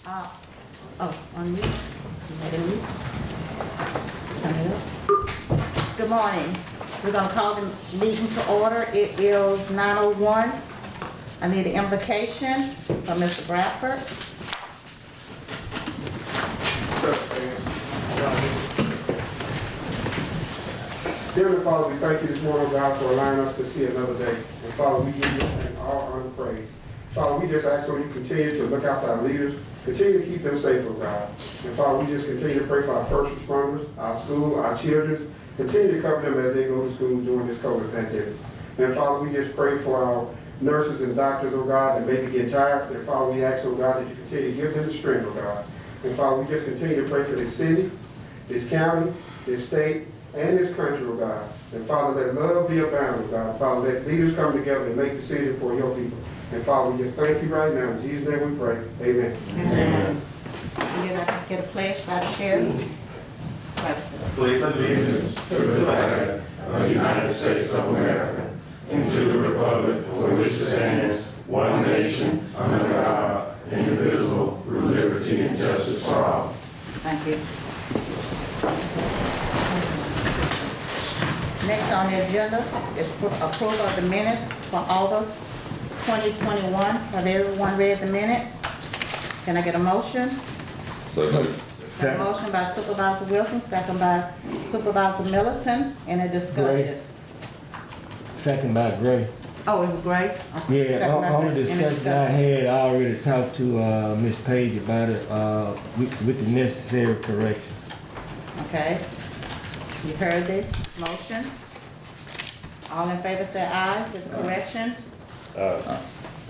On mute. Turn it up. Good morning. We're gonna call the meeting to order. It is 9:01. I need an invocation from Mr. Bradford. Dearly Father, we thank you this morning, God, for allowing us to see another day. And Father, we give you all honor and praise. Father, we just ask that you continue to look after our leaders, continue to keep them safe, oh God. And Father, we just continue to pray for our first responders, our school, our children. Continue to cover them as they go to school during this COVID pandemic. And Father, we just pray for our nurses and doctors, oh God, that maybe get tired. And Father, we ask, oh God, that you continue to give them the strength, oh God. And Father, we just continue to pray for this city, this county, this state, and this country, oh God. And Father, let love be abound, oh God. Father, let leaders come together and make decisions for your people. And Father, we just thank you right now. In Jesus' name we pray. Amen. Amen. Get a pledge by the chair. Pledge allegiance to the flag of the United States of America and to the republic for which it stands, one nation, under God, indivisible, with liberty and justice for all. Thank you. Next on the agenda is approval of the minutes for August 2021. Have everyone read the minutes? Can I get a motion? A motion by Supervisor Wilson, second by Supervisor Middleton. Any discussion? Second by Gray. Oh, it was great. Yeah, all the discussion I had, I already talked to Ms. Page about it with the necessary corrections. Okay. You heard the motion. All in favor say aye with the corrections.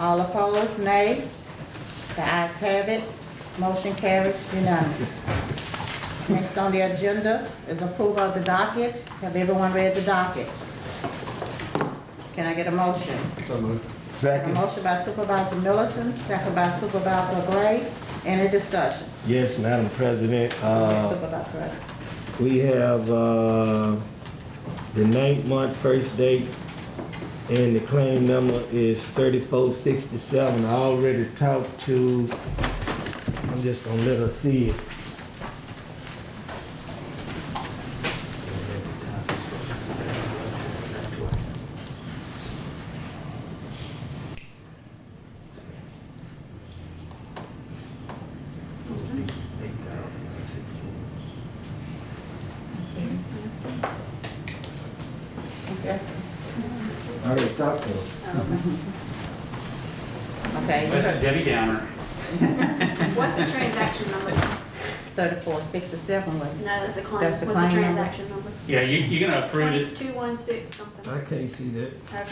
All opposed, nay. The ayes have it. Motion carried unanimous. Next on the agenda is approval of the docket. Have everyone read the docket? Can I get a motion? So moved. A Second. motion by Supervisor Middleton, second by Supervisor Gray. Any discussion? Yes, Madam President. Supervisor Gray. We have the 9th month first date, and the claim number is 3467. I already talked to, I'm just gonna let her see it. I already talked to her. Okay. So that's a Debbie Downer. What's the transaction number? 3467, wait. No, that's the claim. That's the What's claim the number. transaction number? Yeah, you're gonna approve it, 2216 something. I can't see that. Okay.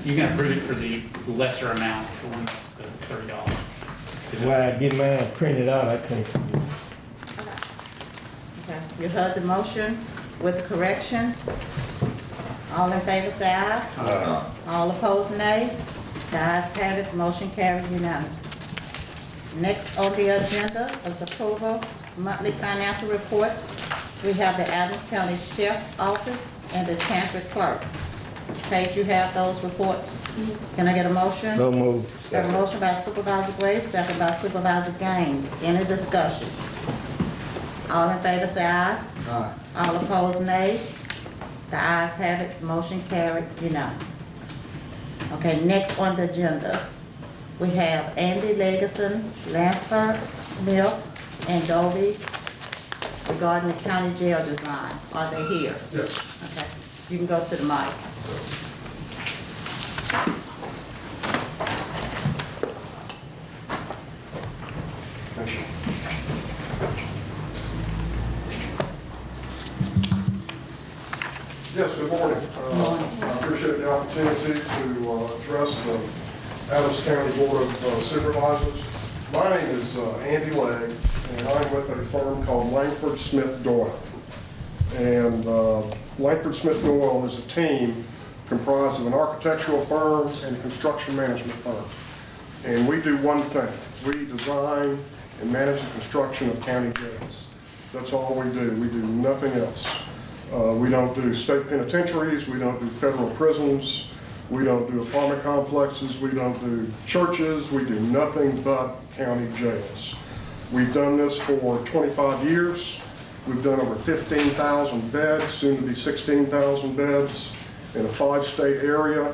you're gonna approve it for the lesser amount, the one that's the $30. Why I get mine printed out, I can't see it. Okay. Okay, you heard the motion with the corrections. All in favor say aye. All opposed nay. The ayes have it, motion carried unanimously. Next on the agenda is approval monthly financial reports. We have the Adams County Sheriff's Office and the Chancery Clerk. Paige, you have those reports. Can I get a motion? So moved. Have a motion by Supervisor Gray, second by Supervisor Gaines. Any discussion? All in favor say aye. Aye. All opposed, nay. The ayes have it, motion carried unanimous. Okay, next on the agenda, we have Andy Legason, Lansford, Smith, and Dovey regarding the county jail design. Are they here? Yes. Okay, you can go to the mic. Yes, good morning. I appreciate the opportunity to address the Adams County Board of Supervisors. My name is Andy Legg, and I'm with a firm called Langford Smith Doyle. And Langford Smith Doyle is a team comprised of an architectural firm and a construction management firm. And we do one thing. We design and manage the construction of county jails. That's all we do. We do nothing else. We don't do state penitentiaries. We don't do federal prisons. We don't do apartment complexes. We don't do churches. We do nothing but county jails. We've done this for 25 years. We've done over 15,000 beds, soon to be 16,000 beds, in a 5-state area,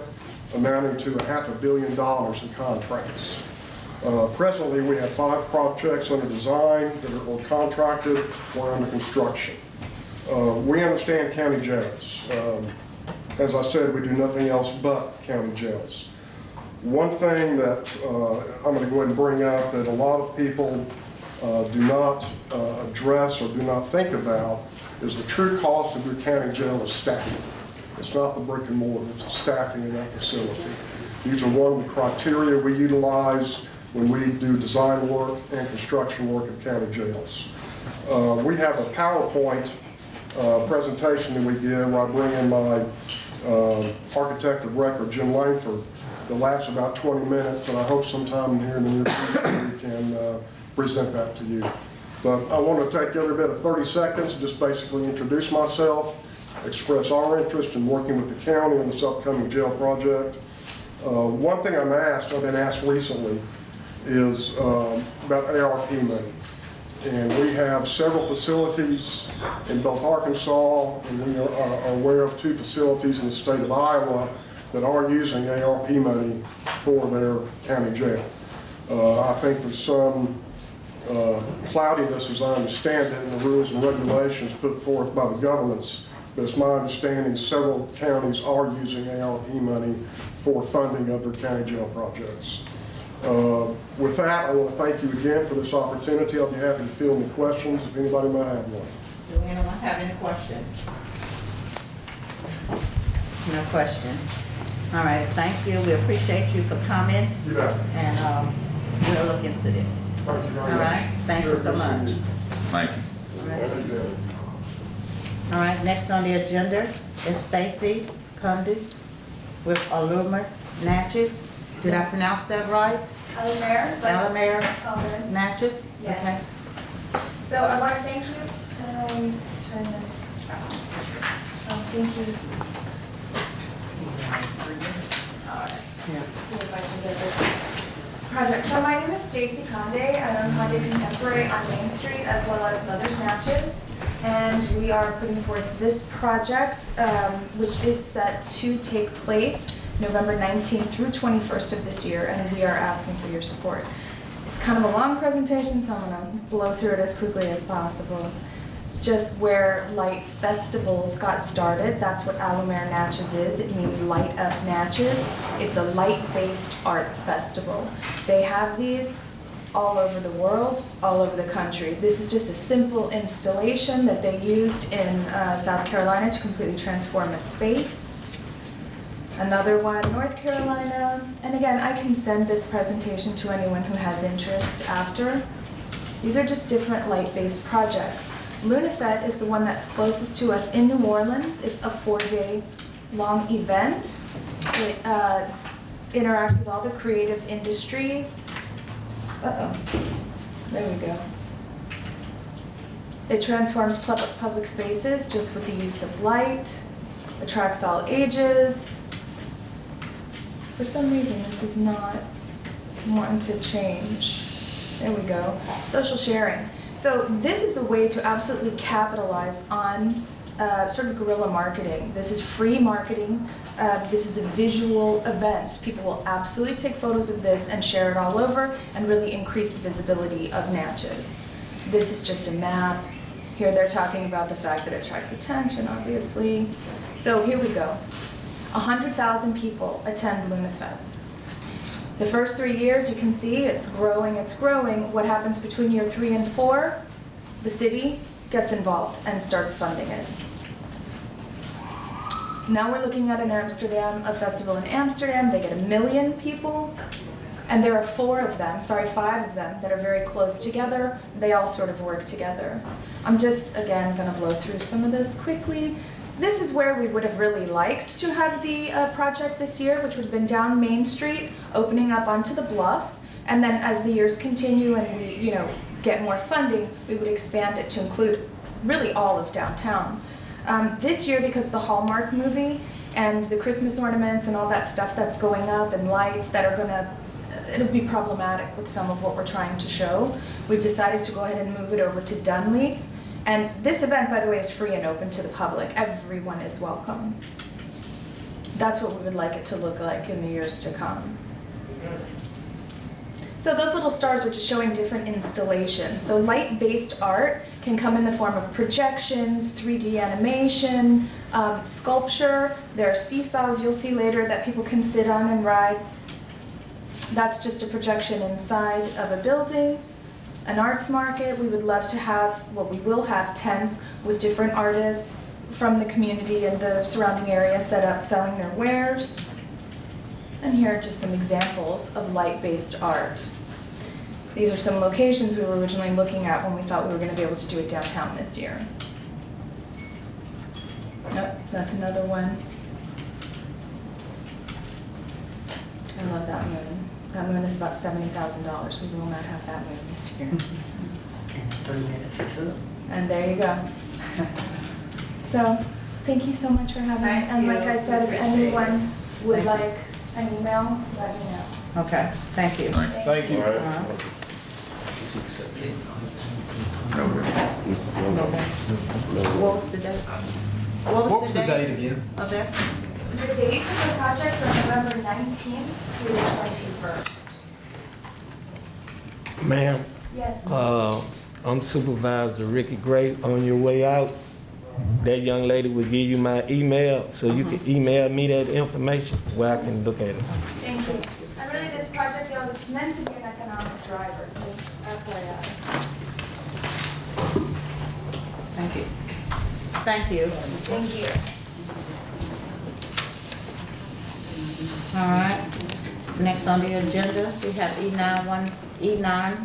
amounting to $500 million in contracts. Presently, we have 5 projects under design that are contracted or under construction. We understand county jails. As I said, we do nothing else but county jails. One thing that I'm going to go ahead and bring up that a lot of people do not address or do not think about is the true cost of your county jail is staffing. It's not the brick and mortar, it's the staffing in that facility. These are one of the criteria we utilize when we do design work and construction work at county jails. We have a PowerPoint presentation that we give where I bring in my architect of record, Jim Langford, that lasts about 20 minutes, and I hope sometime here in the near future we can present that to you. But I want to take every bit of 30 seconds and just basically introduce myself, express our interest in working with the county on this upcoming jail project. One thing I've been asked recently is about ARP money. And we have several facilities in both Arkansas, and we are aware of 2 facilities in the state of Iowa that are using ARP money for their county jail. I think there's some cloudiness, as I understand it, in the rules and regulations put forth by the governments, but it's my understanding several counties are using ARP money for funding of their county jail projects. With that, I want to thank you again for this opportunity. I'll be happy to field any questions if anybody might have one. Do anyone have any questions? No questions. All right, thank you. We appreciate you for coming, You bet. and we'll look into this. Thank you very much. All right, thank you so much. Thank you. All right. Thank you. All right, next on the agenda is Stacy Cundy with Allure Natchez. Did I pronounce that right? Alamere. Alamere All good. Natchez? Yes. So I want to thank you. Turn this around. Thank you. All right. Yeah. See if I can get this project. So my name is Stacy Conde. I own Conde Contemporary on Main Street as well as Mother's Natchez. And we are putting forth this project, which is set to take place November 19th through 21st of this year, and we are asking for your support. It's kind of a long presentation, so I'm going to blow through it as quickly as possible. Just where light festivals got started, that's what Alamere Natchez is. It means light up Natchez. It's a light-based art festival. They have these all over the world, all over the country. This is just a simple installation that they used in South Carolina to completely transform a space. Another one, North Carolina. And again, I can send this presentation to anyone who has interest after. These are just different light-based projects. LunaFed is the one that's closest to us in New Orleans. It's a 4-day long event. It interacts with all the creative industries. There we go. It transforms public spaces just with the use of light. Attracts all ages. For some reason, this is not wanting to change. There we go. Social sharing. So this is a way to absolutely capitalize on sort of guerrilla marketing. This is free marketing. This is a visual event. People will absolutely take photos of this and share it all over and really increase the visibility of Natchez. This is just a map. Here they're talking about the fact that it attracts attention, obviously. So here we go. 100,000 people attend LunaFed. The first 3 years, you can see it's growing, it's growing. What happens between year 3 and 4? The city gets involved and starts funding it. Now we're looking at a festival in Amsterdam. They get 1 million people. And there are 5 of them that are very close together. They all sort of work together. I'm just, again, gonna blow through some of this quickly. This is where we would have really liked to have the project this year, which would have been down Main Street, opening up onto the bluff. And then as the years continue and we, get more funding, we would expand it to include really all of downtown. This year, because of the Hallmark movie and the Christmas ornaments and all that stuff that's going up and lights that are gonna it'll be problematic with some of what we're trying to show. We've decided to go ahead and move it over to Dunleith. And this event, by the way, is free and open to the public. Everyone is welcome. That's what we would like it to look like in the years to come. So those little stars are just showing different installations. So light-based art can come in the form of projections, 3D animation, sculpture. There are seesaws you'll see later that people can sit on and ride. That's just a projection inside of a building. An arts market, we would love to have, well, we will have tents with different artists from the community and the surrounding area set up selling their wares. And here are just some examples of light-based art. These are some locations we were originally looking at when we thought we were going to be able to do it downtown this year. Oh, that's another one. I love that moon. That moon is about $70,000. We will not have that moon this year. 3 minutes is up. And there you go. So, thank you so much for having me. Thank And you. like I said, if Appreciate it. anyone would Thank you. like an email, let me know. Okay, thank you. Thank you. What was the date? What was the date again? Of that? The dates of the project are November 19th through the 21st. Ma'am, Yes. I'm Supervisor Ricky Gray. On your way out, that young lady will give you my email, so you can email me that information where I can look at it. Thank you. And really, this project was meant to be an economic driver, just FYI. Thank you. Thank you. Thank you. All right. Next on the agenda, we have E911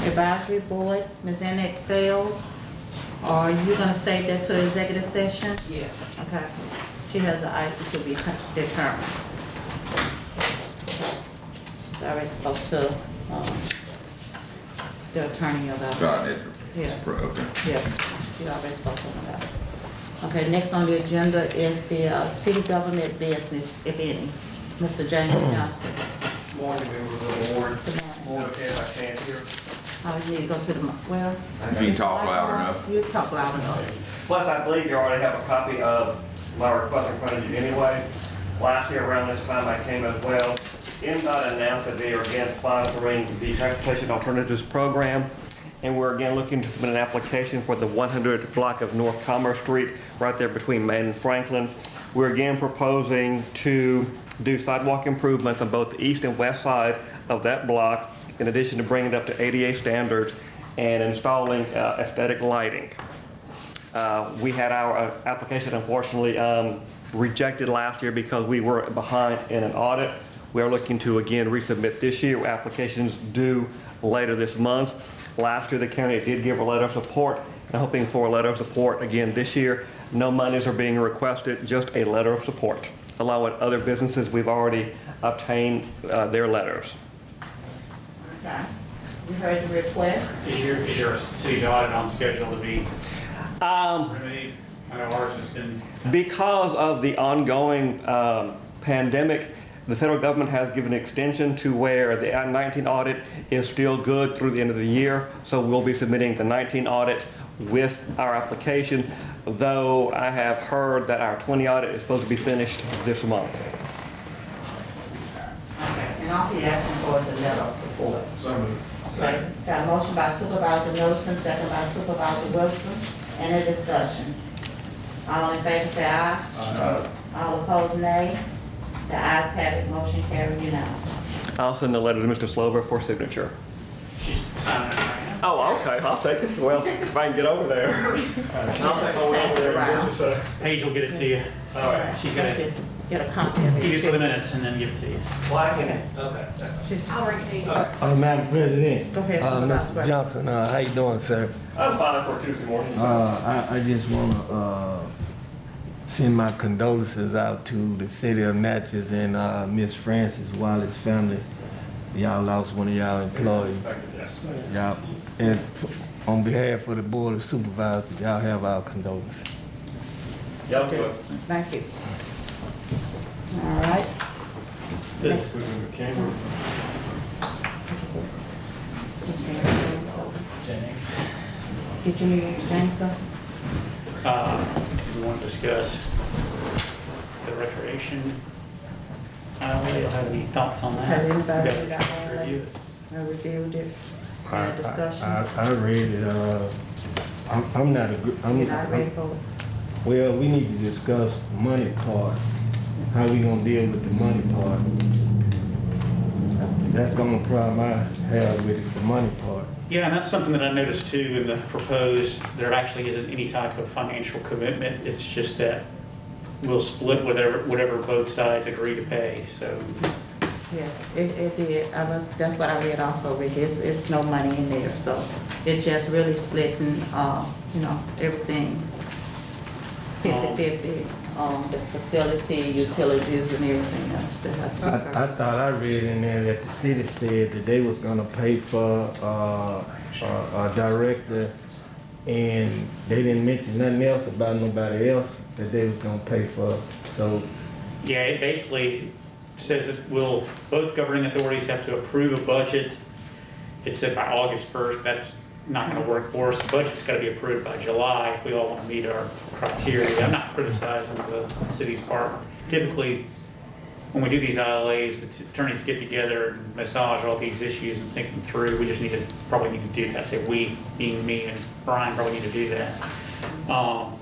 Advisory Board. Ms. Ennick Fails. Are you gonna save that to executive session? Yes. Okay. She has an item to be determined. I already spoke to, the attorney about it. Yeah. Okay. Yeah, you already spoke to him about it. Okay, next on the agenda is the city government business, if any. Mr. James Johnston. Morning, members of the board. Good morning. Morning, if I can here. You need to go to the, well. If you can talk loud enough. You talk loud enough. Plus, I believe you already have a copy of my request in front of you anyway. Last year around this time I came as well. MDOT announced that they are again sponsoring the Transportation Alternatives Program. And we're again looking to submit an application for the 100 block of North Commerce Street, right there between Main and Franklin. We're again proposing to do sidewalk improvements on both the east and west side of that block, in addition to bringing it up to ADA standards and installing aesthetic lighting. We had our application unfortunately rejected last year because we were behind in an audit. We are looking to again resubmit this year. Applications due later this month. Last year the county did give a letter of support. I'm hoping for a letter of support again this year. No monies are being requested, just a letter of support, along with other businesses. We've already obtained their letters. Okay. You heard the request. Is your city's audit on schedule to be remedied? I know ours has been. Because of the ongoing pandemic, the federal government has given an extension to where the 19 audit is still good through the end of the year. So we'll be submitting the 19 audit with our application, though I have heard that our 20 audit is supposed to be finished this month. Okay, and all he asking for is a letter of support. So moved. Okay, got a motion by Supervisor Middleton, second by Supervisor Wilson. Any discussion? All in favor say aye. Aye. All opposed, nay. The ayes have it, motion carried unanimously. I'll send the letter to Mr. Slover for signature. She's signing it right now. Oh, okay, I'll take it. Well, if I can get over there. I'll take my way over there in just a second. Paige will get it to you. All right. She's gonna Get a copy of keep it for it. the minutes and then give it to you. Well, I can, okay. She's- I'll bring it to you. Madam President. Go ahead, Supervisor Mr. Gray. Johnson, how you doing, sir? I'm fine for Tuesday morning. I just wanna, send my condolences out to the city of Natchez and, Miss Frances Wallace family. Y'all lost one of y'all employees. Thank you, yes. Y'all, and on behalf of the Board of Supervisors, y'all have our condolences. Y'all good. Thank you. All right. This- Put it in the camera. Did you need to exchange something? We want to discuss the recreation. I don't really have any thoughts on that. Has anybody Got read that one? review it. I reviewed it. Any discussion? I read it, I'm not, You're not ready for it? well, we need to discuss money part, how we gonna deal with the money part. That's the only problem I have with it, the money part. Yeah, and that's something that I noticed too in the proposed, there actually isn't any type of financial commitment. It's just that we'll split whatever both sides agree to pay, so. Yes, it did. That's what I read also, Rick. It's no money in there, so it's just really splitting, everything 50/50, the facility, utilities and everything else that has to be I purchased. thought I read in there that the city said that they was gonna pay for, a director, and they didn't mention nothing else about nobody else that they was gonna pay for, so. Yeah, it basically says that both governing authorities have to approve a budget. It said by August 1st, that's not gonna work for us. The budget's gotta be approved by July if we all wanna meet our criteria. I'm not criticizing the city's part. Typically, when we do these ILAs, the attorneys get together and massage all these issues and think them through. We just probably need to do that. Say we, being me and Brian, probably need to do that.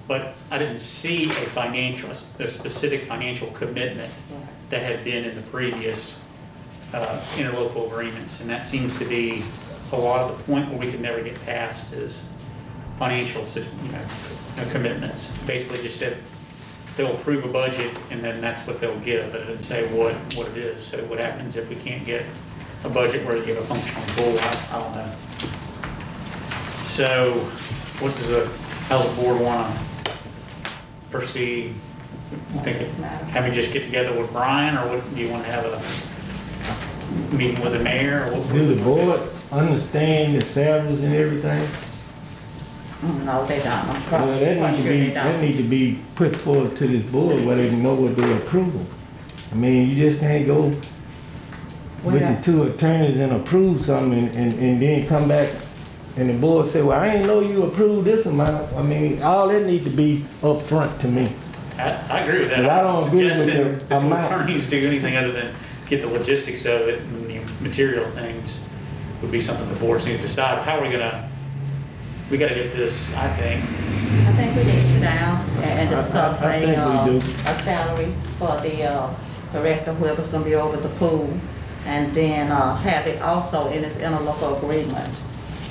But I didn't see a specific financial commitment that had been in the previous interlocal agreements, and that seems to be a lot of the point where we could never get past is financial, commitments. Basically, just said they'll approve a budget, and then that's what they'll give, but it didn't say what it is. So what happens if we can't get a budget where you have a functional board? I don't know. So, how's the board want to proceed? Can we just get together with Brian, or do you want to have a meeting with the mayor? Or what? Do the board understand the salaries and everything? No, they don't. I'm Well, quite that sure they that don't. need to be put forward to this board where they know what they're approving. I mean, you just can't go with the two attorneys and approve something and then come back and the board say, well, I ain't know you approved this amount. I mean, all that need to be upfront to me. I agree with that. But I don't agree with Suggesting the that the amount. attorneys do anything other than get the logistics of it and the material things would be something the boards need to decide. How are we gonna, we gotta get this, I think. I think we need to sit down and discuss I think we do. a salary for the director, whoever's gonna be over the pool, and then have it also in its interlocal agreement.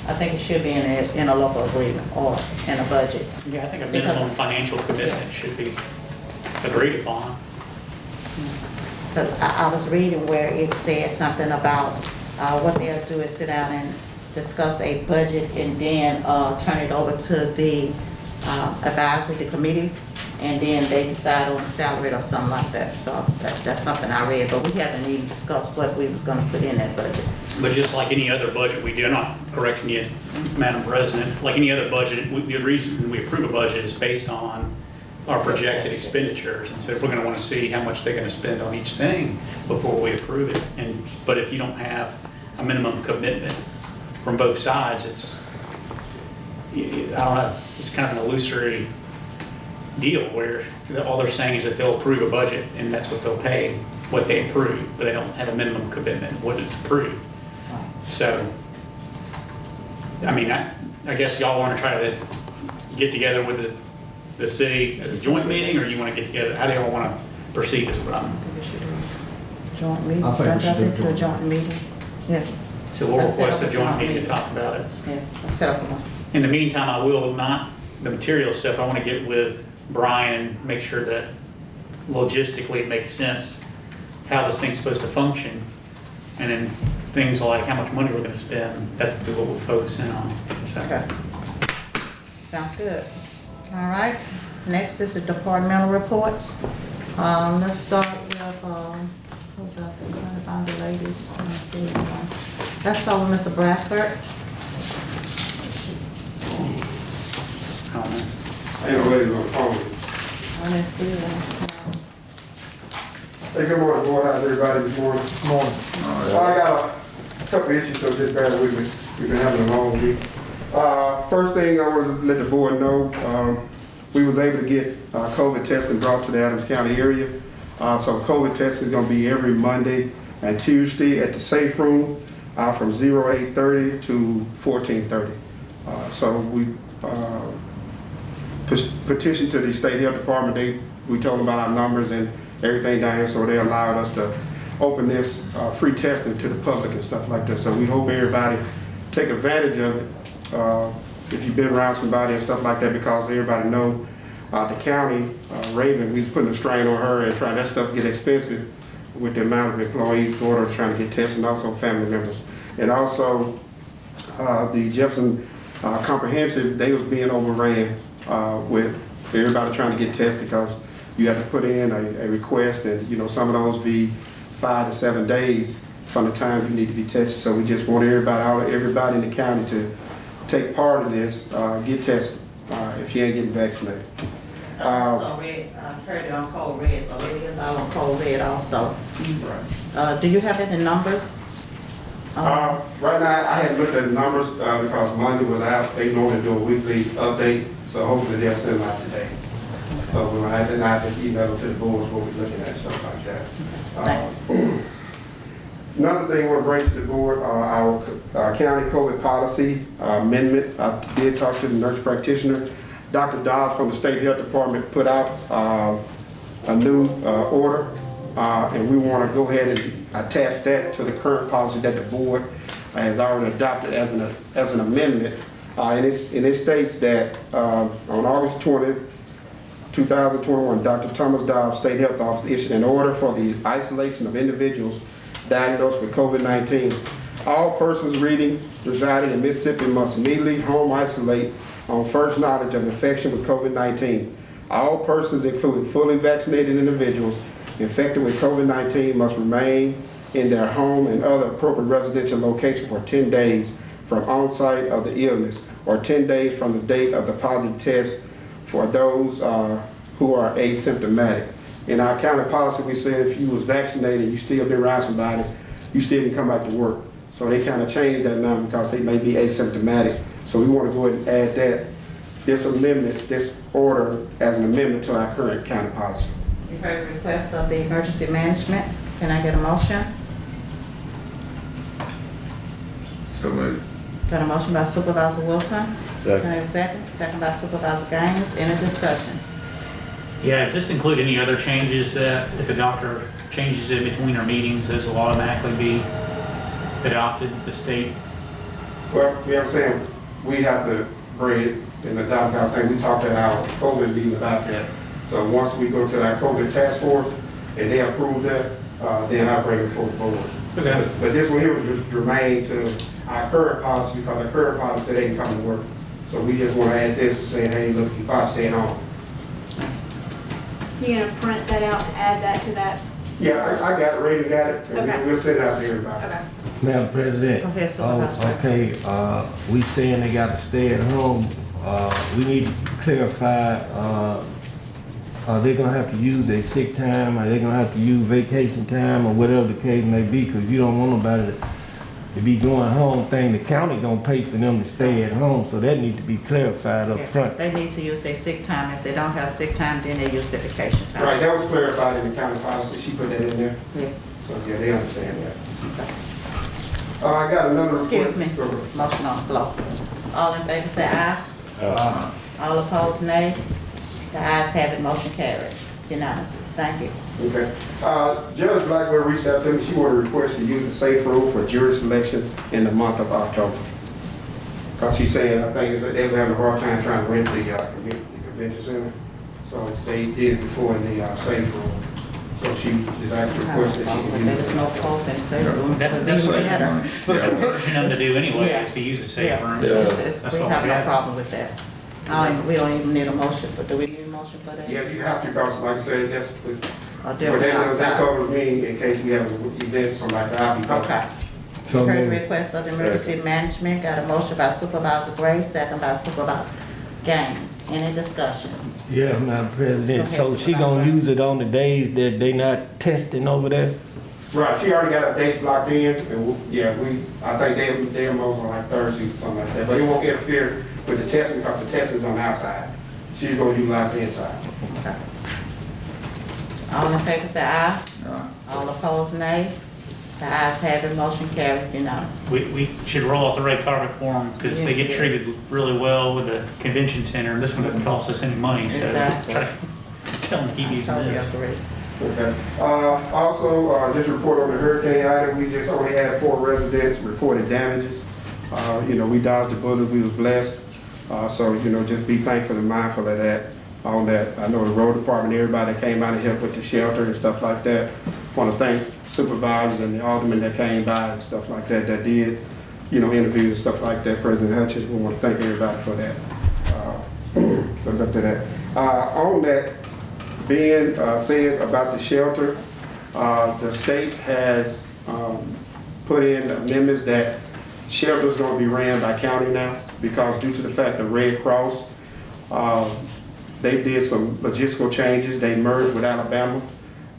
I think it should be in an interlocal agreement or in a budget. Yeah, I think a minimum financial commitment should be agreed upon. But I was reading where it said something about what they'll do is sit down and discuss a budget and then turn it over to the advisory, the committee, and then they decide on the salary or something like that. So that's something I read, but we haven't even discussed what we was gonna put in that budget. But just like any other budget we do, I'm not correcting you, Madam President, like any other budget, the reason we approve a budget is based on our projected expenditures. And so we're gonna wanna see how much they're gonna spend on each thing before we approve it. But if you don't have a minimum commitment from both sides, I don't know, it's kind of an illusory deal where all they're saying is that they'll approve a budget and that's what they'll pay, what they approve, but they don't have a minimum commitment, what is approved. So, I mean, I guess y'all want to try to get together with the city as a joint meeting, or you want to get together, how do y'all want to proceed as well? Joint meeting? I think we should do a a joint meeting. Yeah, So we'll request a joint meeting to talk about it. yeah, let's set up one. In the meantime, I will not, the material stuff, I want to get with Brian and make sure that logistically it makes sense how this thing's supposed to function. And then things like how much money we're going to spend, that's what we'll focus in on. So, Okay. Sounds good. All right, next is the departmental reports. Let's start with, who's up? I'm trying to find the ladies. Let me see. Let's start with Mr. Bradford. I don't know. Ain't no lady on the phone. Let me see. Hey, good morning, board. How's everybody this morning? Morning. So I got a couple of issues, so just bear with me. We've been having a long week. First thing I want to let the board know, we was able to get COVID testing brought to the Adams County area. So COVID testing is going to be every Monday and Tuesday at the safe room from 08:30 to 14:30. So we petitioned to the state health department. We told them about our numbers and everything down here, so they allowed us to open this free testing to the public and stuff like that. So we hope everybody take advantage of it if you've been around somebody and stuff like that, because everybody know the county, Raven, we was putting a strain on her and trying that stuff get expensive with the amount of employees going to trying to get tested, and also family members. And also the Jefferson Comprehensive, they was being overran with everybody trying to get tested, because you have to put in a request, and you know, some of those be 5 to 7 days from the time you need to be tested. So we just want everybody in the county to take part in this, get tested if you ain't getting vaccinated. So red, heard it on Code Red, so it is all on Code Red also. Do you have any numbers? Right now, I haven't looked at the numbers because Monday was out. They normally do a weekly update, so hopefully they'll send them out today. So we'll have to not just email to the boards what we're looking at, stuff like that. Another thing I want to bring to the board, our county COVID policy amendment. I did talk to the nurse practitioner. Dr. Dobbs from the State Health Department put out a new order, and we want to go ahead and attach that to the current policy that the board has already adopted as an amendment. And it states that on August 20th, 2021, Dr. Thomas Dobbs, State Health Officer, issued an order for the isolation of individuals diagnosed with COVID-19. All persons residing in Mississippi must immediately home isolate on first knowledge of infection with COVID-19. All persons, including fully vaccinated individuals infected with COVID-19, must remain in their home and other appropriate residential location for 10 days from onset of the illness, or 10 days from the date of the positive test for those who are asymptomatic. In our county policy, we said if you was vaccinated, you still been around somebody, you still can come back to work. So they kind of changed that now because they may be asymptomatic. So we want to go ahead and add this amendment, this order as an amendment to our current county policy. You heard the request of the emergency management. Can I get a motion? So moved. Got a motion by Supervisor Wilson. Second. Can I have a second? Second by Supervisor Gaines. Any discussion? Yeah, does this include any other changes that if a doctor changes in between our meetings, those will automatically be adopted, the state? Well, you know what I'm saying? We have to bring it in the I think we talked at our COVID meeting about that. So once we go to our COVID task force and they approve that, then I'll bring it forward. Okay. But this one here was just germane to our current policy, because the current policy said they can come to work. So we just want to add this and say, hey, look, you probably staying home. You're gonna print that out to add that to that? Yeah, I got it, Ray got it, and Okay. we'll send it out to everybody. Okay. Madam President. Go ahead, Supervisor. Okay, we saying they gotta stay at home. We need to clarify, are they gonna have to use their sick time? Are they gonna have to use vacation time, or whatever the case may be? Cause you don't want nobody to be going home thing. The county gonna pay for them to stay at home, so that need to be clarified up front. They need to use their sick time. If they don't have sick time, then they use their vacation time. Right, that was clarified in the county policy, she put that in there, Yeah. so yeah, they understand that. I got another request. Excuse me. Motion on the floor. All in favor say aye. All opposed, nay. The ayes have it, motion carried. Unanimous. Thank you. Okay. Judge Blackwell reached out to me, she wanted to request to use the safe room for jury selection in the month of October. Because she's saying, I think they were having a hard time trying to rent the convention center. So they did it before in the safe room. So she is actually requesting that she can use There's it. no close in safe rooms. That's Even what better. we're urging them to do anyway, Yeah. is to use the safe Yeah. room. We what have we no have. problem with that. We don't even need a motion, but do we need a motion for that? Yeah, you have to, because like I said, that's, Or but different that outside? covers me in case we have an event, something like that, I'll be covered. Okay. So Heard the moved. request of the emergency management. Got a motion by Supervisor Gray, second by Supervisor games. Any discussion? Yeah, Madam President, Go so ahead, she gonna Supervisor. use it on the days that they not testing over there? Right, she already got her dates blocked in, and I think they're most on like Thursday or something like that, but it won't interfere with the testing because the testing's on the outside. She's gonna utilize the inside. Okay. All in favor say aye. All opposed, nay. The ayes have it, motion carried unanimously. We should roll out the red carpet for them because they get treated really well with the convention center. And this one doesn't cost us any money, so Exactly. try to tell them to keep using Totally this. agree. Okay. Also, just report on the hurricane item, we just only had 4 residents reported damages. We dodged the bullet, we was blessed. So, just be thankful and mindful of that, on that. I know the road department, everybody that came out and helped with the shelter and stuff like that. Want to thank supervisors and the aldermen that came by and stuff like that, that did, interviews and stuff like that. President Hutchins, we want to thank everybody for that. Look up to that. On that, being said about the shelter, the state has put in amendments that shelter's going to be ran by county now, because due to the fact that Red Cross, they did some logistical changes. They merged with Alabama,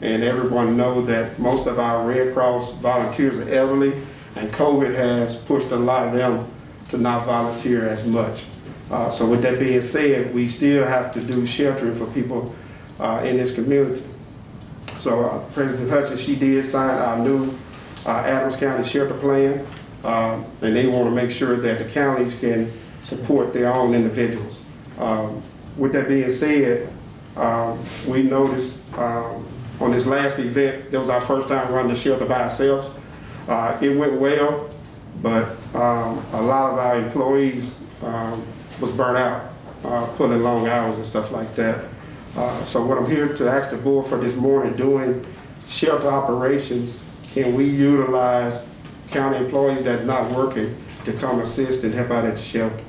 and everyone knows that most of our Red Cross volunteers are elderly, and COVID has pushed a lot of them to not volunteer as much. So with that being said, we still have to do sheltering for people in this community. So President Hutchins, she did sign our new Adams County shelter plan, and they want to make sure that the counties can support their own individuals. With that being said, we noticed on this last event, that was our first time running the shelter by ourselves. It went well, but a lot of our employees was burnt out, pulling long hours and stuff like that. So what I'm here to ask the board for this morning, doing shelter operations, can we utilize county employees that's not working to come assist and help out at the shelter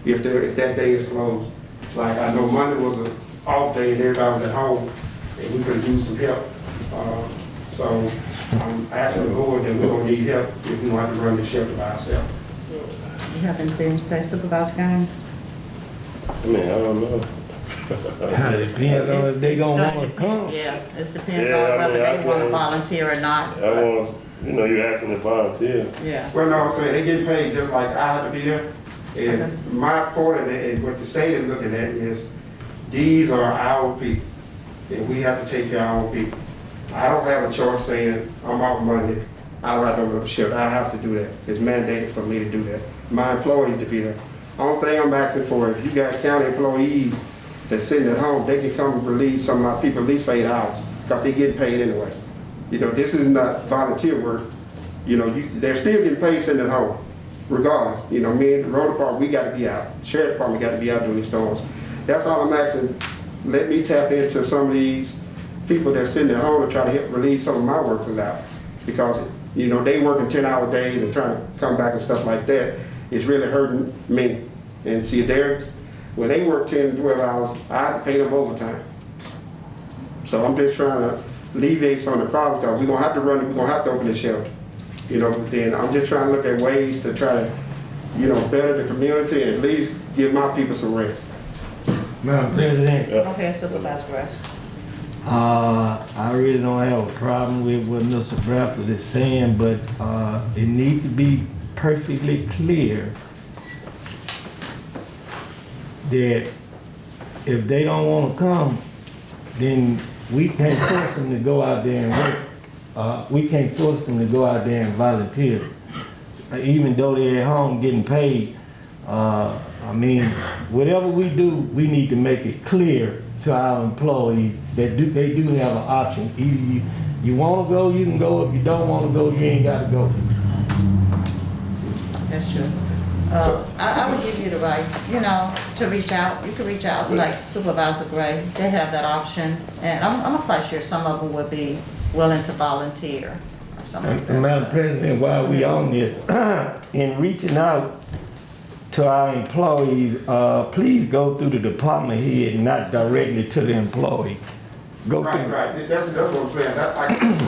if that day is closed? Like, I know Monday was an off day and everybody was at home and we could use some help. So I'm asking the board that we're gonna need help if we want to run the shelter by ourselves. You have anything to say, Supervisor Gaines? I mean, I don't know. It depends on if they gonna wanna come. Yeah, it depends Yeah, on I whether mean, I they want to can- volunteer or not. I but- want, you're asking to volunteer. Yeah, Well, no, I'm saying they get paid just like I have to be there. And my point of it, and what the state is looking at is, these are our people, and we have to take care of our own people. I don't have a choice saying, I'm off Monday, I don't have to open up a shelter, I have to do that. It's mandated for me to do that. My employees to be there. Only thing I'm asking for, if you got county employees that's sitting at home, they can come and relieve some of my people at least for 8 hours, because they getting paid anyway. This is not volunteer work. They're still getting paid sitting at home, regardless. Me and the road department, we gotta be out. Sheriff department got to be out doing these storms. That's all I'm asking. Let me tap into some of these people that's sitting at home to try to help relieve some of my workers out. Because, they working 10-hour days and trying to come back and stuff like that. It's really hurting me. And see, when they work 10, 12 hours, I have to pay them overtime. So I'm just trying to alleviate some of the problems, because we're gonna have to run, we're gonna have to open the shelter. Then I'm just trying to look at ways to try to, better the community and at least give my people some rest. Madam President, okay, Supervisor Rush. I really don't have a problem with what Mr. Bradford is saying, but it needs to be perfectly clear that if they don't want to come, then we can't force them to go out there and work. We can't force them to go out there and volunteer. Even though they're at home getting paid, whatever we do, we need to make it clear to our employees that they do have an option. Either you want to go, you can go. If you don't want to go, you ain't got to go. That's true. I would give you the right, to reach out. You can reach out like Supervisor Gray. They have that option. And I'm quite sure some of them would be willing to volunteer or something like that. Madam President, while we on this, in reaching out to our employees, please go through the department head, not directly to the employee. Go Right, through. right. That's what I'm saying.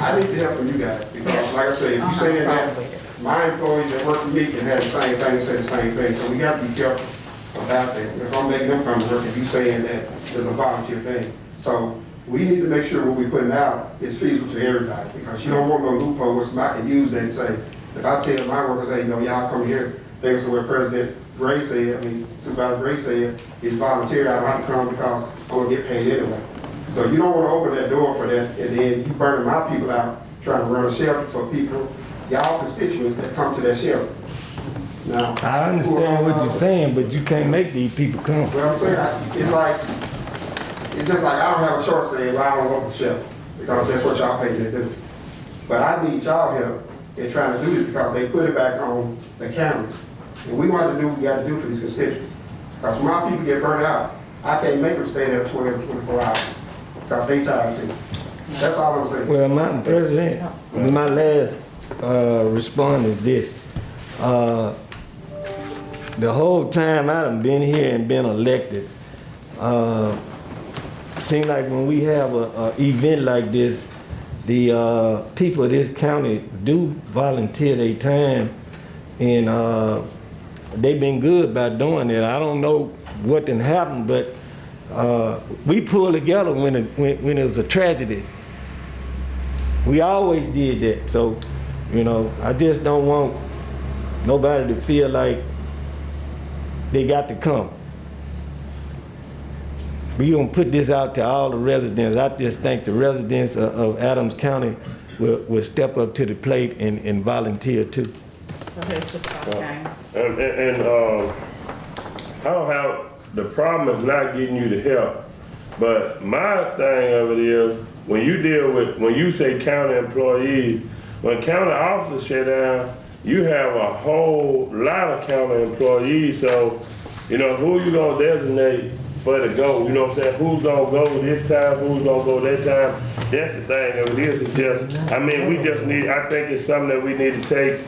I need the help from you guys, because like I said, if you're saying that, my employees that work for me can have the same thing, say the same thing, so we got to be careful. about that. If I'm making them come to work, if you saying that it's a volunteer thing. So we need to make sure what we're putting out is feasible to everybody, because you don't want no loophole where somebody can use that and say, if I tell my workers, hey, y'all come here, they say what President Gray said, Supervisor Gray said, it's volunteer, I don't have to come because I'm gonna get paid anyway. So you don't wanna open that door for that, and then you burning my people out trying to run a shelter for people, y'all constituents that come to that shelter. Now, I understand what you're saying, but you can't make these people come. well, I'm saying, it's just like I don't have a choice saying, well, I don't open the shelter, because that's what y'all pay me to do. But I need y'all help in trying to do this, because they put it back on the counties. And we want to do what we got to do for these constituents. Because when my people get burned out, I can't make them stay there 12 or 24 hours, because they tired too. That's all I'm saying. Well, Madam President, my last response is this. The whole time I done been here and been elected, seems like when we have a event like this, the people of this county do volunteer their time, and they've been good about doing it. I don't know what done happened, but we pull together when it was a tragedy. We always did that. So, I just don't want nobody to feel like they got to come. We gonna put this out to all the residents. I just think the residents of Adams County will step up to the plate and volunteer too. Go ahead, Supervisor Gaines. And I don't have, the problem is not getting you the help. But my thing of it is, when you say county employees, when county officers shut down, you have a whole lot of county employees. So, who you gonna designate for to go? You know what I'm saying? Who's gonna go this time? Who's gonna go that time? That's the thing of it is. It's just, we just need, I think it's something that we need to take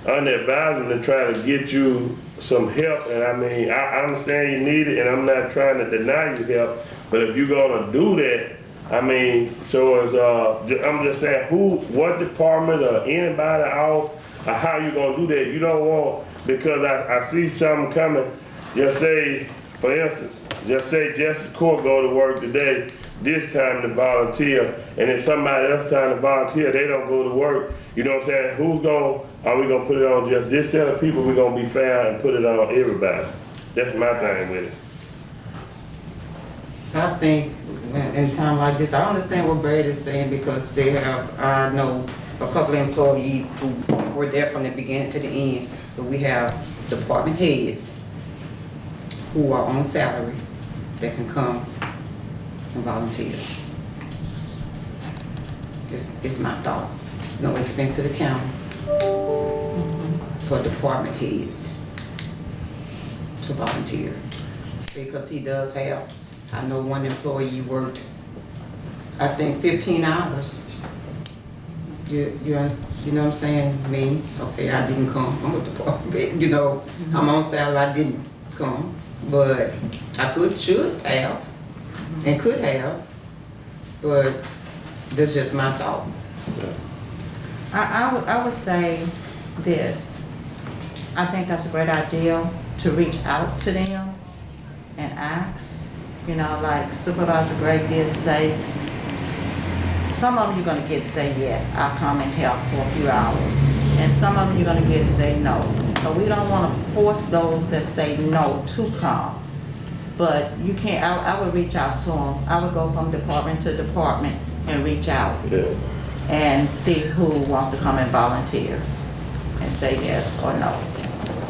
under advisement to try to get you some help. And I understand you need it, and I'm not trying to deny you help, but if you're gonna do that, so as I'm just saying, what department or anybody off, or how you gonna do that? You don't want, because I see something coming. Just say, for instance, Justice Court go to work today, this time to volunteer, and if somebody else time to volunteer, they don't go to work. You know what I'm saying? Are we gonna put it on just this set of people? We're gonna be fair and put it on everybody. That's my thing with it. I think in time like this, I understand what Brad is saying, because I know a couple of employees who were there from the beginning to the end, but we have department heads who are on salary that can come and volunteer. It's my thought. It's no expense to the county for department heads to volunteer. Because he does have, I know one employee worked, I think 15 hours. You know what I'm saying? Me, okay, I didn't come. I'm a department, I'm on salary, I didn't come. But I should have, and could have, but that's just my thought. I would say this. I think that's a great idea to reach out to them and ask. Like Supervisor Gray did say, some of them you're gonna get to say yes, I'll come and help for a few hours. And some of them you're gonna get to say no. So we don't wanna force those that say no to come. But you can't, I would reach out to them. I would go from department to department and reach out. Yeah. And see who wants to come and volunteer and say yes or no.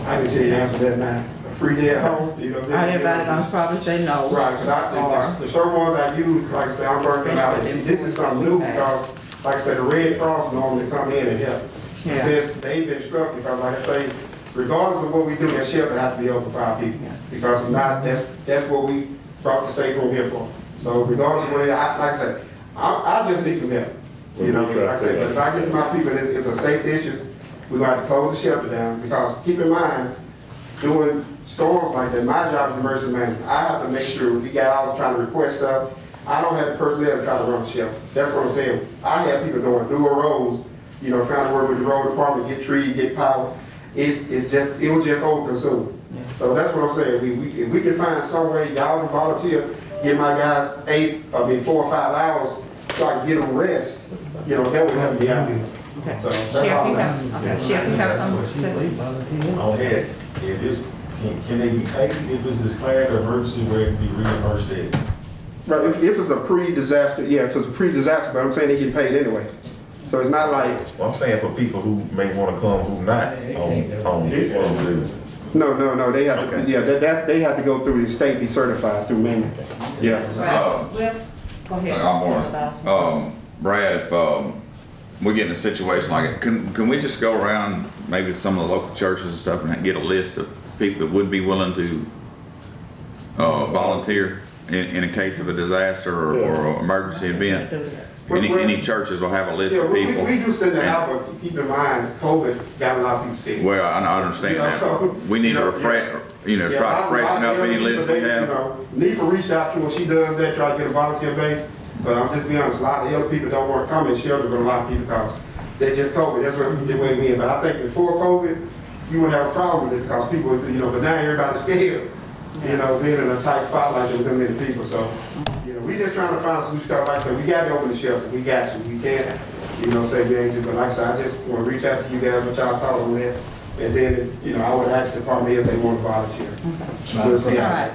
I can tell you the answer to that now. A free day at home, Everybody gonna probably say no. Right, because the certain ones I use, like I say, I'm burning them out. See, this is something new, because, like I said, the Red Cross normally come in and help. Yeah. Since they've been struck, because like I say, regardless of what we do, that shelter has to be open for our people. Yeah. Because if not, that's what we brought the safe room here for. So regardless of what, like I said, I just need some help. Like I said, but if I get to my people and it's a safety issue, we're going to have to close the shelter down, because keep in mind, doing storms like that, my job is emergency management. I have to make sure we got all trying to request stuff. I don't have the personnel to try to run the shelter. That's what I'm saying. I have people doing dual roles, trying to work with the road department, get trees, get power. It was just over consuming. Yeah. So that's what I'm saying, if we can find some way, y'all can volunteer, give my guys 4 or 5 hours, so I can get them rest, you know, that would help me out. Okay. So that's Sheriff, all you I'm have, okay, Sheriff, you have something to? On that, if it's, can they be paid if it's declared an emergency where it can be reimbursed at? Right, if it's a pre-disaster, yeah, if it's a pre-disaster, but I'm saying they get paid anyway. So it's not like, Well, I'm saying for people who may want to come who not on the no, they have Okay. to, yeah, they have to go through the state, be certified through MENA. Yes. Right, Will, go ahead. I'm Supervisor. on. Brad, if we get in a situation like it, can we just go around maybe some of the local churches and stuff and get a list of people that would be willing to volunteer in a case of a disaster or emergency event? Any churches will have a list Yeah, of people. we do send it out, but keep in mind, COVID got a lot of people scared. Well, I understand You know, that. so, We need you to know, refresh, Yeah, try to freshen up any people, list we you have. know, Nefa reached out to her when she does that, try to get a volunteer base, but I'm just being honest, a lot of the other people don't want to come in shelter, but a lot of people cause they're just COVID, that's what they way me in. But I think before COVID, you wouldn't have a problem with it because people, you know, but now everybody's scared, you know, being in a tight spot like that with that many people, so. You know, we just trying to find a solution, like I said, we got to open the shelter, we got to, we can't, you know, say we ain't do, but like I said, I just want to reach out to you guys, what y'all thought on that, and then, you know, I would ask the department if they want to volunteer. We'll see All how- right,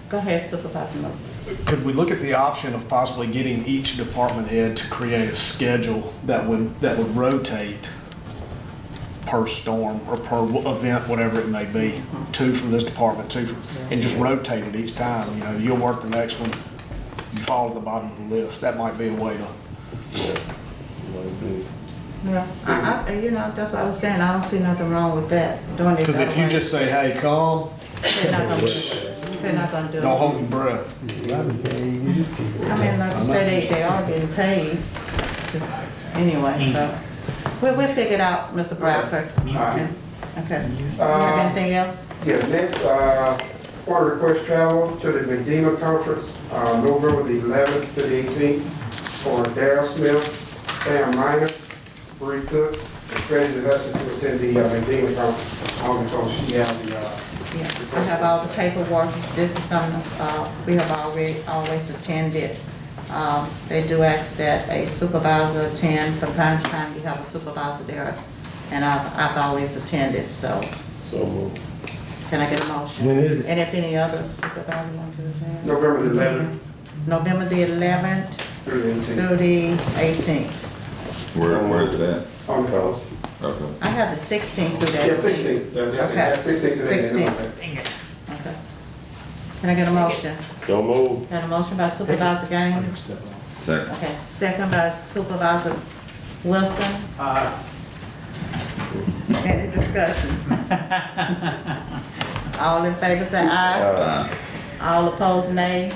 go ahead, Supervisor Miller. Could we look at the option of possibly getting each department head to create a schedule that would rotate per storm or per event, whatever it may be? 2 from this department, 2 from, and just rotate it each time. You know, you'll work the next one, you fall at the bottom of the list. That might be a way to. Yeah, I, you know, that's what I was saying, I don't see nothing wrong with that, doing it Because that if you way. just say, hey, come, They're not gonna do it. They're not gonna do it. don't hold your breath. I mean, like you say, they are getting paid anyway, so. We'll figure it out, Mr. Bradford. Alright. Okay. You have anything else? Yeah, next, want to request travel to the Medina Conference, November the 11th to the 18th, for Darryl Smith, Sam Minor, Bree Cook, and Freddie Hudson to attend the Medina Conference, only because she has the, Yeah, I have all the paperwork. This is something, we have always attended. They do ask that a supervisor attend. From time to time, you have a supervisor there, and I've always attended, so. Can I get a motion? When is it? And if any other supervisor want to attend? November the 11th November the 11th through the 18th, through the 18th. Where is it at? on the coast. Okay. I have the 16th through the 18th. Yeah, 16th, that's 16th to the 18th. 16th. Okay. Can I get a motion? Don't move. Got a motion by Supervisor Gaines? Second. Okay, second by Supervisor Wilson. Any discussion? All in favor say aye. All opposed nay.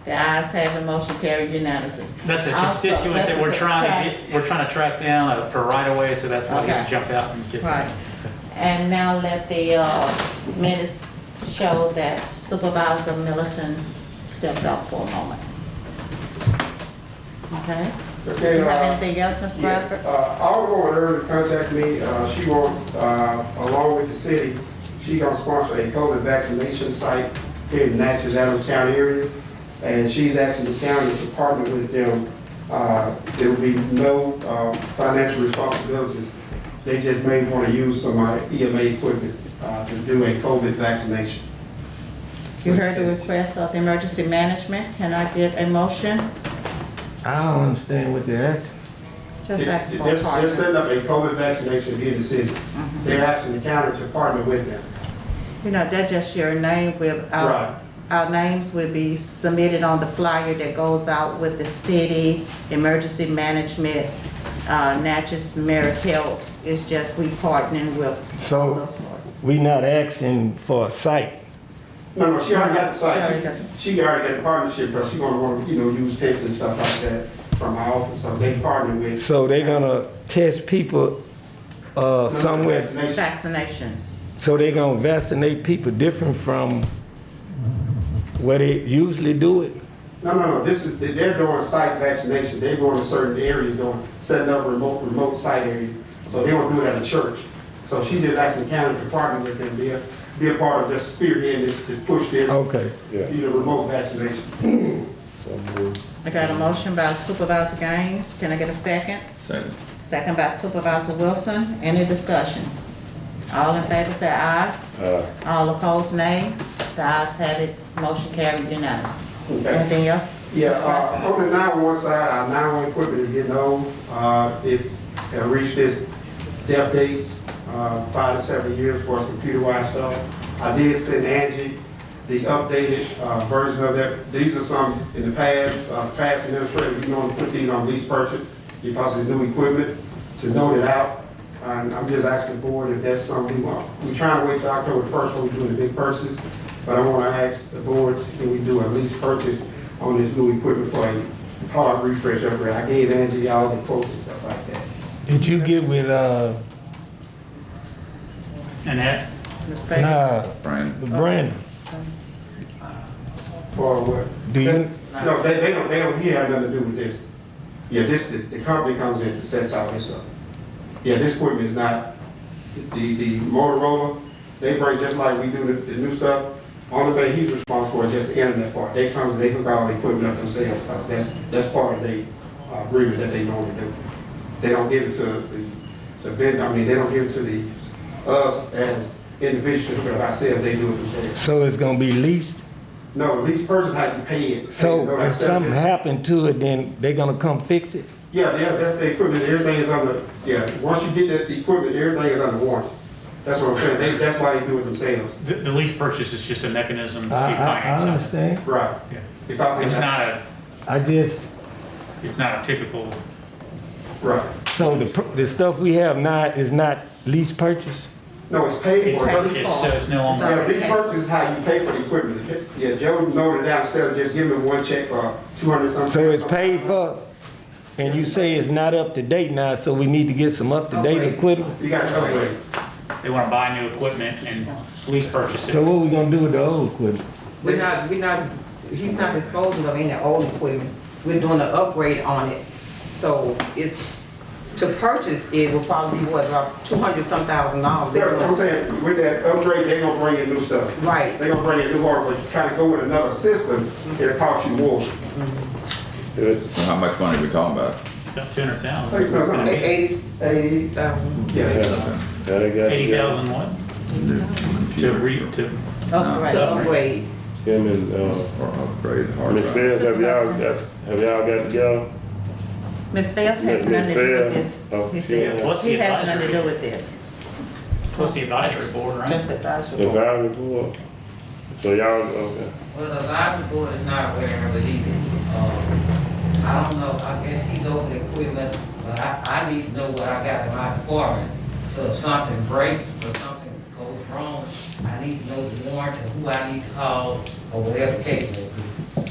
The ayes have the motion carried unanimously. That's a Also, constituent that's that we're a trying to track down for right of way, so that's why we Okay. jump out and get. Right. And now let the minutes show that Supervisor Middleton stepped up for a moment. Okay? Okay, You have anything else, Mr. Bradford? Alderman earlier contacted me, she want, along with the city, she gonna sponsor a COVID vaccination site here in Natchez, Adams County area. And she's asking the county to partner with them. There will be no financial responsibilities. They just may wanna use some EMA equipment to do a COVID vaccination. You heard the request of the emergency management. Can I get a motion? I don't understand what they're asking. Just asking for a They're partner. setting up a COVID vaccination here in the city. They're asking the county to partner with them. You know, that's just your name. Right. Our names will be submitted on the flyer that goes out with the city, emergency management, Natchez Merit Health. It's just we partnering with all So those more. we not asking for a site. No, she already got the She already site. got She already got the partnership, but she gonna want to, use tips and stuff like that from my office, so they partner with. So they gonna test people somewhere. Vaccination. Vaccinations. So they gonna vaccinate people different from where they usually do it? No, they're doing site vaccination. They're going to certain areas, setting up remote site areas. So they don't do it at a church. So she just asking the county to partner with them there. be a part of just spearheading this, to push this, Okay. remote vaccination. I got a motion by Supervisor Gaines. Can I get a second? Second. Second by Supervisor Wilson. Any discussion? All in favor say aye. All opposed, nay. The ayes have it. Motion carried unanimously. Okay. Anything else? Yeah, on the 911 side, our 911 equipment is getting old. It's reached its depth dates, 5 to 7 years for its computerized stuff. I did send Angie the updated version of that. These are some in the past administrator, we normally put these on lease purchase because it's new equipment to note it out. And I'm just asking the board if that's something we want. We're trying to wait till October 1st when we're doing the big purchases, but I want to ask the boards, can we do a lease purchase on this new equipment for a hard refresh upgrade? I gave Angie all the quotes and stuff like that. Did you get with, Annette? Ms. Baker? nah, Brandon. Brandon? For what? Do you? No, they don't, he had nothing to do with this. Yeah, the company comes in and sets all this up. Yeah, this equipment is not, the Motorola, they bring just like we do the new stuff. Only thing he's responsible for is just the internet part. They come and they hook all the equipment up themselves, because that's part of the agreement that they normally do. They don't give it to the vendor, they don't give it to us as individuals, but ourselves, they do it themselves. So it's gonna be leased? No, lease purchase, how you pay it. So if something happened to it, then they gonna come fix it? Yeah, that's the equipment, everything is under, once you get that equipment, everything is under warranty. That's what I'm saying, that's why they do it themselves. The lease purchase is just a mechanism to I finance it. understand. Right. Yeah. Because It's not It's a typical, Right. so the stuff we have now is not lease purchase? No, it's paid it's for. purchased, so it's no longer. Yeah, lease purchase is how you pay for the equipment. Yeah, Joe noted it down instead of just giving them one check for 200 something. So it's paid for, and you say it's not up to date now, so we need to get some up to date equipment? You got to upgrade. They want to buy new equipment and lease purchase So it. what we gonna do with the old equipment? He's not disposing of any old equipment. We're doing an upgrade on it. So to purchase it will probably be what, about $200-some thousand. Yeah, I'm saying, with that upgrade, they're gonna bring in new stuff. Right. They're gonna bring in new hardware. Trying to go with another system, it'll cost you more. Well, how much money are we talking about? About 200,000. 80,000. Yeah. 80,000 what? To Upgrade. To upgrade. Him and, Or upgrade the hard Ms. drive? Fields, have y'all got together? Ms. Phelps has Ms. nothing to do with Phelps. this. Oh, He said, yeah. What's the he has nothing to advisory? do with this. Plus the advisory board, right? Just advisory. The board. advisory board? So y'all, okay. Well, the advisory board is not aware of it either. I don't know, I guess he's over the equipment, but I need to know what I got in my department. So if something breaks or something goes wrong, I need to know the warrant and who I need to call or whatever the case may be.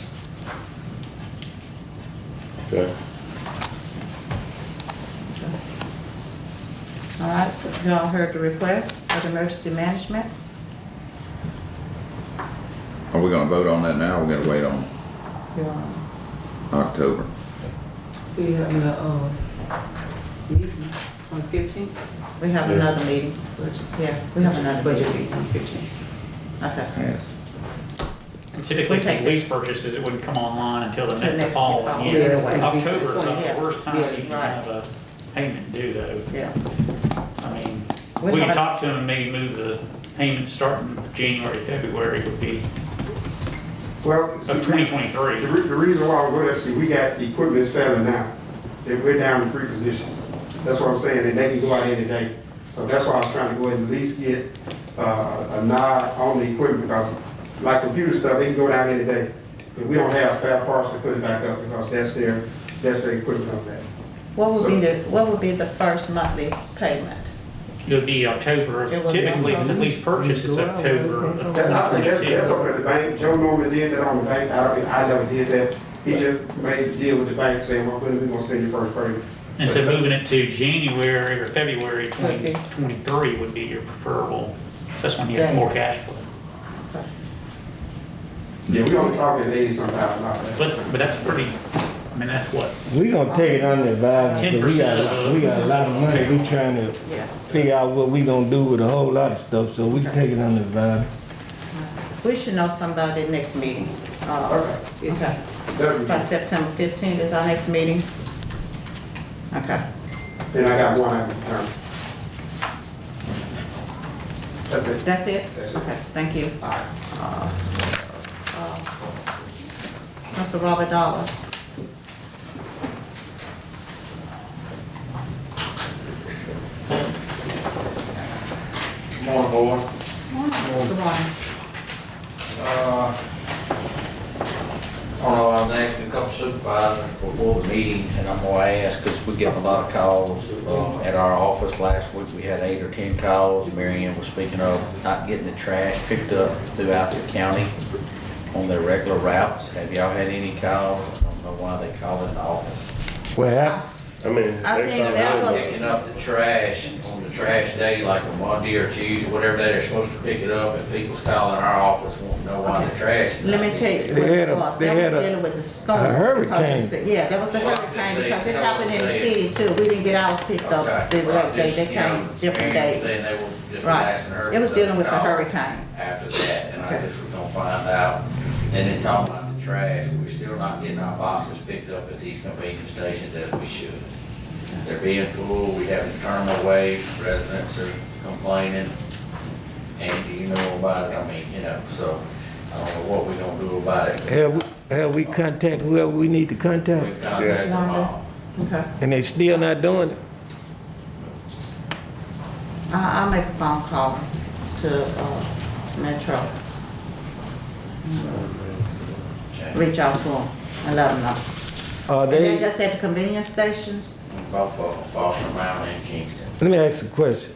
Okay. All right, y'all heard the request for the emergency management? Are we gonna vote on that now, or we gotta wait on Yeah. October? We have the, meeting on 15th. We have Yeah. another meeting. Yeah, we have another Budget budget. meeting on 15th. Okay. Yes. And typically, We take for lease purchases, it wouldn't come online until the Till next next following year. year. Yeah. October is not Yeah. the worst time Yeah, you can right. have a payment due though. Yeah. I mean, We we can have- talk to them and maybe move the payments starting January, February would be Well, of see, 2023. the reason why we're going to see, we got equipment is failing now. We're down to 3 positions. That's what I'm saying, and they can go out any day. So that's why I was trying to go ahead and at least get a nod on the equipment, because like computer stuff, they can go down any day. If we don't have spare parts to put it back up, because that's their equipment on that. What would be the first monthly payment? It would be October, It would be typically, if it's a October. lease purchase, it's October of I think that's 2022. over at the bank. Joe normally did that on the bank. I never did that. He just made a deal with the bank saying, well, when are we gonna send you first payment? And so moving it to January or February 2023 would be your preferable, that's when you have more cash flow. Yeah, we only talking $80-some thousand. But that's pretty, I mean, that's what, We gonna take it under advisement, 'cause 10% we got a lot of money, we trying to Yeah. figure out what we gonna do with a whole lot of stuff, so we take it under advisement. We should know somebody next meeting. Okay. Definitely. By September 15th is our next meeting. Okay. Then I got one item. That's it. That's it? That's it. Okay, thank you. Mr. Robert Dollar. Morning, board. Good morning. I don't know, I was asking a couple supervisors before the meeting, and I'm gonna ask, because we get a lot of calls, at our office last week, we had 8 or 10 calls. Mary Ann was speaking of not getting the trash picked up throughout the county on their regular routes. Have y'all had any calls? I don't know why they call it the office. What happened? I mean, I they think found that out. was- Picking up the trash on the trash day, like a Monday or Tuesday, whatever day they're supposed to pick it up, and people's calling our office wanting to know why the trash is Let not me tell being you what They had it a- was. they That had was a- dealing with the storm. a hurricane. Because it's- Yeah, that was the Well, hurricane, they- because it they- happened in the they- city too. We didn't get ours picked up Okay, the well, right day. They just, you know, came different Mary was days. saying they were just Right. asking her It was to dealing with the call hurricane. After that, and I Okay. just was gonna find out. And then talking about the trash, we're still not getting our boxes picked up at these convenience stations as we should. They're being full, we having to turn them away, residents are complaining. And you know about it, I mean, you know, so I don't know what we're gonna do about it. Have we contact whoever we need to contact? We've contacted them all. Okay. And they still not doing it? I'll make a phone call to, Metro. Okay. Reach out to them and let them know. Are And they they, just at the convenience stations? Both of them, Foster Mountain and Kingston. let me ask a question.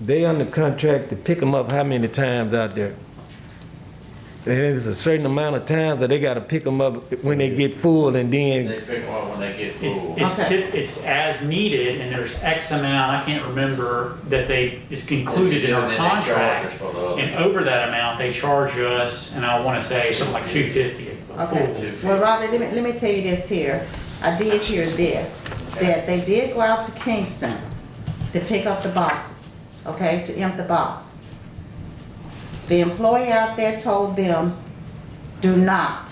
They under contract to pick them up how many times out there? There's a certain amount of times that they gotta pick them up when they get full and then, They pick them up when they get full. it's as needed, and there's X amount, I can't remember, that is included in our And then they charge us contract. for the others. And over that amount, they charge us, and I wanna say something like $250. Okay, well, Robert, let me tell you this here. I did hear this, that they did go out to Kingston to pick up the boxes, okay, to empty the box. The employee out there told them, do not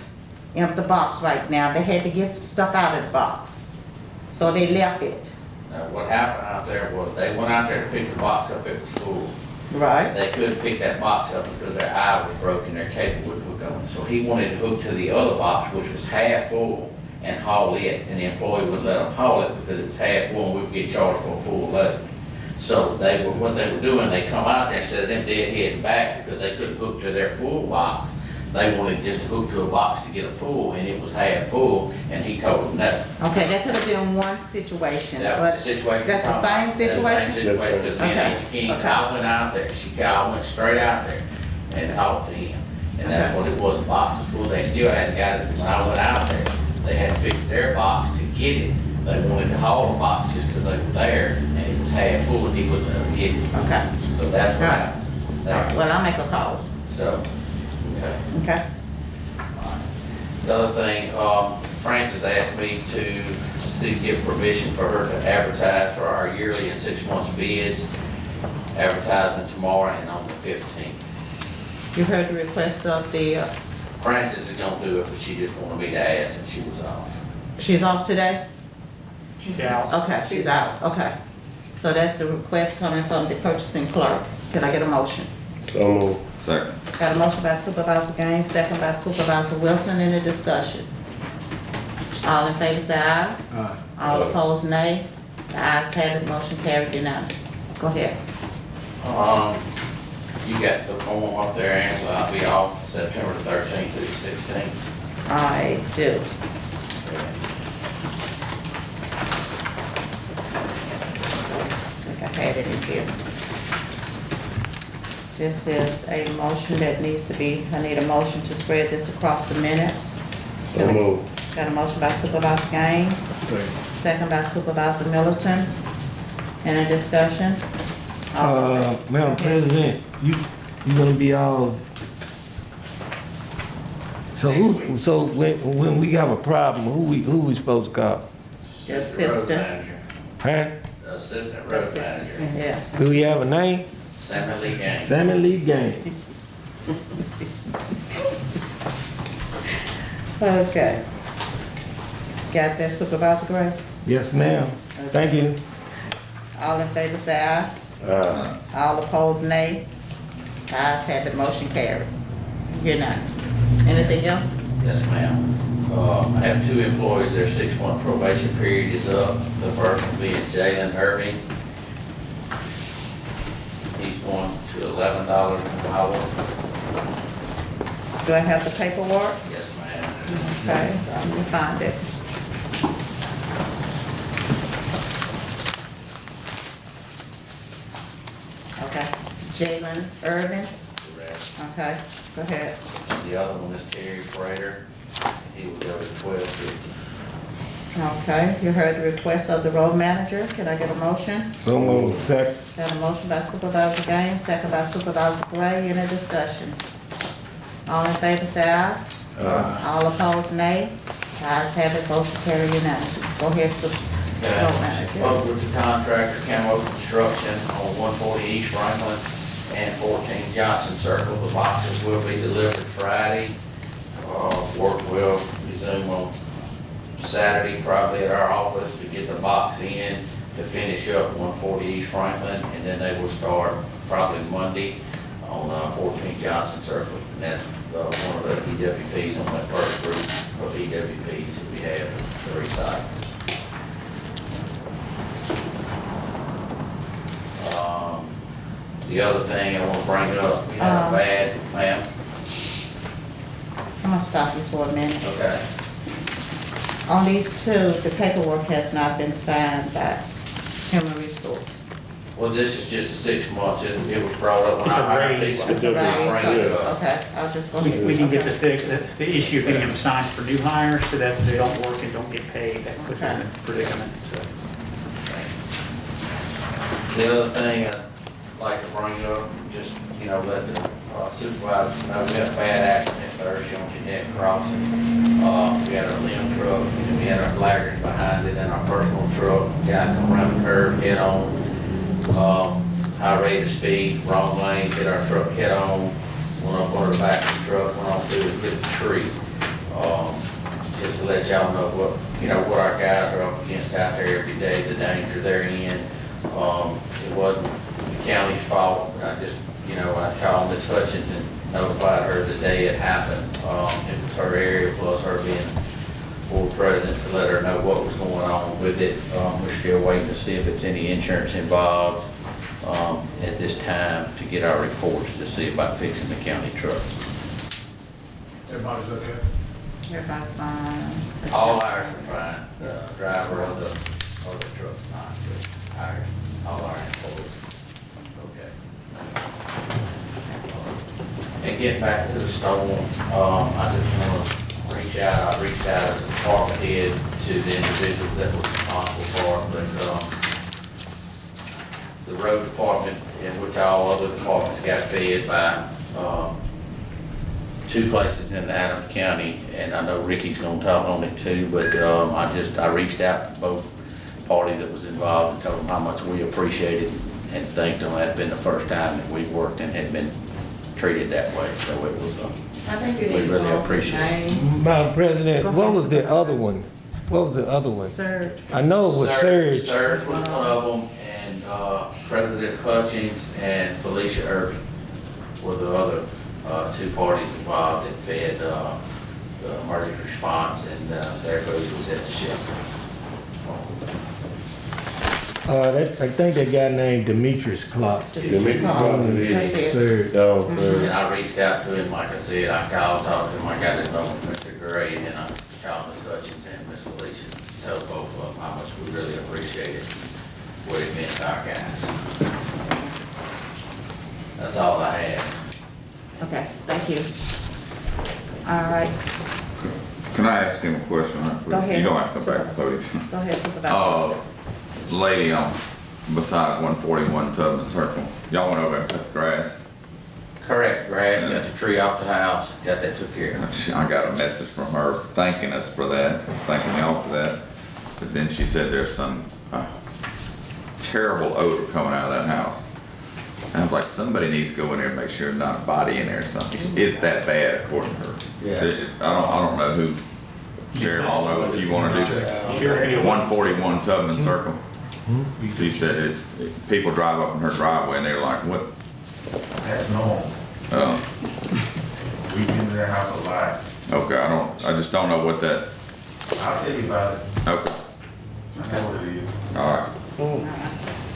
empty the box right now. They had to get some stuff out of the box. So they left it. Now, what happened out there was they went out there to pick the box up at the school. Right. They couldn't pick that box up because their eye was broken, their cable wouldn't hook on. So he wanted to hook to the other box, which was half full, and haul it. And the employee wouldn't let them haul it because it was half full and we would get charged for a full load. So what they were doing, they come out there instead of them dead heading back because they couldn't hook to their full box. They wanted just to hook to a box to get a pull, and it was half full, and he told them no. Okay, that could have been one situation, That was but the situation. that's the same That's the same situation? situation, because me and Okay, H. King, okay. I went out there, I went straight out there and talked to him. And that's what it was, the box was full, they still hadn't got it, when I went out there, they had to fix their box to get it. They wanted to haul the box just because they were there, and it was half full, and he wouldn't let them get it. Okay. So that's what Right. happened. There. Well, I'll make a call. So, okay. Okay. The other thing, Francis asked me to give permission for her to advertise for our yearly and 6 months bids, advertising tomorrow and on the 15th. You heard the request of the, Francis is gonna do it, but she just wanted me to ask, and she was off. she's off today? She's out. Okay, she's out, okay. So that's the request coming from the purchasing clerk. Can I get a motion? So moved. Second. Got a motion by Supervisor Gaines, second by Supervisor Wilson. Any discussion? All in favor say aye. Aye. All opposed, nay. The ayes have it, motion carried unanimously. Go ahead. You got the form up there, Angela, I'll be off September 13th through the 16th. I do. I think I had it in here. This is a motion that needs to be, I need a motion to spread this across the minutes. So moved. Got a motion by Supervisor Gaines, second by Supervisor Middleton. Any discussion? All in favor? Madam President, you gonna be all So so when we have a problem, who we supposed to call? The assistant. Huh? The assistant The road assistant, manager, yeah. Do we have a name? Sammy Lee Gaines. Sammy Lee Gaines. Okay. Got that, Supervisor Gray? Yes, ma'am. Thank you. All in favor say aye. All opposed, nay. Ayes have the motion carried. Unanimous. Anything else? Yes, ma'am. I have two employees, their 6-month probation period is up. The first one being Jalen Irving. He's going to $11 an hour. Do I have the paperwork? Yes, ma'am. Okay, let me find it. Okay, Jalen Irvin, Correct. okay, go ahead. The other one is Terry Prater. He will go to $12.50. Okay, you heard the request of the road manager, can I get a motion? So moved. Second. Got a motion by Supervisor Gaines, second by Supervisor Gray, any discussion? All in favor say aye. All opposed, nay. Ayes have it, motion carried unanimously. Go ahead, road manager. Spoke with the contractor, Camo Construction, on 140 East Franklin and 14 Johnson Circle. The boxes will be delivered Friday. Work will resume on Saturday, probably at our office, to get the box in, to finish up 140 East Franklin, and then they will start probably Monday on 14 Johnson Circle. And that's one of the EWPs on that first group of EWPs that we have, 3 sites. The other thing I want to bring up, we had a bad, ma'am, I'm gonna stop you for a minute. okay, On these two, the paperwork has not been signed by Human Resource. well, this is just 6 months, it was brought up when It's a I hired raise. people. It's a raise, Bring it up. okay, I'll just go ahead. We can get Okay. the issue of getting them signs for new hires so that they don't work and don't get paid. That puts us in a predicament, so. The other thing I'd like to bring up, just, let the supervisors know, we had a bad accident Thursday on Jeanette Crossing. We had our limb truck, and we had our flaggers behind it, and our personal truck, guy come around the curve, head on, high rate of speed, wrong lane, hit our truck head on, went up under the back of the truck, went on through and hit the tree. Just to let y'all know what our guys are up against out there every day, the danger they're in. It wasn't the county's fault, I just, I called Miss Hutchins and notified her the day it happened. It was her area, plus her being board president, to let her know what was going on with it. We're still waiting to see if it's any insurance involved at this time to get our reports to see about fixing the county truck. Everybody's okay? Everybody's fine. All ours are fine. The driver of the truck's not, but ours, all our employees. Okay. And get back to the storm, I just want to reach out, I reached out as a department head to the individuals that were responsible for it, but the road department, in which all other departments got fed by 2 places in Adams County, and I know Ricky's gonna talk on it too, but I reached out to both parties that was involved and told them how much we appreciated and thanked them. That'd been the first time that we worked and had been treated that way, so it was, I think you we need to really know his appreciate it. name. Madam President, Go what ahead, was the Supervisor. other one? What was the other one? Surge. I know it was Surge. Surge was one of them, and President Hutchins and Felicia Irving were the other 2 parties involved that fed the emergency response, and their food was at the shelter. I think that guy named Demetrius Clark. Demetrius Clark. That's it. Surge. And I reached out to him, like I said, I called, talked to him, I got his number from Mr. Gray, and then I called Ms. Hutchins and Ms. Felicia, told both of them how much we really appreciated what it meant to our guys. That's all I had. Okay, thank you. All right, Can I ask him a question? Go ahead. You don't have to come back to the podium. go ahead, Supervisor. Lady on beside 141 Tubman Circle. Y'all went over and cut the grass. Correct, grass, got the tree off the house, got that took care of. I got a message from her thanking us for that, thanking y'all for that. But then she said there's some terrible odor coming out of that house. And I was like, somebody needs to go in there and make sure there's not a body in there or something. It's that bad, according to her. Yeah. I don't know who, Sheriff, I don't know if you want to do that. 141 Tubman Circle. She said people drive up in her driveway and they're like, what? That's normal. We've been to their house a lot. Okay, I just don't know what that, I'll tell you about it. okay, I know what it is. all right.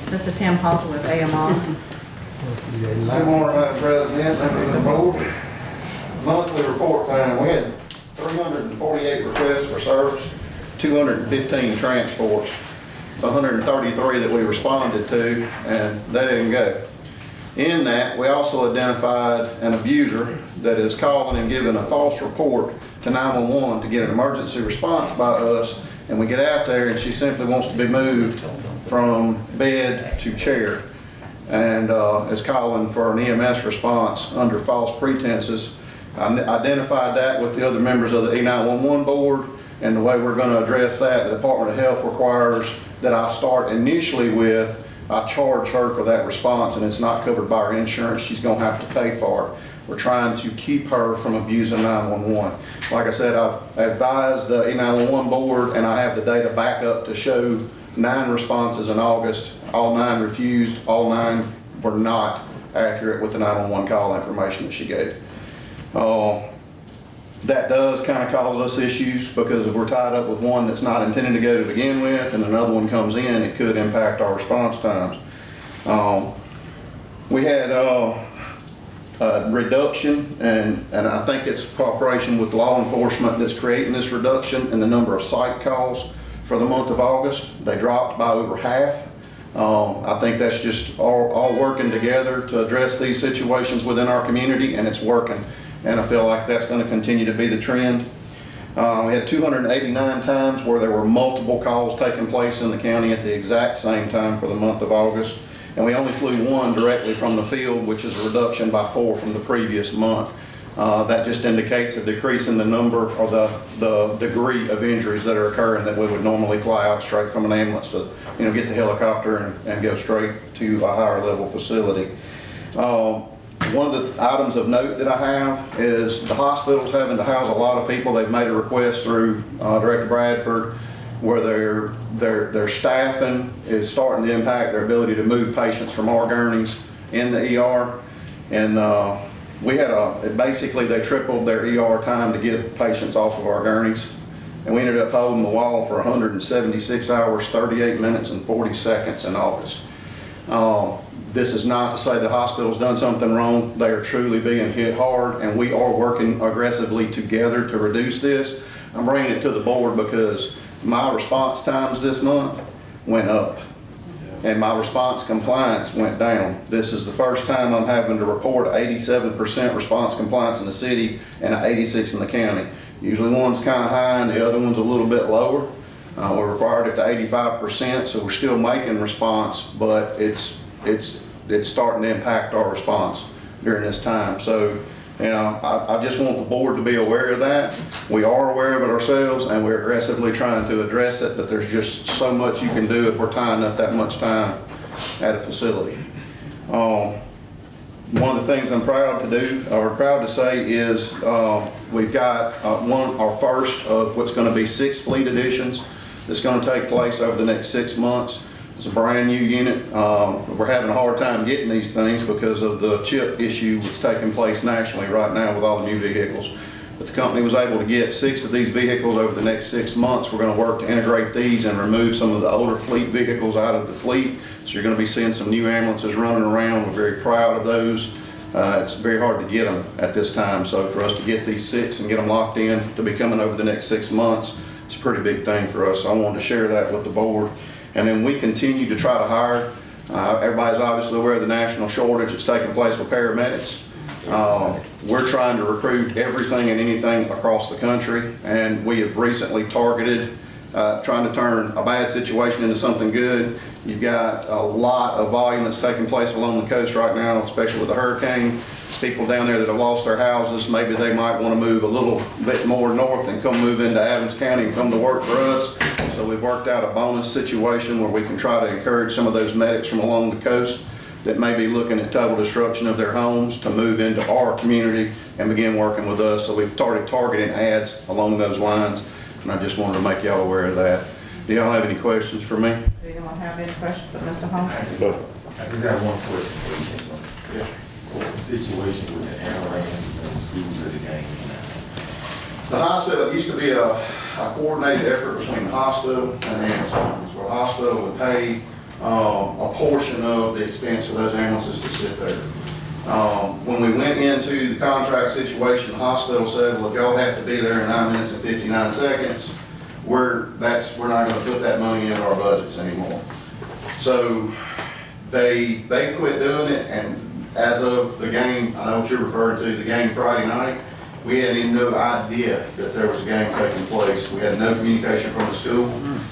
Mr. Tim Halter with AMR. Good morning, Madam President, members of the board. Monthly report time, we had 348 requests for service, 215 transports. It's 133 that we responded to, and they didn't go. In that, we also identified an abuser that is calling and giving a false report to 911 to get an emergency response by us, and we get out there and she simply wants to be moved from bed to chair, and is calling for an EMS response under false pretenses. I identified that with the other members of the E911 board, and the way we're going to address that, the Department of Health requires that I start initially with, I charge her for that response, and it's not covered by her insurance. She's going to have to pay for it. We're trying to keep her from abusing 911. Like I said, I've advised the E911 board, and I have the data back up to show 9 responses in August. All 9 refused. All 9 were not accurate with the 911 call information that she gave. That does kind of cause us issues, because if we're tied up with one that's not intended to go to begin with and another one comes in, it could impact our response times. We had a reduction, and I think it's cooperation with law enforcement that's creating this reduction in the number of site calls for the month of August. They dropped by over half. I think that's just all working together to address these situations within our community, and it's working. And I feel like that's going to continue to be the trend. We had 289 times where there were multiple calls taking place in the county at the exact same time for the month of August. And we only flew 1 directly from the field, which is a reduction by 4 from the previous month. That just indicates a decrease in the number or the degree of injuries that are occurring that we would normally fly out straight from an ambulance to, get the helicopter and go straight to a higher level facility. One of the items of note that I have is the hospital's having to house a lot of people. They've made a request through Director Bradford where their staffing is starting to impact their ability to move patients from our gurneys in the ER. And we had basically they tripled their ER time to get patients off of our gurneys. And we ended up holding the wall for 176 hours, 38 minutes, and 40 seconds in August. This is not to say the hospital's done something wrong. They are truly being hit hard, and we are working aggressively together to reduce this. I'm bringing it to the board because my response times this month went up, and my response compliance went down. This is the first time I'm having to report 87% response compliance in the city and 86 in the county. Usually one's kind of high and the other one's a little bit lower. We're required it to 85%, so we're still making response, but it's starting to impact our response during this time. So, I just want the board to be aware of that. We are aware of it ourselves, and we're aggressively trying to address it, but there's just so much you can do if we're tying up that much time at a facility. One of the things I'm proud to do, or proud to say, is we've got our first of what's going to be 6 fleet additions that's going to take place over the next 6 months. It's a brand new unit. We're having a hard time getting these things because of the chip issue that's taking place nationally right now with all the new vehicles. But the company was able to get 6 of these vehicles over the next 6 months. We're going to work to integrate these and remove some of the older fleet vehicles out of the fleet. So you're going to be seeing some new ambulances running around. We're very proud of those. It's very hard to get them at this time. So for us to get these 6 and get them locked in to be coming over the next 6 months, it's a pretty big thing for us. So I wanted to share that with the board. And then we continue to try to hire. Everybody's obviously aware of the national shortage that's taking place with paramedics. We're trying to recruit everything and anything across the country, and we have recently targeted trying to turn a bad situation into something good. You've got a lot of volume that's taking place along the coast right now, especially with the hurricane. people down there that have lost their houses, maybe they might want to move a little bit more north and come move into Adams County and come to work for us. So we've worked out a bonus situation where we can try to encourage some of those medics from along the coast that may be looking at total destruction of their homes to move into our community and begin working with us. So we've started targeting ads along those lines, and I just wanted to make y'all aware of that. Do y'all have any questions for me? Do you want to have any questions for Mr. Holmes? I just got one question. Yeah. What's the situation with the ambulances and the schools of the game now? The hospital, it used to be a coordinated effort between the hospital and the ambulance companies, where the hospital would pay a portion of the expense for those ambulances to sit there. When we went into the contract situation, the hospital said, well, if y'all have to be there in 9 minutes and 59 seconds, we're not going to put that money into our budgets anymore. So they quit doing it, and as of the game, I know what you're referring to, the game Friday night, we had even no idea that there was a game taking place. We had no communication from the school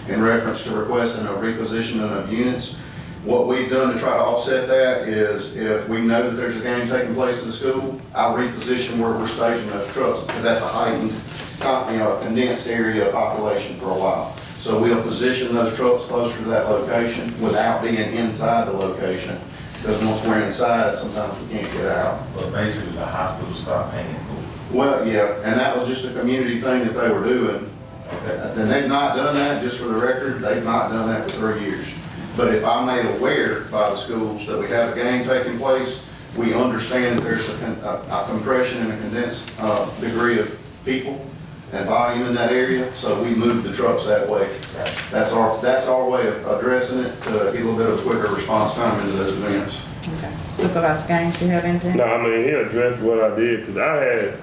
in reference to requesting a repositioning of units. What we've done to try to offset that is if we know that there's a game taking place in the school, I'll reposition where we're staging those trucks, because that's a heightened, condensed area of population for a while. So we'll position those trucks closer to that location without being inside the location. Because once we're inside, sometimes we can't get out. But basically, the hospital stopped paying for it. Well, yeah, and that was just a community thing that they were doing. And they've not done that, just for the record, they've not done that for 3 years. But if I'm made aware by the schools that we have a game taking place, we understand that there's a compression and a condensed degree of people and volume in that area, so we move the trucks that way. That's our way of addressing it, to get a little bit of a quicker response time into those events. Okay. Supervisor Gaines, do you have anything? No, I mean, he addressed what I did, because I had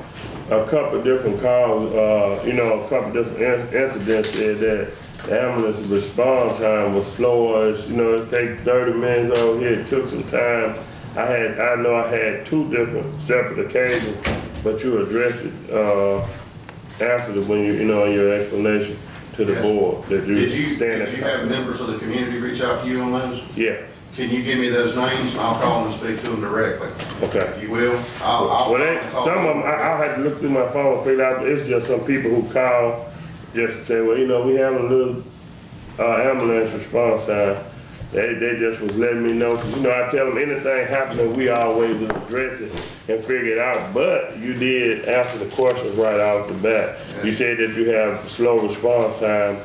a couple of different calls, a couple of different incidents said that the ambulance response time was slower. It takes 30 minutes over here. It took some time. I know I had 2 different separate occasions, but you addressed it, answered it when in your explanation to the board. That Did you have members of the community reach out to you on those? Yeah. Can you give me those names? I'll call them and speak to them directly. Okay. If you will. Some of them, I'll have to look through my phone and figure out, it's just some people who call just to say, well, we have a little ambulance response time. They just was letting me know, because I tell them anything happening, we always address it and figure it out. But you did answer the questions right off the bat. Yes. You said that you have slow response time.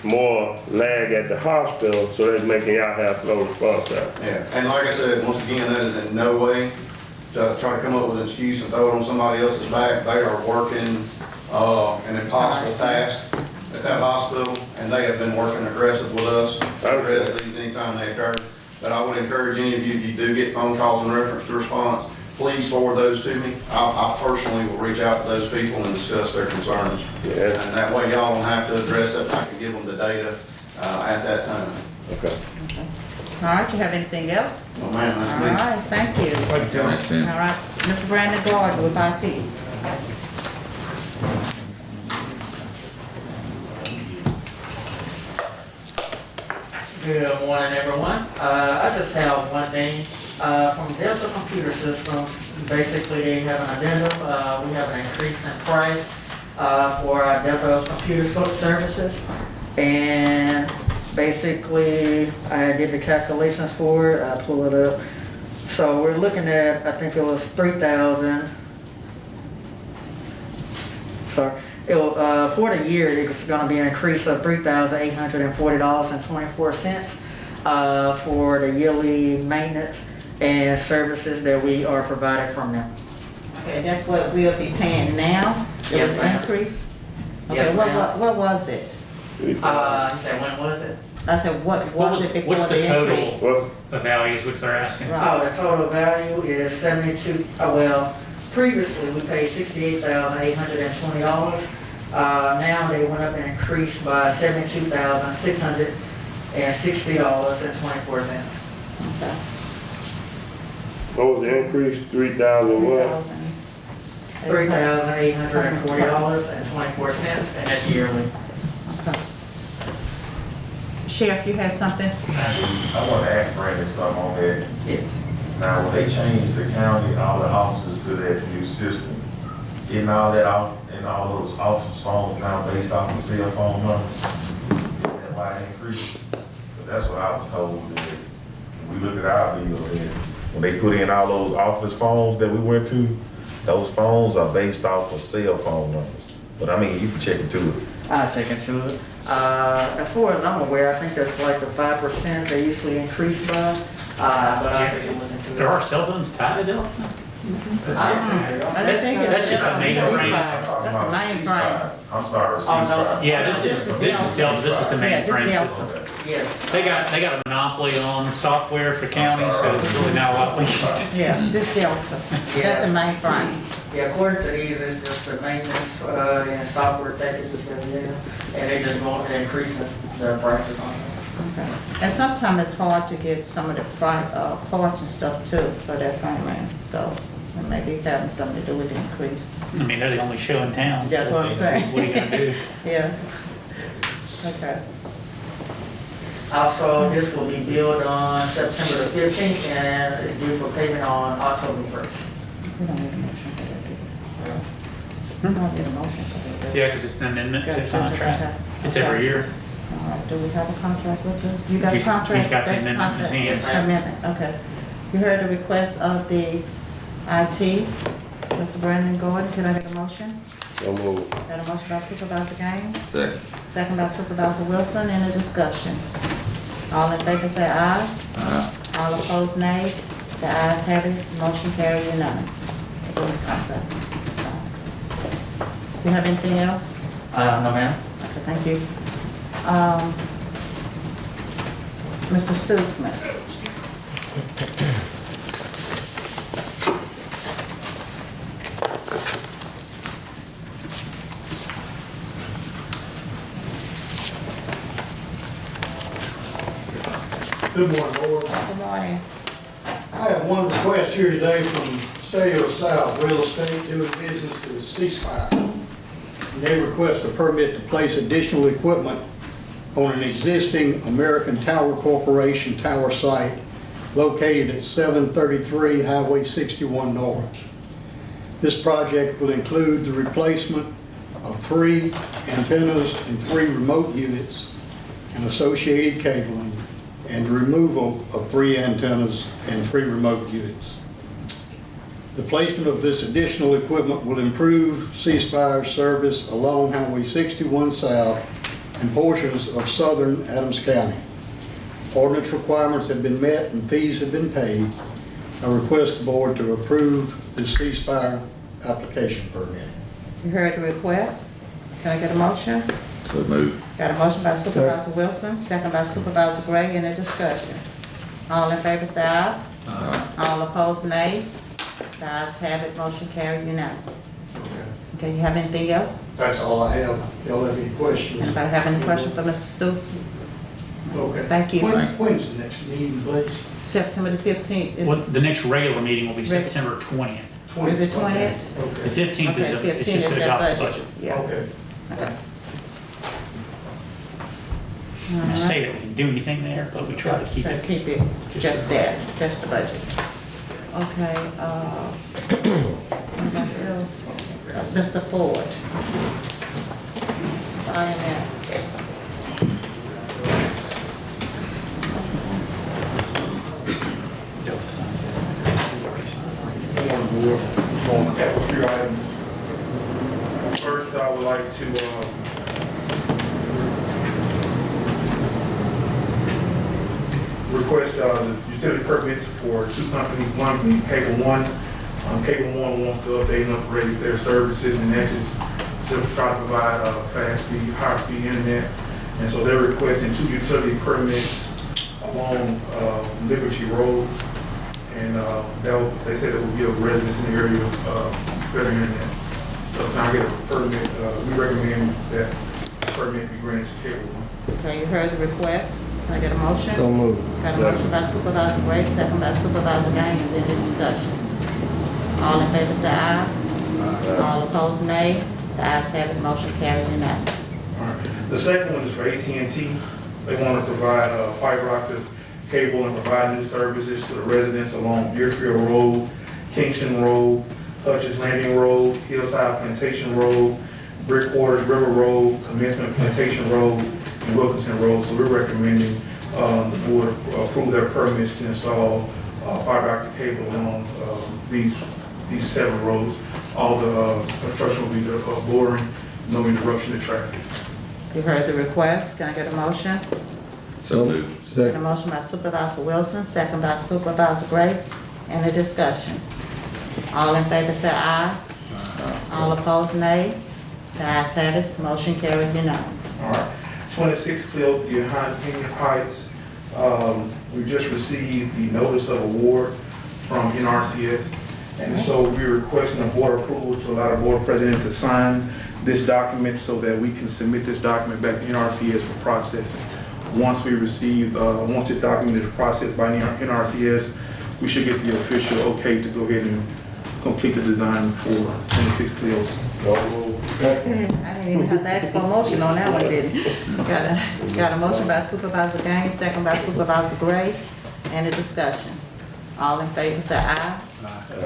More lag at the hospital, so that's making y'all have slow response time. Yeah, and like I said, once again, that is in no way to try to come up with an excuse and throw it on somebody else's back. They are working an impossible task at that hospital, and they have been working aggressive with us to address these anytime they occur. But I would encourage any of you, if you do get phone calls in reference to response, please forward those to me. I personally will reach out to those people and discuss their concerns. Yeah. And that way y'all don't have to address it. I can give them the data at that time. Okay. All right, you have anything else? Oh, man, that's All me. right, thank you. Thanks, Tim. All right, Mr. Brandon Gordon with IT. Good morning, everyone. I just have one thing. From Delta Computer Systems, basically they have an addendum. We have an increase in price for our Delta Computer Services. And basically, I did the calculations for it. I pulled it up. So we're looking at, I think it was 3,000. Sorry. For the year, it's going to be an increase of $3,840.24 for the yearly maintenance and services that we are provided from them. Okay, that's what we'll be paying now? Yes, It was ma'am. increase? Yes, Okay, ma'am. what was it? You said, when was it? I said, what was it before What's the total, increase? the values which they're asking? Right. Oh, the total value is 72, previously we paid $68,820. Now they went up and increased by $72,660.24. Okay. What was the increase? 3,000 what? $3,840.24, and that's yearly. Okay. Sheriff, you had something? I want to ask Brandon something on that. Yes. Now, when they changed the county, all the offices to that new system, getting all that off, and all those office phones now based off of cell phone numbers, that's why it increased. But that's what I was told, that when we look at our bill, and when they put in all those office phones that we went to, those phones are based off of cell phone numbers. But I mean, you can check into it. I'll check into it. As far as I'm aware, I think that's like the 5% they usually increase by, but I'll take a look into it. There are cell phones tied to Delta? That's just a mainframe. That's the mainframe. I'm sorry, Oh, no. Yeah, this is Delta, this is the Yeah, this mainframe. Delta. Yes. They got a monopoly on software for counties, so there's really not a lot we can do. Yeah, this Delta. That's the mainframe. Yeah, according to these, it's just the maintenance, and software packages that we have, and they just want to increase the prices on it. Okay. And sometimes it's hard to get some of the parts and stuff too for that frame. So it may be having something to do with the increase. I mean, they're the only show in town. That's so, what I'm saying. What are you gonna do? Yeah. Okay. Also, this will be billed on September the 15th, and it's due for payment on October 1st. We don't need a motion for that, do we? We don't need a motion for that, do we? Yeah, because it's an amendment to the Got a contract. It's Okay. every year. All right, do we have a contract with the, you got a He's- contract? he's got the That's amendment in his contract. hand. Amendment, okay. You heard the request of the IT, Mr. Brandon Gordon, can I get a motion? So moved. Got a motion by Supervisor Gaines, Second. second by Supervisor Wilson, any discussion? All in favor say aye. Aye. All opposed nay. The ayes have it, motion carried unanimous. Agreement contract. Signed. You have anything else? No, ma'am. Okay, thank you. Mr. Stutzman. Good morning, Board. Good morning. I have one request here today from State of South Real Estate doing business to ceasefire. And they request a permit to place additional equipment on an existing American Tower Corporation tower site located at 733 Highway 61 North. This project will include the replacement of 3 antennas and 3 remote units and associated cabling, and the removal of 3 antennas and 3 remote units. The placement of this additional equipment will improve ceasefire service along Highway 61 South and portions of southern Adams County. Ordinance requirements have been met and fees have been paid. I request the board to approve this ceasefire application permit. You heard the request. Can I get a motion? So moved. Got a motion by Supervisor Wilson, second by Supervisor Gray, any discussion? All in favor say aye. Aye. All opposed nay. The ayes have it, motion carried unanimous. Okay, you have anything else? That's all I have. Y'all have any questions? Anybody have any question for Mr. Stutzman? Okay. Thank you. When's the next meeting, please? September the 15th Well, is, the next regular meeting will be Reg- September 20th. is it 20th? The Okay. 15th Okay, is, it's 15 just is to that adopt the budget. budget. Yeah. Okay. Okay. I'm gonna say that we can do anything there, but we try to keep Try to it. keep it just that, just the budget. Okay, anybody else? Mr. Ford. INS. Delta signs it. We've already signed it. I have a few items. First, I would like to request the utility permits for 2 companies, one being Cable One. Cable One wants to update and upgrade their services, and that just try to provide fast speed, high speed internet. And so they're requesting 2 utility permits along Liberty Road. And they said it will give residents in the area better internet. So if I get a permit, we recommend that permit be granted to Cable One. Okay, you heard the request. Can I get a motion? So moved. Got a motion by Supervisor Gray, second by Supervisor Gaines. Any discussion? All in favor say aye. All opposed nay. The ayes have it, motion carried unanimous. The second one is for AT&T. They want to provide fiber optic cable and provide new services to the residents along Deerfield Road, Kingston Road, Hutchins Landing Road, Hillside Plantation Road, Brickwaters River Road, Commencement Plantation Road, and Wilkinson Road. So we're recommending the board approve their permits to install fiber optic cable along these 7 roads. All the construction will be boring, no interruption to traffic. You heard the request, can I get a motion? So moved. Get a motion by Supervisor Wilson, second by Supervisor Gray. Any discussion? All in favor say aye. All opposed, nay. The ayes have it, motion carried unanimous. All right, 26 Cleophia Heights. We just received the notice of award from NRCS. And so we're requesting a board approval to allow the board president to sign this document so that we can submit this document back to NRCS for processing. Once we receive, once this document is processed by NRCS, we should get the official okay to go ahead and complete the design for 26 Cleo's. I didn't even have to ask for a motion on that one, didn't you? Got a motion by Supervisor Gaines, second by Supervisor Gray. Any discussion? All in favor say aye.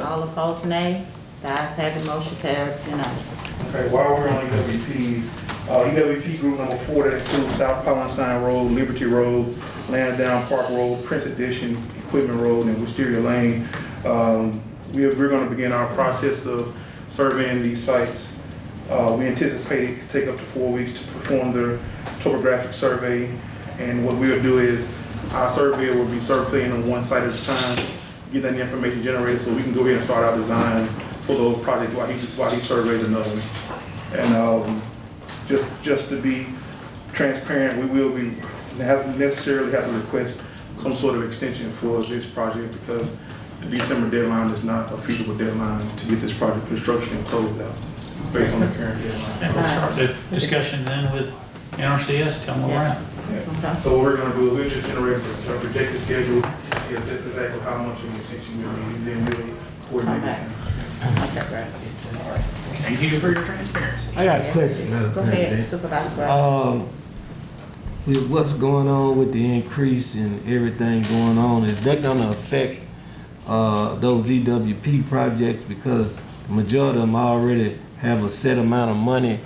All opposed, nay. The ayes have it, motion carried unanimously. Okay, while we're on EWPs, EWP group number 4 that includes South Palestine Road, Liberty Road, Lansdowne Park Road, Prince Edition, Equipment Road, and Wisteria Lane. We're going to begin our process of surveying these sites. We anticipate it could take up to 4 weeks to perform the topographic survey. And what we'll do is our surveyor will be surveying on one site at a time, get that information generated so we can go ahead and start our design for those projects while he surveys another one. And just to be transparent, we will be necessarily have to request some sort of extension for this project because the December deadline is not a feasible deadline to get this project construction and closed out based on the current deadline. So we'll start the discussion then with NRCS, tell them where we're at. Yeah. So what we're gonna do is we'll just generate a projected schedule, yes, exactly how much of an extension we need, and then we'll coordinate it. Okay, great. Thank you for your transparency. I got a question, Madam Go ahead, President. Supervisor Gray. With what's going on with the increase and everything going on, is that gonna affect those EWP projects? Because the majority of them already have a set amount of money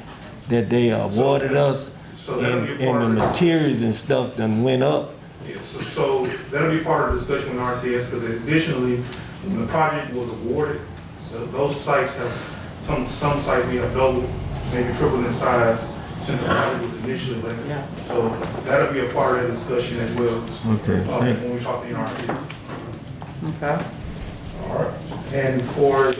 that they awarded us, and the materials and stuff done went up. Yeah, so that'll be part of the discussion with RCS, because additionally, when the project was awarded, those sites have, some sites we have doubled, maybe tripled in size since the project was initially laid. Yeah. So that'll be a part of that discussion as well. Okay. When we talk to NRCS. Okay. All right, and for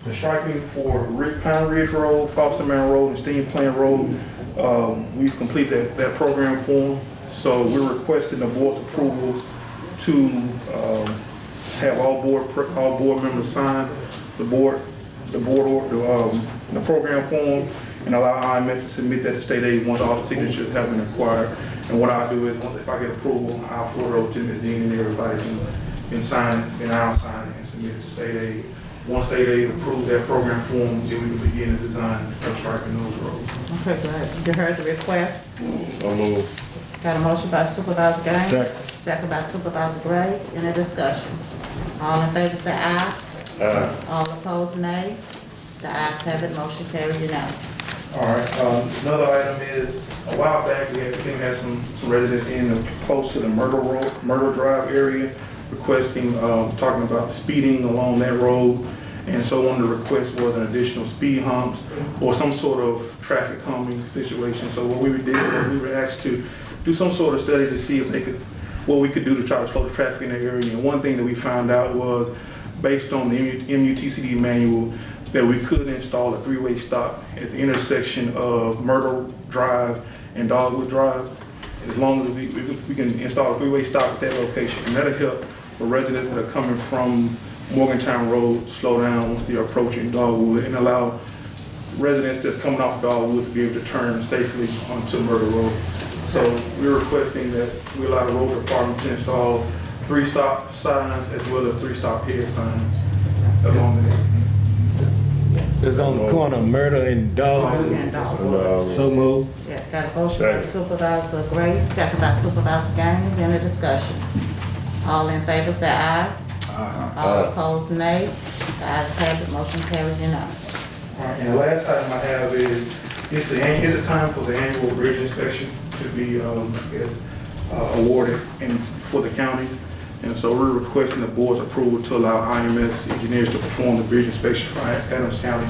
the striping for Pine Ridge Road, Foster Man Road, and Steam Plant Road, we've completed that program form. So we're requesting the board's approval to have all board members sign the program form and allow IMS to submit that to state aid once all the signatures have been acquired. And what I'll do is, if I get approval, I'll forward it over to Ms. Dean and everybody can sign it, and I'll sign it and submit it to state aid. Once state aid approves that program form, then we can begin the design of striping those roads. Okay, great. You heard the request. So moved. Got a motion by Supervisor Gaines. Second. Second by Supervisor Gray. Any discussion? All in favor say aye. All opposed, nay. The ayes have it, motion carried unanimously. All right, another item is, a while back, we had some residents close to the Myrtle Drive area requesting, talking about the speeding along that road. And so one of the requests was an additional speed humps or some sort of traffic calming situation. So what we did was we were asked to do some sort of study to see if what we could do to try to slow the traffic in that area. And one thing that we found out was, based on the MUTCD manual, that we could install a three-way stop at the intersection of Myrtle Drive and Dogwood Drive. As long as we can install a three-way stop at that location, and that'll help the residents that are coming from Morgantown Road slow down once they're approaching Dogwood, and allow residents that's coming off Dogwood to be able to turn safely onto Myrtle Road. So we're requesting that we allow the road department to install 3-stop signs as well as 3-stop head signs along the. It's on the corner of Myrtle and Dogwood. And Dogwood. So moved. Yeah. Got a motion by Supervisor Gray, second by Supervisor Gaines. Any discussion? All in favor say aye. All opposed, nay. The ayes have it, motion carries unanimously. All right, and the last item I have is it time for the annual bridge inspection to be, awarded for the county? And so we're requesting the board's approval to allow IMS engineers to perform the bridge inspection for Adams County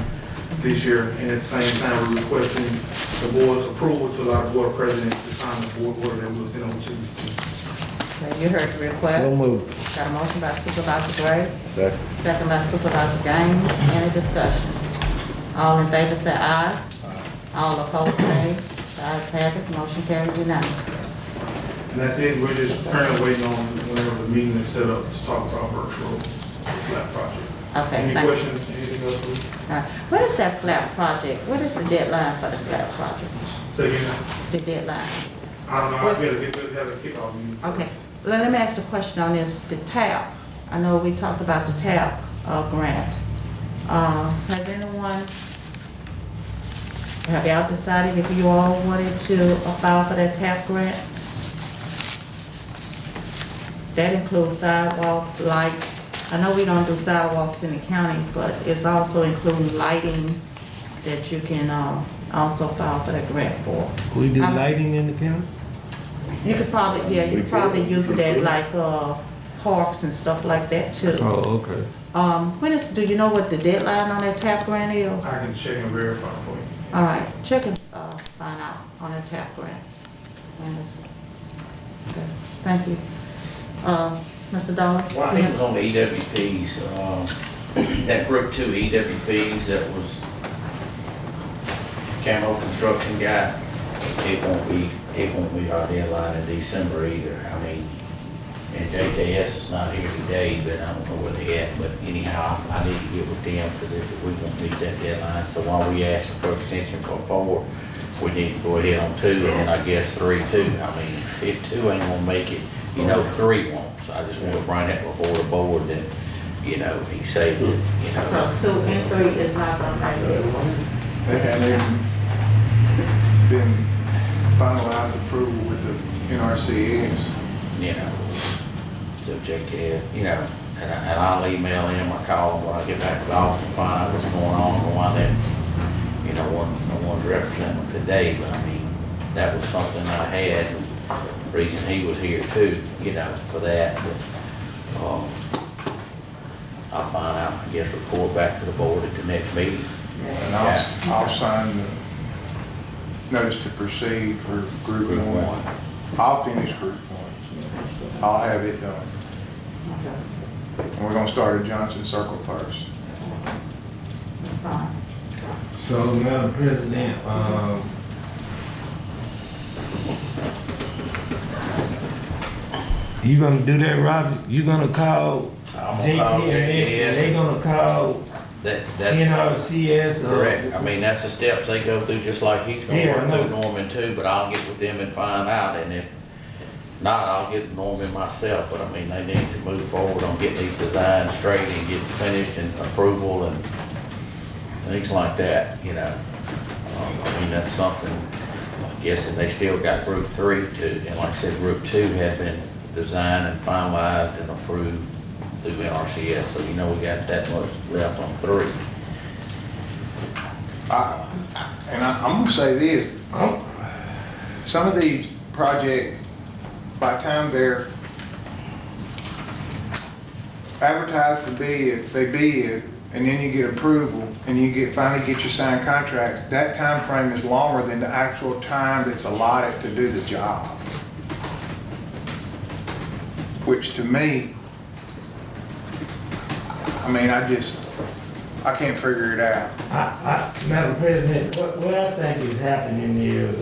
this year. And at the same time, we're requesting the board's approval to allow the board president to sign the board order that we'll send over to you. Okay, you heard the request. So moved. Got a motion by Supervisor Gray, Second. second by Supervisor Gaines. Any discussion? All in favor say aye. All opposed, nay. The ayes have it, motion carries unanimously. And that's it. We're just currently waiting on whenever the meeting is set up to talk about virtual flat project. Okay, Any thank you. questions, anything else, please? All right. What is that flat project? What is the deadline for the flat project? Say again. The deadline? I don't know, I'll be able to have a kickoff meeting. Okay, let me ask a question on this, the TAP. I know we talked about the TAP grant. Has anyone, have y'all decided if you all wanted to apply for that TAP grant? That includes sidewalks, lights. I know we don't do sidewalks in the county, but it's also including lighting that you can also file for that grant for. We do lighting in the county? You could probably, yeah, you could probably use it at like parks and stuff like that too. Oh, okay. When is, do you know what the deadline on that TAP grant is? I can check and verify for you. All right, check and find out on that TAP grant. Okay, thank you. Mr. Dollar? Well, he was on the EWPs, that group 2 EWPs that was Camo Construction guy, it won't be our deadline in December either. I mean, and JKS is not here today, but I don't know where they at, but anyhow, I need to get with them because we won't meet that deadline. So while we ask for extension for 4, we need to go ahead on 2, and then I guess 3 too. I mean, if 2 ain't gonna make it, 3 won't. So I just want to bring that before the board that, he said that, So 2 and 3 is not gonna make it. They haven't even been finalized approval with the NRCS. So JKS, and I'll email him or call him when I get back to the office and find out what's going on and why that, no one's representing them today, but I mean, that was something I had. Reason he was here too, for that, but, I'll find out, I guess, report back to the board at the next meeting. And I'll sign the notice to proceed for group 1. I'll finish group 1. I'll have it done. And we're gonna start at Johnson Circle first. That's fine. So, Madam President, you gonna do that, Robbie? You gonna call JKS, they gonna call That's NRCS? correct. I mean, that's the steps they go through, just like he's gonna work through Norman too, but I'll get with them and find out, and if not, I'll get Norman myself, but I mean, they need to move forward on getting these designs straight and get finished and approval and things like that, I mean, that's something, I guess, and they still got group 3 too, and like I said, group 2 had been designed and finalized and approved through NRCS, so we got that much left on 3. I'm gonna say this, some of these projects, by the time they're advertised for bid, they bid, and then you get approval, and you finally get your signed contracts, that time frame is longer than the actual time that's allotted to do the job. Which to me, I can't figure it out. Madam President, what I think is happening is,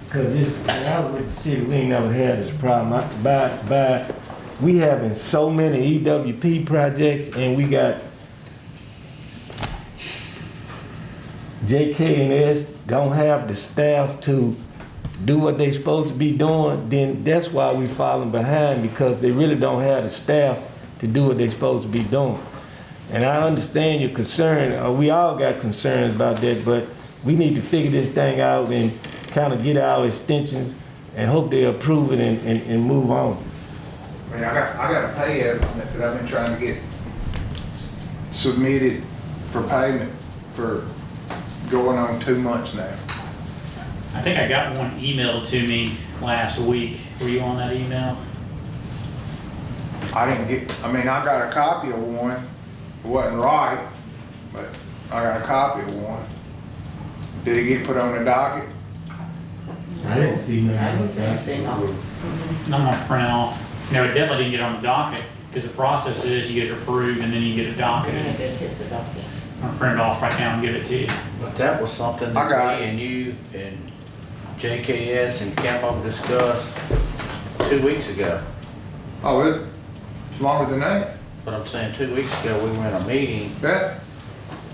because when I was with the city, we ain't never had this problem. We having so many EWP projects, and we got JK and S don't have the staff to do what they supposed to be doing, then that's why we falling behind, because they really don't have the staff to do what they supposed to be doing. And I understand your concern, we all got concerns about that, but we need to figure this thing out and kinda get our extensions and hope they approve it and move on. I mean, I got a pay estimate that I've been trying to get submitted for payment for going on 2 months now. I think I got one emailed to me last week. Were you on that email? I didn't get, I mean, I got a copy of one. It wasn't right, but I got a copy of one. Did it get put on the docket? I didn't see I nothing. didn't see anything on it. I'm gonna print off. No, it definitely didn't get on the docket, because the process is you get it approved and then you get a docket. And it didn't hit the docket. I'll print it off right now and give it to you. But that was something I got that me and you and JKS and Campbell discussed 2 weeks ago. Oh, it's longer than that? But I'm saying 2 weeks ago, we were in a meeting That,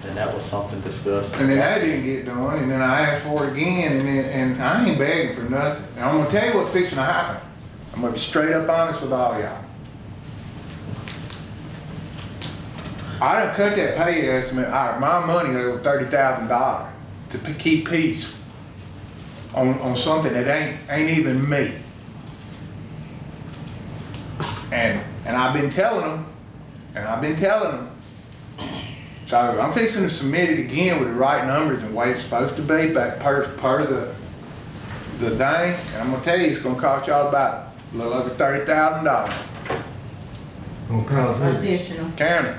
and that was something discussed. and then that didn't get done, and then I asked for it again, and I ain't begging for nothing. And I'm gonna tell you what's fixing to happen. I'm gonna be straight up honest with all y'all. I done cut that pay estimate out of my money over $30,000 to keep peace on something that ain't even me. And I've been telling them, so I'm fixing to submit it again with the right numbers and the way it's supposed to be, but per the thing, and I'm gonna tell you, it's gonna cost y'all about a little over $30,000. Gonna cost who? Additional. County.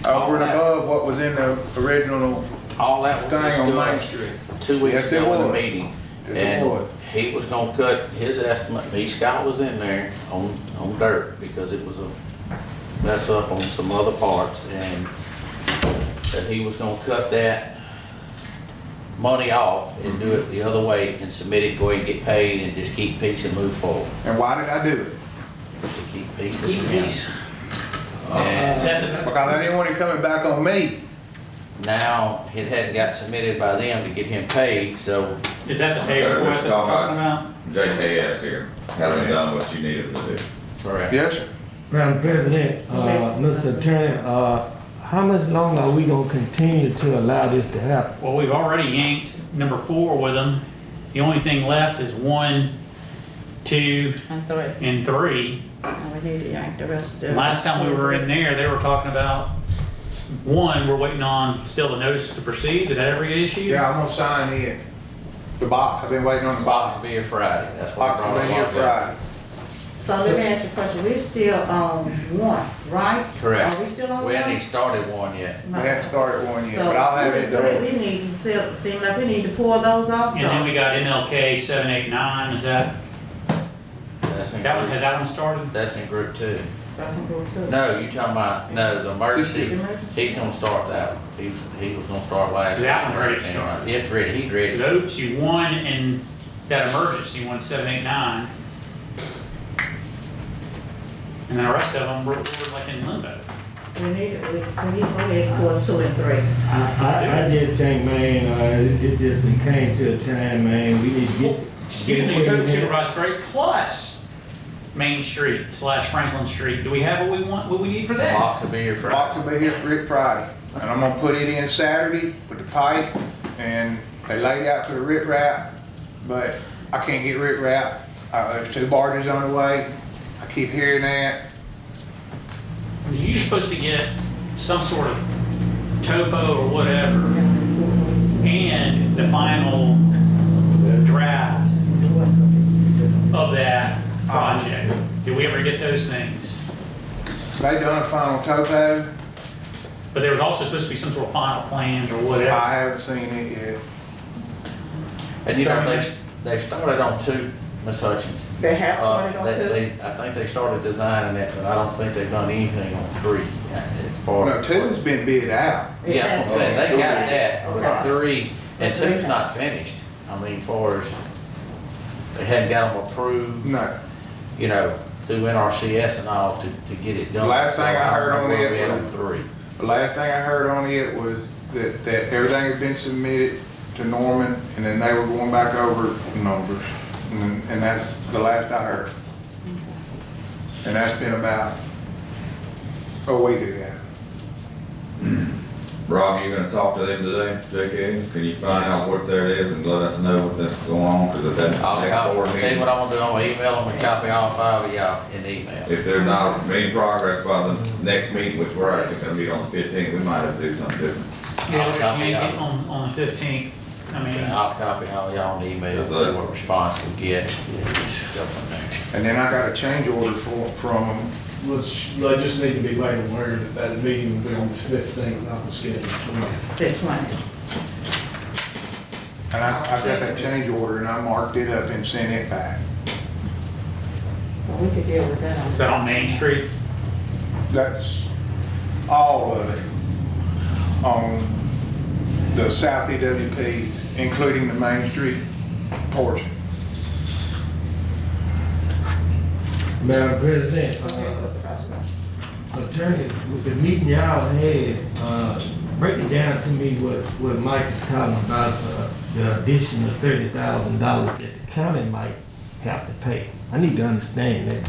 Over and above what was in the original All that was thing on Main discussed Street. 2 weeks Yes, it ago in the was. meeting. Yes, it And was. he was gonna cut his estimate, B. Scott was in there on dirt because it was a mess up on some other parts, and that he was gonna cut that money off and do it the other way and submit it, go ahead and get paid and just keep peace and move forward. And why did I do it? To keep peace. Keep peace. And Is that the, Because I didn't want it coming back on me. now it hadn't got submitted by them to get him paid, so is that the pay request that we're talking about? JKS here, hasn't done what you needed to do. correct. Yes, sir. Madam President, Mr. Attorney, how much longer are we gonna continue to allow this to happen? Well, we've already yanked number 4 with them. The only thing left is 1, 2, And 3. and 3. And we need to yank the rest of the. Last time we were in there, they were talking about 1, we're waiting on still the notice to proceed. Did that ever get issued? Yeah, I'm gonna sign it. The box, I've been waiting on the Box box. will be here Friday, that's what Box I will brought be here up. Friday. So let me ask you a question. We're still on 1, right? Correct. Are we still on We 1? hadn't even started one yet. We haven't started one yet, So but I'll have 2 it and done. 3, we need to seem like we need to pull those off. And then we got MLK 789, is that, That's in that one, group, has that one started? that's in group 2. That's in group 2. No, you talking about, no, the emergency, Emergency. he's gonna start that one. He was gonna start last. So that one's ready to start. It's ready, he's ready. Those, you won in that emergency one, 789. And then the rest of them were like in limbo. We need to go ahead for 2 and 3. I just think, man, it just came to a time, man, we need to get. Excuse me, Code Supervisor Gray, plus Main Street / Franklin Street. Do we have what we want, what we need for The that? box will be here The Friday. box will be here for Friday. And I'm gonna put it in Saturday with the pipe, and they laid out for the rip wrap, but I can't get rip wrap. There's 2 barges on the way. I keep hearing that. You're supposed to get some sort of topo or whatever, and the final draft of that project. Did we ever get those things? They done a final topo. But there was also supposed to be some sort of final plans or whatever. I haven't seen it yet. And you know, they've started on 2, Ms. Hutchins. They have started on 2? I think they started designing it, but I don't think they've done anything on 3. As far No, 2's been bid out. Yeah, that's what I'm saying, they got that, Okay. but 3, and 2's not finished. I mean, far as, they hadn't got them approved, No. you know, through NRCS and all to get it done. Last thing I heard don't on know where it we at was- on 3. The last thing I heard on it was that everything had been submitted to Norman, and then they were going back over numbers. And that's the last I heard. And that's been about a week ago. Rob, you gonna talk to them today, JKs? Can you find out what there is and let us know what that's going on? Cause at that next board Tell you meeting, what I'm gonna do, I'm gonna email them and copy all 5 of y'all in the email. if there's not any progress by the next meeting, which we're actually gonna meet on the 15th, we might have to do something different. Yeah, I'll let's copy yank it y'all. on the 15th. I mean, And I'll copy all y'all in the email, and see what response we get, and just go from there. And then I got a change order from them. I just need to be made aware that that meeting will be on the 15th, not the scheduled 20th. The 20. And I got that change order and I marked it up and sent it back. Well, we could deal with that on. is that on Main Street? That's all of it on the South EWP, including the Main Street portion. Madam President, Okay, Supervisor. attorney, with the meeting y'all had, break it down to me what Mike is talking about, the additional $30,000 that the county might have to pay. I need to understand that.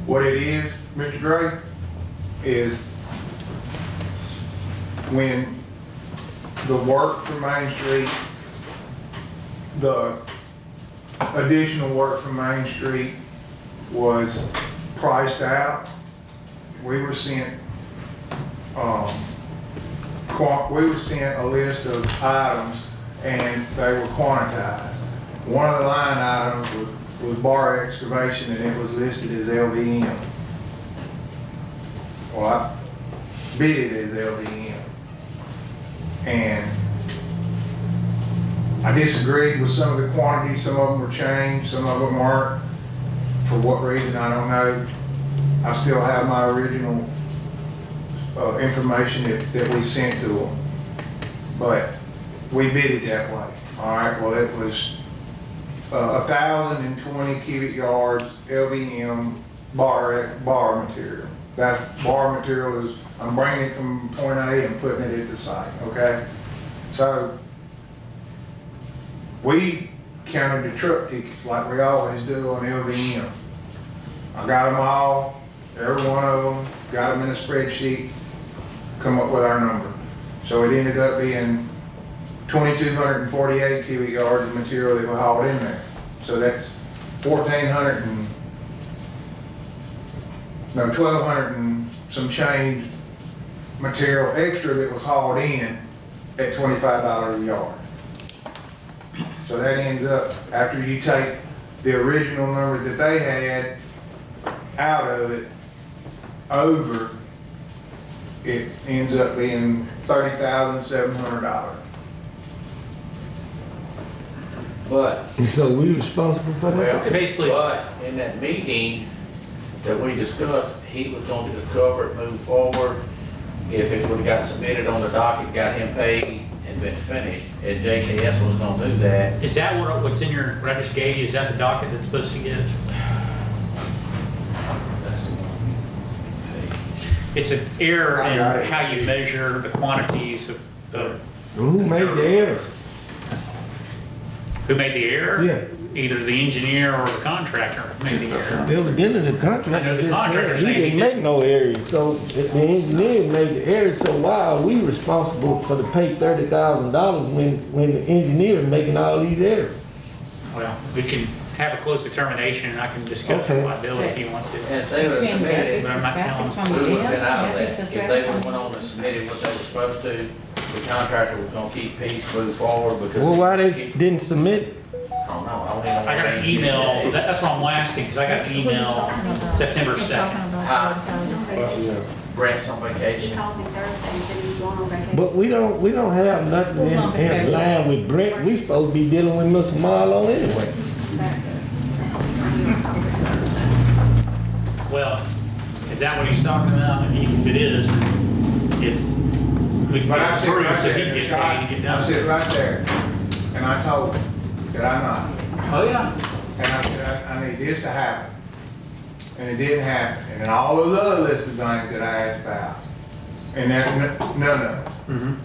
What it is, Mr. Gray, is when the work for Main Street, the additional work for Main Street was priced out, we were sent, a list of items and they were quantized. One of the line items was bar excavation and it was listed as LVM. Well, I bid it as LVM. And I disagreed with some of the quantities, some of them were changed, some of them weren't. For what reason, I don't know. I still have my original information that we sent to them. But we bid it that way. All right, well, it was 1,020 cubic yards LVM bar material. That bar material is, I'm bringing it from point A and putting it at the site, okay? So we counted the truck tickets like we always do on LVM. I got them all, every one of them, got them in a spreadsheet, come up with our number. So it ended up being 2,248 cubic yards of material that we hauled in there. So that's 1,200 and some change material extra that was hauled in at $25 a yard. So that ends up, after you take the original number that they had out of it, over, it ends up being $30,700. But, And so we responsible for that? well, Basically, but in that meeting that we discussed, he was going to cover it, move forward. If it would've got submitted on the docket, got him paid and been finished, and JKS was gonna do that. is that what's in your, what I just gave you, is that the docket that's supposed to get? That's the one. It's an error I got it. in how you measure the quantities of, Who made the error? who made the error? Yeah. Either the engineer or the contractor made the error. Evidently, the I know contractor the just contractor said he saying he didn't make no error. So if the engineer made the error, so why are we responsible for the pay $30,000 when the engineer is making all these errors? Well, we can have a close determination and I can discuss the Okay. liability if you want to. And if they would've submitted, But I'm not telling we would've been out of that. If they would've went on and submitted what they were supposed to, the contractor was gonna keep peace, move forward, because. Well, why they didn't submit it? I don't know, I don't even know. I got an email, that's what I'm asking, because I got an email September 2nd. Brent's on He vacation. called me Thursday and said he was going on vacation. But we don't have nothing Who's on in vacation? line with Brent. We supposed to be dealing with Mr. Marlowe anyway. Well, is that what he's talking about? If it is, it's, we can But I get sit right approved so he there, can get Scott, paid and get I done. sit right there, and I told him that I'm not. Oh, yeah. And I said, I need this to happen. And it didn't happen. And then all of the other list of things that I asked about. And that, no. Mhm.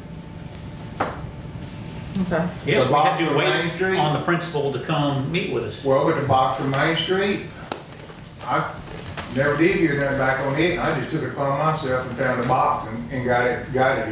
Okay. Yes, The we had box to from Main wait Street? on the principal to come meet with us. Well, with the box from Main Street, I never did hear nothing back on it. I just took it upon myself and found the box and got it here.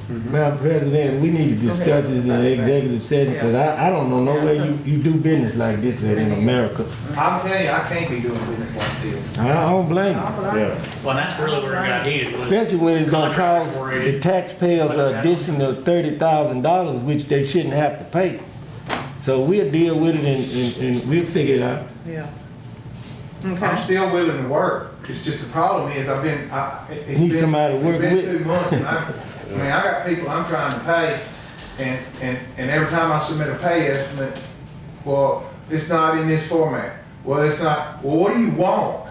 Madam President, we need to discuss this in executive session, because I don't know no way you do business like this in America. I'm telling you, I can't be doing business like this. I don't blame you. Well, and that's really where it got heated. was Especially when it's gonna contracts cost were the in. taxpayers an additional $30,000, which they shouldn't have to pay. So we'll deal with it and we'll figure it out. Yeah. I'm Okay. still willing to work. It's just the problem is Need somebody to work It's with. been 2 months and I got people I'm trying to pay and every time I submit a pay estimate, well, it's not in this format. Well, it's not, well, what do you want?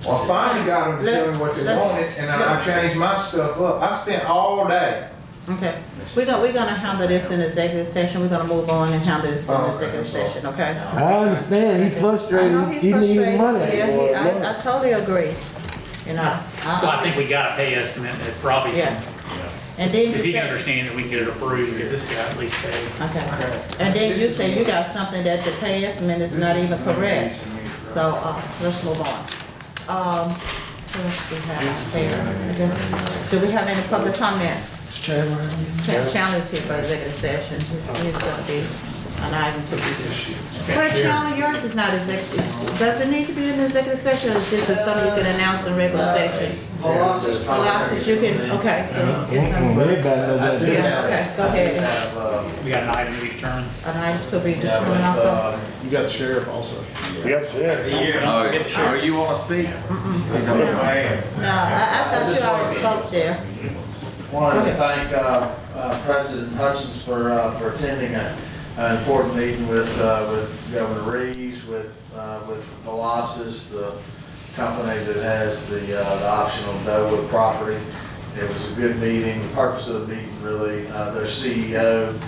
Well, I finally got them to tell me what they wanted and I changed my stuff up. I spent all day. Okay. We're gonna handle this in executive session. We're gonna move on and handle this in executive session, okay? I understand, he's I frustrated, know he's he needs frustrated. money. Yeah, I totally agree. You know. So I think we got a pay estimate that probably, Yeah. And then if you he can said, understand that we can get it approved, get this guy at least paid. okay. And then you say you got something that the pay estimate is not even correct. So, let's move on. What else do we have there? Do we have any public comments? Chandler's here for executive session. He's gonna be an item to review. Well, Chandler, yours is not executive. Does it need to be in executive session, or is this something you can announce in regular session? Velocity, you can, okay, so it's some. Everybody knows that. Yeah, okay, go ahead. We got an item to be determined. An item to be determined also. You got the sheriff also. Yes, yeah. Are you want to speak? No, I thought you already spoke there. Wanted to thank President Hutchins for attending an important meeting with Governor Reeves, with Velocity, the company that has the optional Dowood property. It was a good meeting. The purpose of the meeting really, their CEO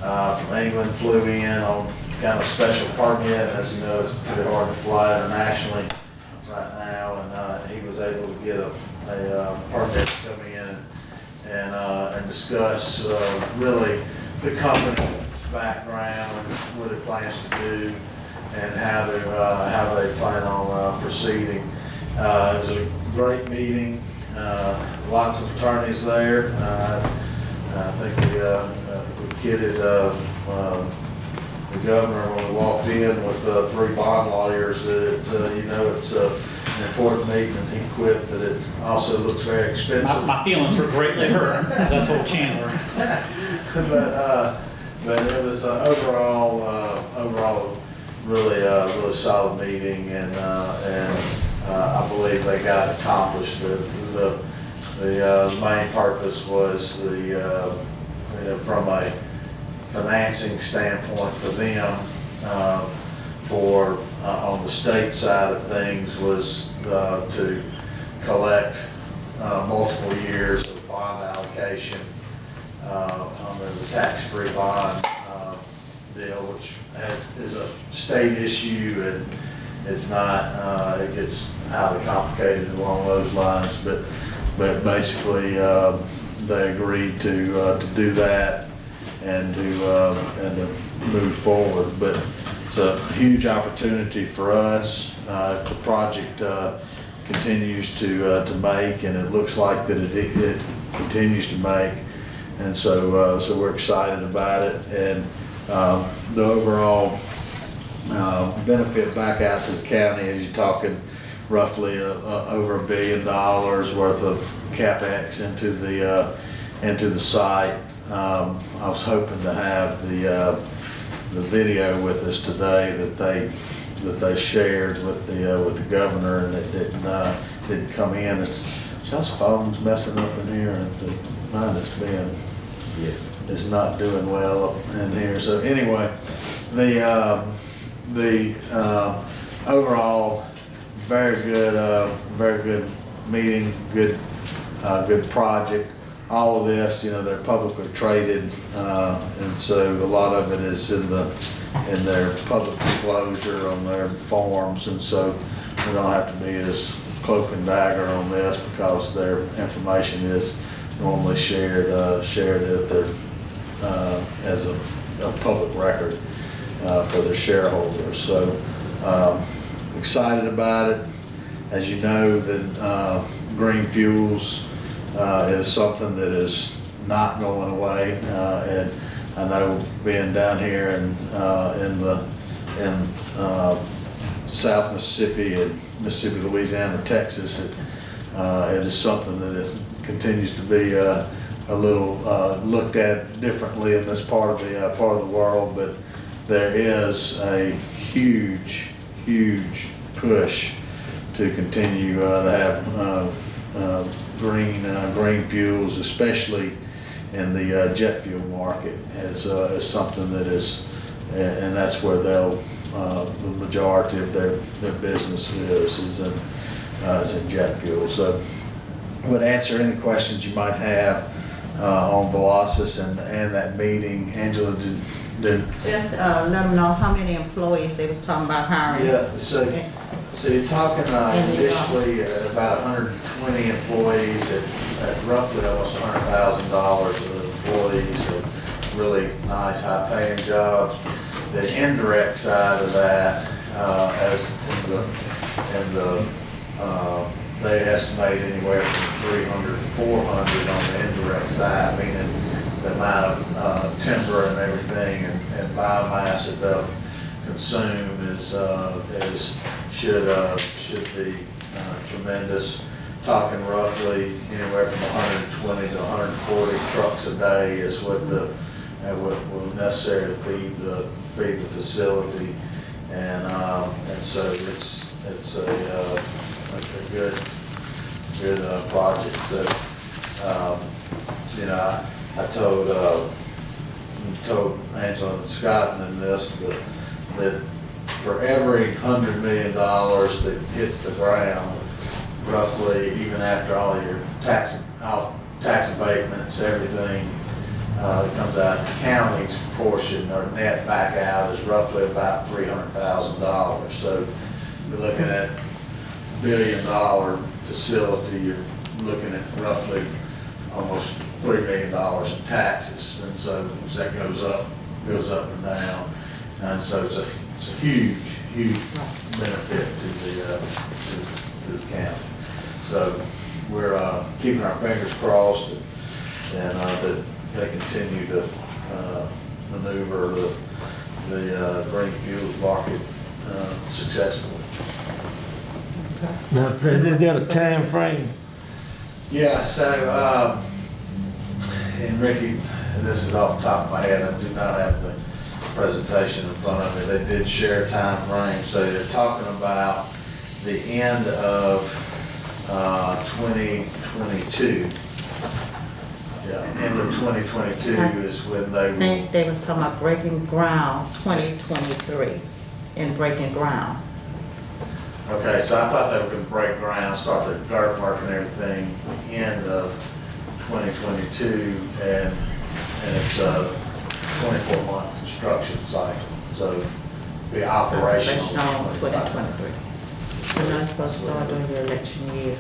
from England flew in on kind of special permit. As you know, it's pretty hard to fly internationally right now, and he was able to get a permit to come in and discuss really the company's background, what it plans to do, and how they plan on proceeding. It was a great meeting. Lots of attorneys there. I think we kidded the governor when we walked in with 3 bond lawyers that it's an important meeting, and he quipped that it also looks very expensive. My feelings were greatly hurt, as I told Chandler. But it was overall really solid meeting, and I believe they got accomplished. The main purpose was from a financing standpoint for them, on the state side of things, was to collect multiple years of bond allocation under the tax-free bond deal, which is a state issue, and it's not, it gets highly complicated along those lines, but basically they agreed to do that and to move forward. But it's a huge opportunity for us if the project continues to make, and it looks like that it continues to make. And so we're excited about it, and the overall benefit back out to the county, as you're talking roughly over $1 billion worth of CapEx into the site. I was hoping to have the video with us today that they shared with the governor, and it didn't come in. It's just phones messing up in here, and mine has been. Yes. Is not doing well up in here. So anyway, the overall very good meeting, good project. All of this, they're publicly traded, and so a lot of it is in their public disclosure on their forms, and so we don't have to be as cloak and dagger on this, because their information is normally shared at their as a public record for their shareholders. So excited about it. As you know, that green fuels is something that is not going away. And I know being down here in South Mississippi and Mississippi, Louisiana, Texas, it is something that continues to be a little looked at differently in this part of the world. But there is a huge push to continue to have green fuels, especially in the jet fuel market, is something that is, and that's where the majority of their business is in jet fuel. So would answer any questions you might have on Velocity and that meeting. Angela, did Just let them know how many employees they was talking about hiring. yeah, so you're talking initially about 120 employees at roughly almost $100,000 of employees, of really nice high-paying jobs. The indirect side of that, they estimate anywhere from 300 to 400 on the indirect side, meaning the amount of timber and everything and biomass that they'll consume should be tremendous. Talking roughly anywhere from 120 to 140 trucks a day is what will necessary to feed the facility, and so it's a good project. So you know, I told Angela and Scott and this that for every $100 million that hits the ground, roughly, even after all your tax abatements, everything that comes out, the county's portion or net back out is roughly about $300,000. So you're looking at $1 billion facility, you're looking at roughly almost $3 million in taxes, and so as that goes up and down, and so it's a huge benefit to the county. So we're keeping our fingers crossed and that they continue to maneuver the green fuels market successfully. Now, President, is there a time frame? Yeah, so, and Ricky, this is off the top of my head, I do not have the presentation in front of me. They did share time frame, so they're talking about the end of 2022. Yeah, end of 2022 is when they I think they was talking about breaking ground 2023 in breaking ground. Okay, so I thought they were gonna break ground, start the dirt work and everything, the end of 2022, and it's a 24-month construction cycle, so be operational. Operational 2023. They're not supposed to start during the election year.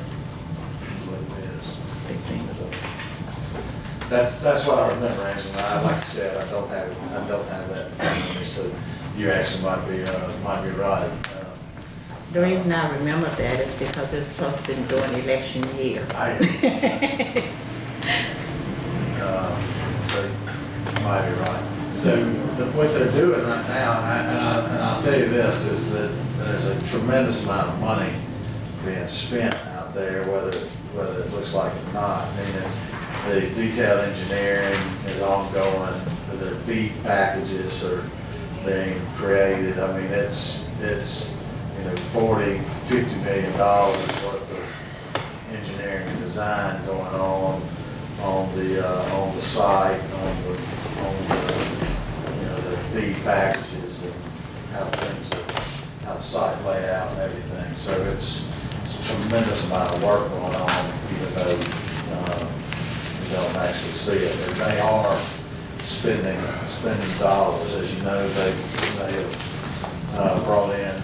That's what I remember, Angela. Like I said, I don't have that in front of me, so you actually might be right. The reason I remember that is because it's supposed to be during election year. So you might be right. So what they're doing right now, and I'll tell you this, is that there's a tremendous amount of money being spent out there, whether it looks like it or not. I mean, the detailed engineering is ongoing, the feed packages are being created. I mean, it's $40, $50 million worth of engineering and design going on the site, on the the feed packages and how the site layout and everything. So it's a tremendous amount of work going on, even though you don't actually see it. And they are spending dollars. As you know, they have brought in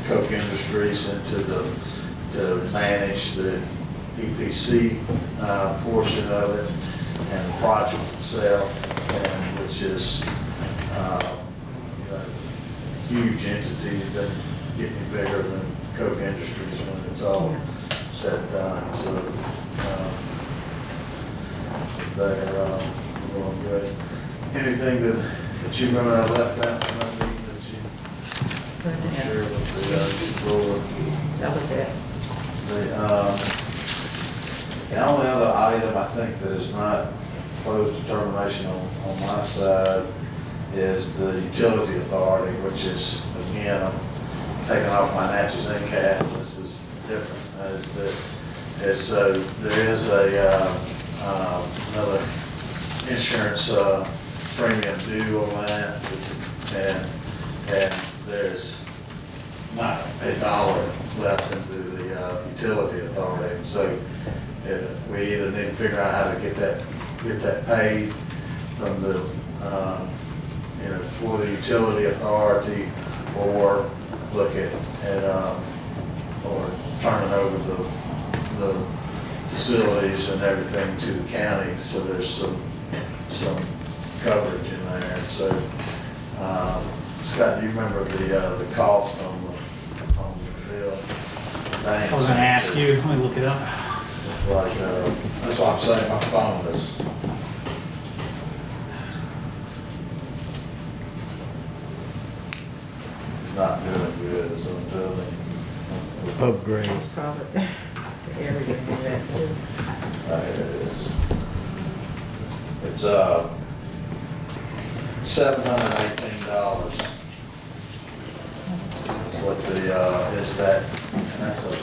Coke Industries to manage the EPC portion of it and the project itself, and which is a huge entity that getting bigger than Coke Industries when it's all said and done. So they're going good. Anything that you remember I left out from that meeting that you share with the board? That was it. The only other item I think that is not closed determination on my side is the utility authority, which is, again, I'm taking off my Natchez Inc. hat. This is different, as so there is another insurance premium due on that, and there's not $1 left into the utility authority, and so we either need to figure out how to get that paid from the for the utility authority, or look at or turning over the facilities and everything to the county, so there's some coverage in there. So Scott, do you remember the cost on the bill? I was gonna ask you, let me look it up. It's like, that's what I'm saying, my phone is. Not doing good, is what I'm telling you. Upgrade. It's probably the area in that too. It is. It's $718. That's what the is that, and that's supposed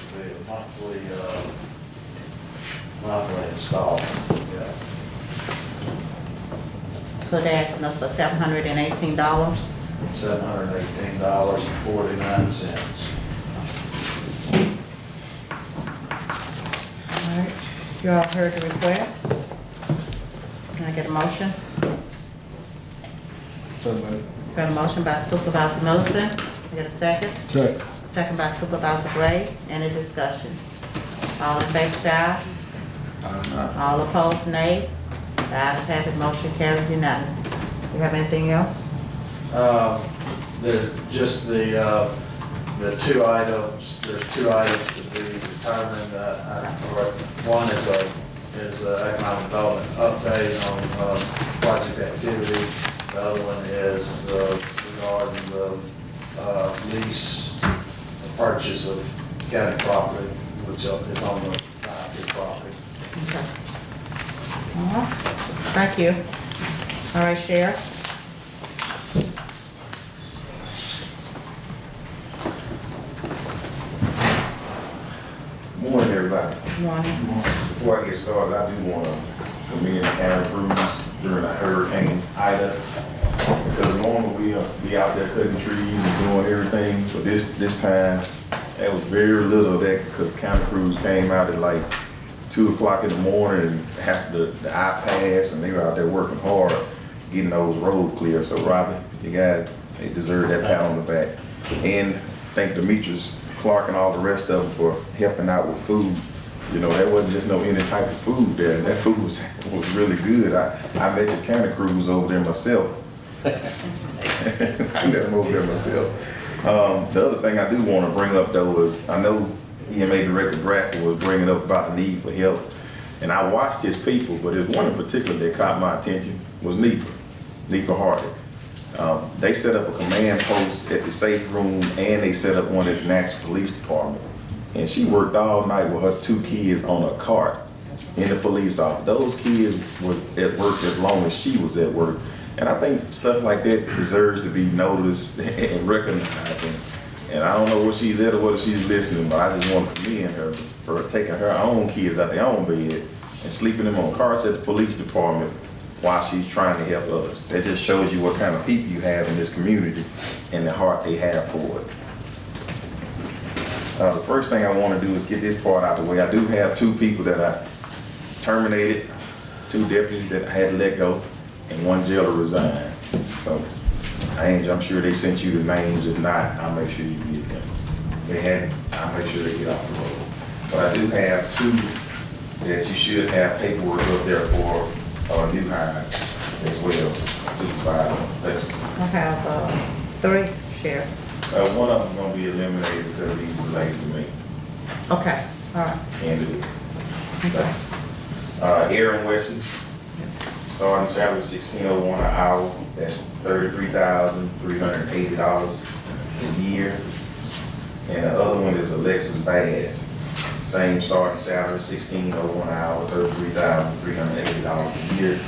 to be a monthly installment. Yeah. So they're asking us for $718? $718.49. All right, you all heard the request. Can I get a motion? So moved. Got a motion by Supervisor Middleton. Can I get a second? Second. Second by Supervisor Gray. Any discussion? All in favor, say aye. All opposed, nay. The ayes have it, motion carried unanimously. You have anything else? Just the two items, there's two items to be determined. One is economic development update on project activity. The other one is regarding the lease, the purchase of county property, which is on the IP property. Okay. All right. Thank you. All right, Sheriff. Morning, everybody. Morning. Before I get started, I do want to commend the county crews during the Hurricane Ida, because normally we'll be out there cutting trees and doing everything, but this time, there was very little of that, because county crews came out at like 2 o'clock in the morning and after the iPads, and they were out there working hard getting those roads clear. So Robbie, you guys, they deserve that pat on the back. And thank Demetrius Clark and all the rest of them for helping out with food. You know, there wasn't just no any type of food there. That food was really good. I met your county crews over there myself. I met them over there myself. The other thing I do want to bring up though is, I know EMA Director Bradford was bringing up about the need for help. And I watched his people, but there's one in particular that caught my attention, was Nefa Hartley. They set up a command post at the safe room, and they set up one at the Natchez Police Department. And she worked all night with her 2 kids on a cart in the police office. Those kids were at work as long as she was at work. And I think stuff like that deserves to be noticed and recognized. And I don't know what she's at or whether she's listening, but I just want to commend her for taking her own kids out their own bed and sleeping them on carts at the police department while she's trying to help others. That just shows you what kind of people you have in this community and the heart they have for it. The first thing I want to do is get this part out of the way. I do have 2 people that I terminated, 2 deputies that I had to let go, and 1 jailer resigned. So I'm sure they sent you the names. If not, I'll make sure you get them. They hadn't, I'll make sure they get off the road. But I do have 2 that you should have paperwork up there for new hires as well. Supervisor. I have 3, Sheriff. One of them gonna be eliminated because he's related to me. Okay, all right. Can't do it. Aaron Wesley, starting salary $16.01 an hour, that's $33,380 a year. And the other one is Alexis Bass, same starting salary, $16.01 an hour, $33,380 a year.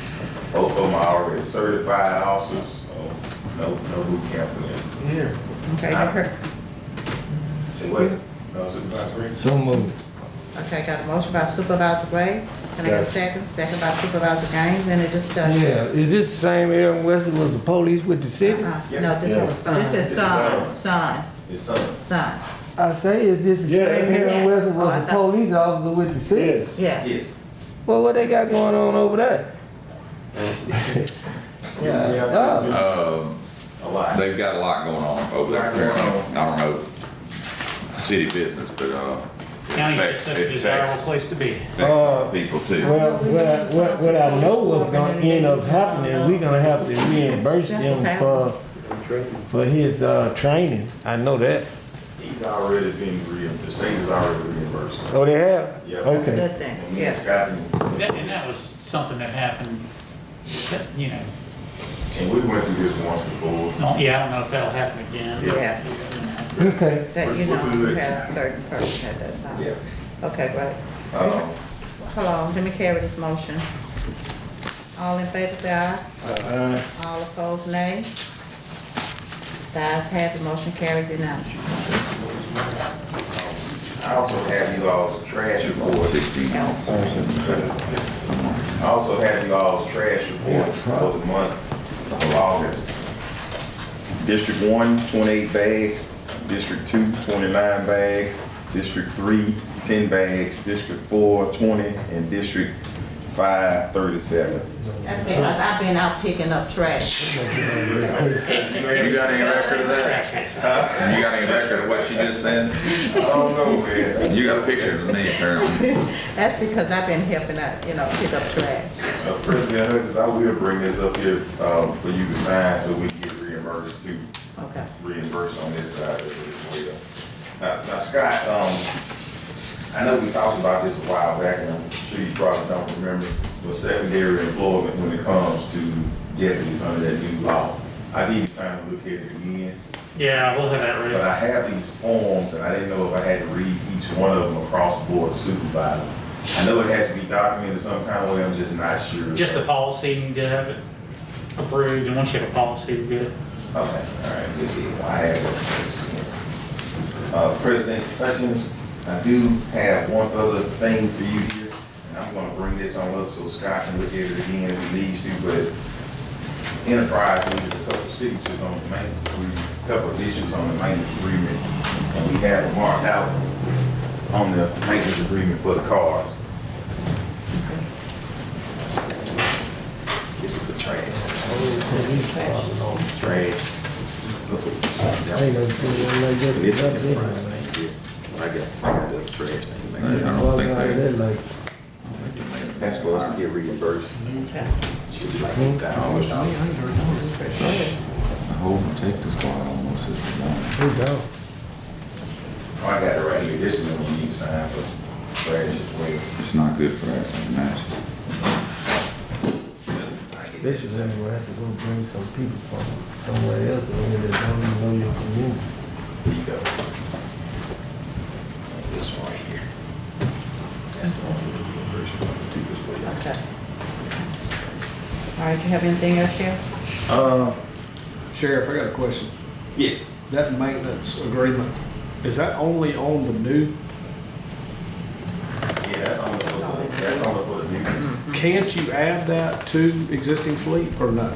Both of them are already certified officers, so no boot camp for them. Yeah. Okay, you heard. See what? No Supervisor Green? So moved. Okay, got a motion by Supervisor Gray. Can I have a Yes. second? Second by Supervisor Gaines. Any discussion? Yeah, is this the same Aaron Wesley was the police with the city? No, this is son. Son. His son. Son. I say, is this the same Aaron Yeah. Wesley Oh, I was the thought- police officer with the city? Yeah. Yes. Well, what they got going on over there? A lot. They've got a lot going on over there. I don't know city business, but County's just such a desirable place to be. people too. Well, what I know what's gonna end up happening, we're gonna have to reimburse That's what's him for his training. I know that. He's already been reimbursed, the state has already reimbursed. Oh, they have? Yeah. That's a Okay. good thing. And me and Yeah. Scott, And that was something that happened, you know, and we went through this once before. yeah, I don't know if that'll happen again. Yeah. Okay. That, you We're know, good. you have a certain person at that time. Yeah. Okay, great. Hold on, let me carry this motion. All in favor, say aye. All opposed, nay. The ayes have it, motion carried unanimously. I also have you all's trash report. I also have you all's trash report for the month of August. District 1, 28 bags. District 2, 29 bags. District 3, 10 bags. District 4, 20. And District 5, 37. That's because I've been out picking up trash. You got any record of that? Huh? You got any record of what she just said? I don't know, man. You got pictures of me apparently. That's because I've been helping out, you know, pick up trash. President Hutchins, I will bring this up here for you to sign so we can get reimbursed too. Okay. Reimbursed on this side of it as well. Now Scott, I know we talked about this a while back, and I'm sure you probably don't remember, but secondary employment when it comes to deputies under that new law. I give you time to look at it again, Yeah, we'll have that but ready. I have these forms, and I didn't know if I had to read each one of them across the board of supervisors. I know it has to be documented some kind of way, I'm just not sure. Just the policy, you need to have it approved, and once you have a policy, we're good. Okay, all right, good deal. I have it. President Hutchins, I do have one other thing for you here, and I'm gonna bring this on up so Scott can look at it again if he needs to, but Enterprise needed a couple signatures on the maintenance agreement, a couple of issues on the maintenance agreement, and we have it marked out on the maintenance agreement for the cars. This is the trash. Trash. Ain't no food like this. This is the front. I got the trash thing. I don't think they, That's for us to get reimbursed. Should be like $2,000. the whole detective squad almost is gone. Who go? Oh, I got it right here. This is what we need to sign for trash as well. It's not good for that matches. They should have to go bring some people from somewhere else in here that don't even know your community. Here you go. This one right here. That's the one for the reimbursement too as well. Okay. All right, you have anything else, Sheriff? Sheriff, I got a question. Yes. That maintenance agreement, is that only on the new? Yeah, that's only for the new. Can't you add that to existing fleet or no?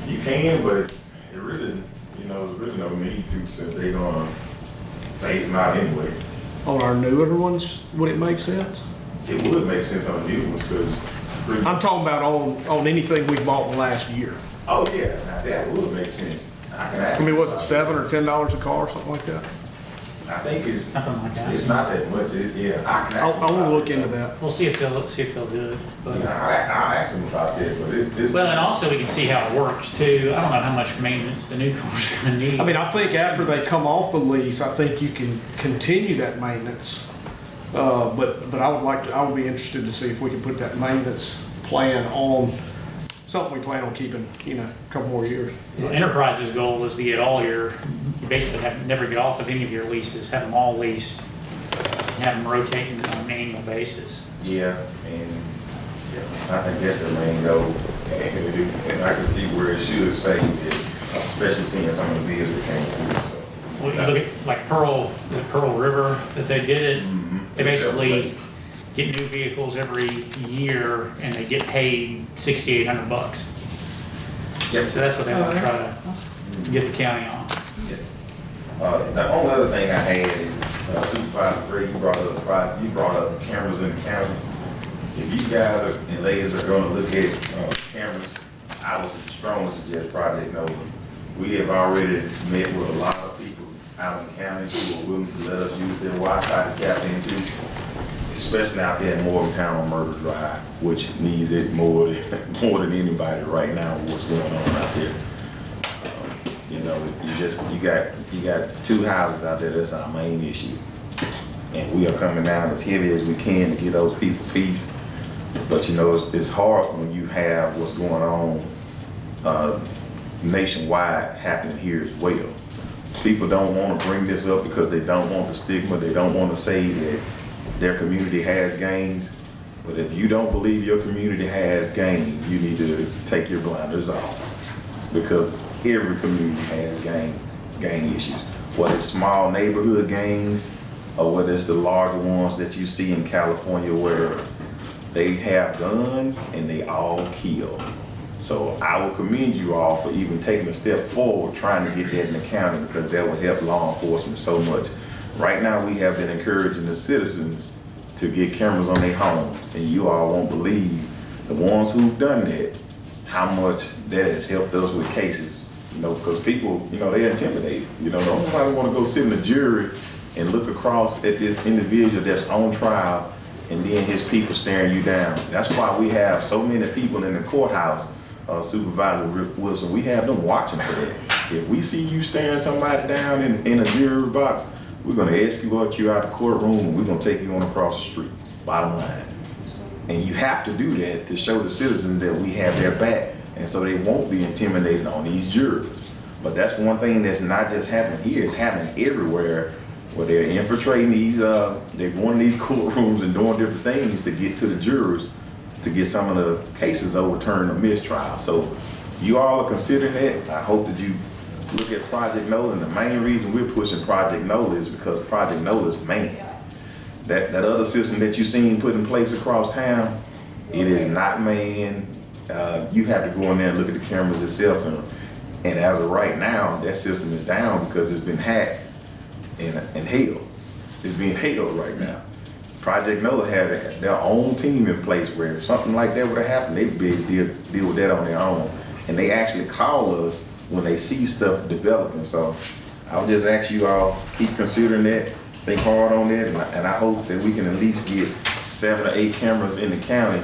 You can, but it really, there's really no need to since they're gonna phase them out anyway. On our newer ones, would it make sense? It would make sense on the new ones because. I'm talking about on anything we bought in the last year. Oh, yeah, now that would make sense. I can ask. I mean, was it $7 or $10 a car or something like that? I think it's, Something like that. it's not that much, yeah, I can I ask. want to look into that. We'll see if they'll do it. But, Yeah, I'll ask them about that, but it's. well, and also we can see how it works too. I don't know how much maintenance the new car's gonna need. I mean, I think after they come off the lease, I think you can continue that maintenance But I would be interested to see if we can put that maintenance plan on, something we plan on keeping, a couple more years. Enterprise's goal is to get all your, you basically never get off of any of your leases, have them all leased, have them rotating on an annual basis. Yeah, and I guess the main goal, and I can see where it should say that, especially seeing some of the bids that came through, so. Well, you look at like Pearl River that they did it, they basically get new vehicles every year and they get paid $6,800. Yep. So that's what they want to try to get the county on. The only other thing I had is Supervisor Gray, you brought up cameras in the county. If you guys and ladies are going to look at cameras, I would strongly suggest Project Nova. We have already met with a lot of people out in the county who are willing to let us use their Wi-Fi to tap into, especially out there in Morgantown on Murder Drive, which needs it more than anybody right now with what's going on out there. You got two houses out there. That's our main issue, and we are coming down as heavy as we can to get those people peace. But it's hard when you have what's going on nationwide happening here as well. People don't want to bring this up because they don't want the stigma. They don't want to say that their community has gangs. But if you don't believe your community has gangs, you need to take your blinders off, because every community has gang issues. Whether it's small neighborhood gangs or whether it's the larger ones that you see in California where they have guns and they all kill. So I will commend you all for even taking a step forward trying to get that in the county, because that would help law enforcement so much. Right now we have been encouraging the citizens to get cameras on their homes, and you all won't believe the ones who've done that, how much that has helped us with cases. Because people, they're intimidated. Nobody want to go sit in the jury and look across at this individual that's on trial and then his people staring you down. That's why we have so many people in the courthouse, Supervisor Wilson, we have them watching for that. If we see you staring somebody down in a jury box, we're going to escort you out the courtroom and we're going to take you on across the street, bottom line. And you have to do that to show the citizens that we have their back, and so they won't be intimidated on these jurors. But that's one thing that's not just happening here, it's happening everywhere, where they're infiltrating they're going to these courtrooms and doing different things to get to the jurors, to get some of the cases overturned or mistrial. So you all are considering that. I hope that you look at Project NOLA, and the main reason we're pushing Project NOLA is because Project NOLA is manned. That other system that you've seen put in place across town, it is not manned. You have to go in there and look at the cameras itself, and as of right now, that system is down because it's been hacked and held. It's being held right now. Project NOLA had their own team in place where if something like that would have happened, they'd be able to deal with that on their own. And they actually call us when they see stuff developing. So I'll just ask you all, keep considering that, think hard on that, and I hope that we can at least get 7 or 8 cameras in the county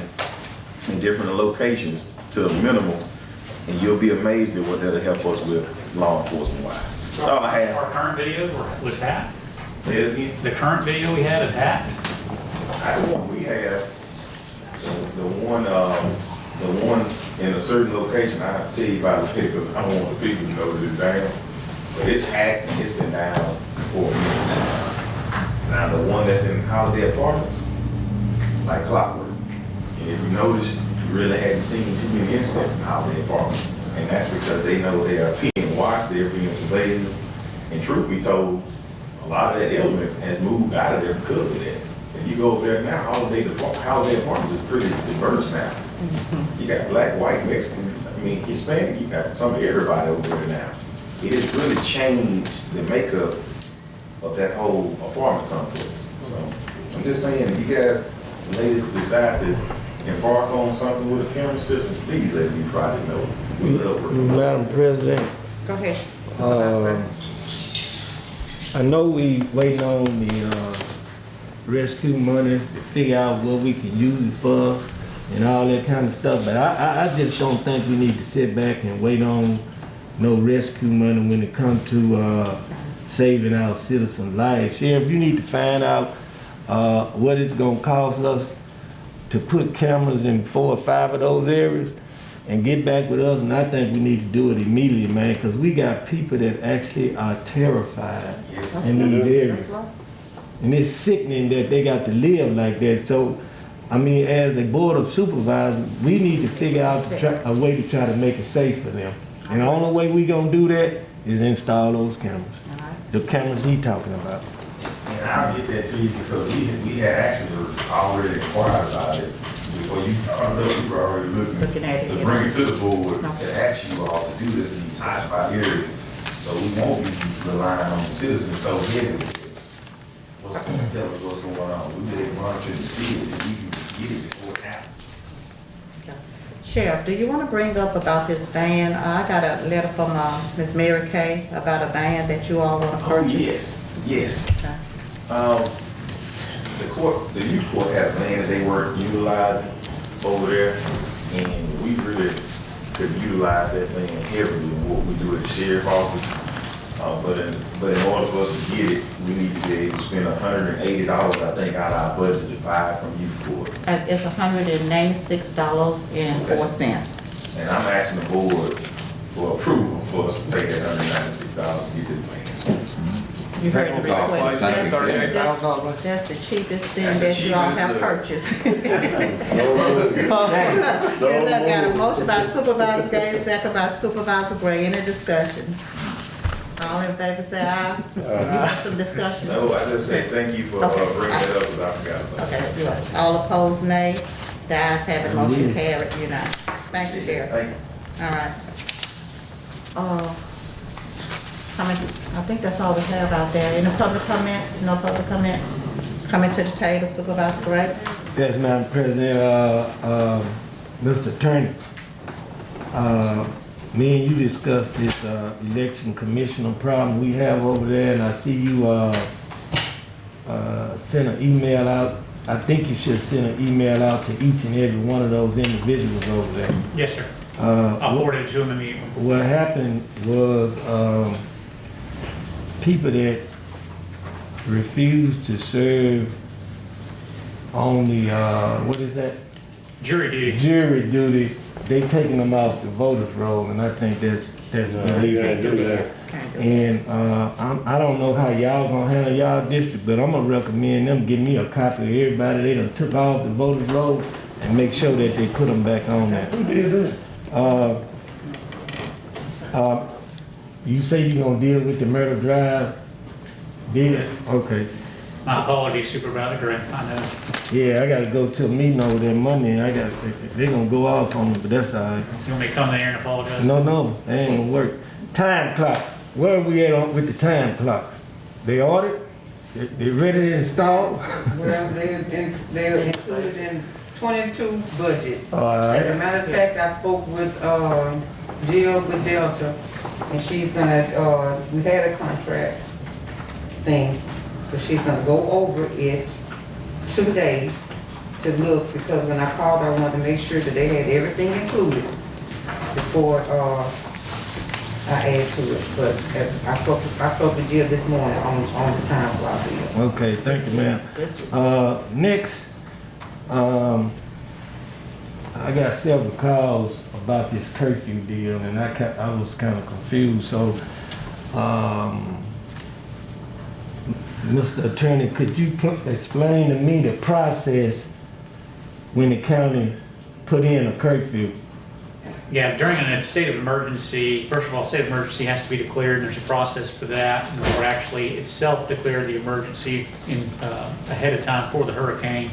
in different locations to a minimum, and you'll be amazed at what that'll help us with law enforcement wise. That's all I have. Our current video was hacked. Say it again. The current video we had is hacked. The one we have, the one in a certain location, I have to tell you about it because I don't want the people to know that it's down. But it's hacked and it's been down for a minute now. Now the one that's in Holiday Apartments, like clockwork. And if you notice, you really hadn't seen too many incidents in Holiday Apartments. And that's because they know they are being watched, they're being surveilled. And truth be told, a lot of that element has moved out of there because of that. And you go over there now, Holiday Apartments is pretty diverse now. You got black, white, Mexican, Hispanic, you got some of everybody over there now. It has really changed the makeup of that whole apartment complex. So I'm just saying, if you guys, ladies, decide to embark on something with a camera system, please let me Project NOLA. We love working. Madam President. Go ahead. I know we waiting on the rescue money to figure out what we can use it for and all that kind of stuff, but I just don't think we need to sit back and wait on no rescue money when it comes to saving our citizens' lives. Sheriff, you need to find out what it's gonna cost us to put cameras in 4 or 5 of those areas and get back with us. And I think we need to do it immediately, man, because we got people that actually are terrified in these areas. And it's sickening that they got to live like that. So, I mean, as a board of supervisors, we need to figure out a way to try to make it safe for them. And the only way we gonna do that is install those cameras. The cameras he talking about. And I'll get that to you because we had actually already inquired about it before you brought it up. We were already looking at it, to bring it to the board to ask you all to do this in these hotspot areas. So we won't be relying on the citizens so heavily. What's going to tell us what's going on? We may monitor and see it and we can get it before it happens. Sheriff, do you want to bring up about this ban? I got a letter from Ms. Mary Kay about a ban that you all want to purchase. Yes. Okay. The youth court had a ban that they weren't utilizing over there, and we really could utilize that ban heavily in what we do at the sheriff's office. But in order for us to get it, we need to be able to spend $180, I think, out of our budget to buy it from youth court. It's $196.04. And I'm asking the board for approval for us to pay that $196 to get to the ban. You heard the request. That's the cheapest thing that you all have purchased. Good luck. Got a motion by Supervisor Gaines, second by Supervisor Gray. Any discussion? All in favor say aye. Some discussion. No, I just say thank you for bringing that up because I forgot about it. Okay, all opposed, nay. The ayes have it, motion carried, Thank you, Sheriff. Thank you. All right. I think that's all we have out there. Any public comments? No public comments? Coming to the table, Supervisor Gray. Yes, Madam President, Mr. Attorney, me and you discussed this election commissioner problem we have over there, and I see you sent an email out. I think you should send an email out to each and every one of those individuals over there. Yes, sir. I'll forward it to him immediately. What happened was people that refused to serve on the, what is that? Jury duty. Jury duty, they taking them off the voters roll, and I think that's illegal. And I don't know how y'all gonna handle y'all district, but I'm gonna recommend them give me a copy of everybody they done took off the voters roll and make sure that they put them back on there. Who did that? You say you gonna deal with the Myrtle Drive deal? Okay. My apologies, Supervisor Gray, I know. Yeah, I gotta go to a meeting over there Monday, and they gonna go off on me, but that's all right. You want me to come there and apologize? No, that ain't gonna work. Time clock, where are we at with the time clocks? They ordered? They ready to install? Well, they're included in 22 budget. All right. As a matter of fact, I spoke with Jill with Delta, and she's gonna, we had a contract thing, but she's gonna go over it today to look, because when I called, I wanted to make sure that they had everything included before I add to it. But I spoke to Jill this morning on the time clock deal. Okay, thank you, ma'am. Next, I got several calls about this curfew deal, and I was kind of confused. So, Mr. Attorney, could you explain to me the process when the county put in a curfew? Yeah, during a state of emergency, first of all, state of emergency has to be declared, and there's a process for that. And we're actually itself declared the emergency ahead of time for the hurricane.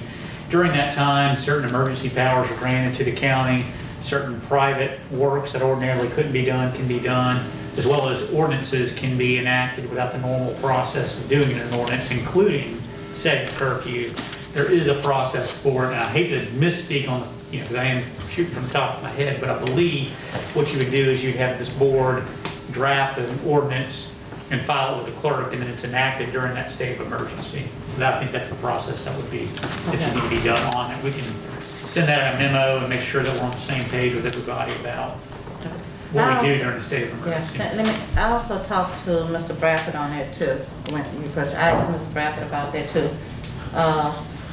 During that time, certain emergency powers are granted to the county. Certain private works that ordinarily couldn't be done can be done, as well as ordinances can be enacted without the normal process of doing an ordinance, including setting curfew. There is a process for it, and I hate to misspeak on the, because I am shooting from the top of my head, but I believe what you would do is you'd have this board draft an ordinance and file it with the clerk, and then it's enacted during that state of emergency. So I think that's the process that would be, that you need to be done on it. We can send out a memo and make sure that we're on the same page with everybody about what we do during the state of emergency. I also talked to Mr. Bradford on that too. When you first, I asked Mr. Bradford about that too.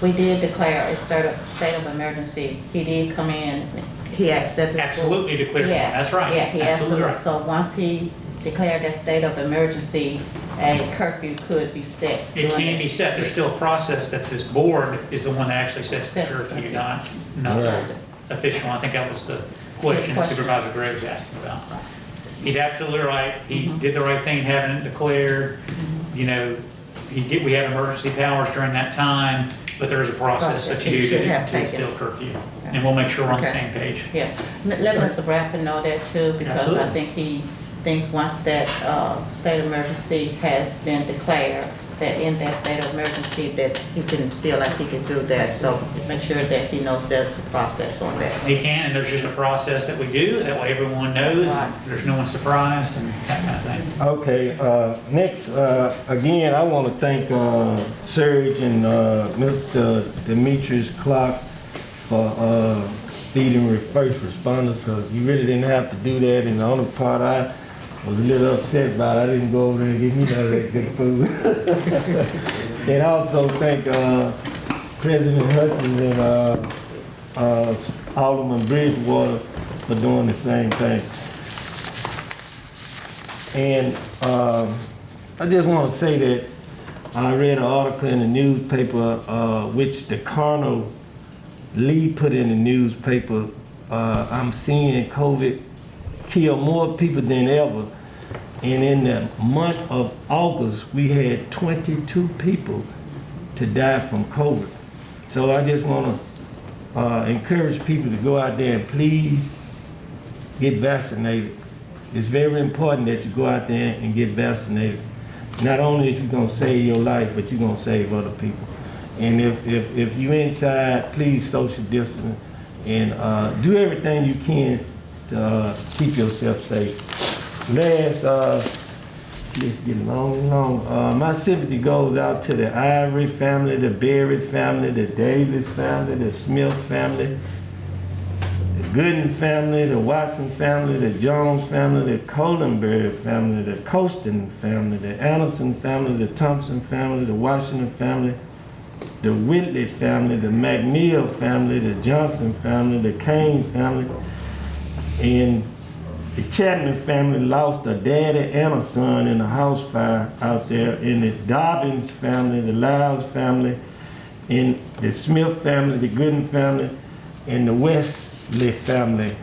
we did declare a state of emergency. He did come in, he asked that. Absolutely declared one, Yeah, that's right. Yeah, he Absolutely absolutely, right. so once he declared that state of emergency, a curfew could be set. It can be set, there's still a process that this board is the one that actually sets the curfew, not Right. official. I think that was the question that Supervisor Gray was asking about. He's absolutely right, he did the right thing having it declared, you know, we have emergency powers during that time, but there is a process that you do Should have to taken. instill curfew. And we'll make sure we're on the Okay. same page. Yeah, let Mr. Bradford know that too, because I Absolutely. think he thinks once that state of emergency has been declared, that in that state of emergency, that he can feel like he can do that. So make sure that he knows there's a process on that. He can, and there's just a process that we do, that way everyone knows, and there's no one surprised, and that kind of thing. Okay, next, again, I want to thank Serge and Mr. Demetrius Clark for feeding first responders, because you really didn't have to do that. And the only part I was a little upset about, I didn't go over there and give me none of that good food. And also thank President Hutchins and Alderman Bridgewater for doing the same thing. And I just want to say that I read an article in the newspaper, which the Colonel Lee put in the newspaper. I'm seeing COVID kill more people than ever. And in the month of August, we had 22 people to die from COVID. So I just want to encourage people to go out there and please get vaccinated. It's very important that you go out there and get vaccinated. Not only that you're going to save your life, but you're going to save other people. And if you're inside, please social distance and do everything you can to keep yourself safe. Last, let's get long and long. My sympathy goes out to the Ivory family, the Berry family, the Davis family, the Smith family, the Gooden family, the Watson family, the Jones family, the Colenberry family, the Costin family, the Anderson family, the Thompson family, the Washington family, the Whitley family, the McNeil family, the Johnson family, the Kane family, and the Chapman family lost a daddy and a son in a house fire out there. In the Dobbins family, the Lyles family, in the Smith family, the Gooden family, and the Wesley family.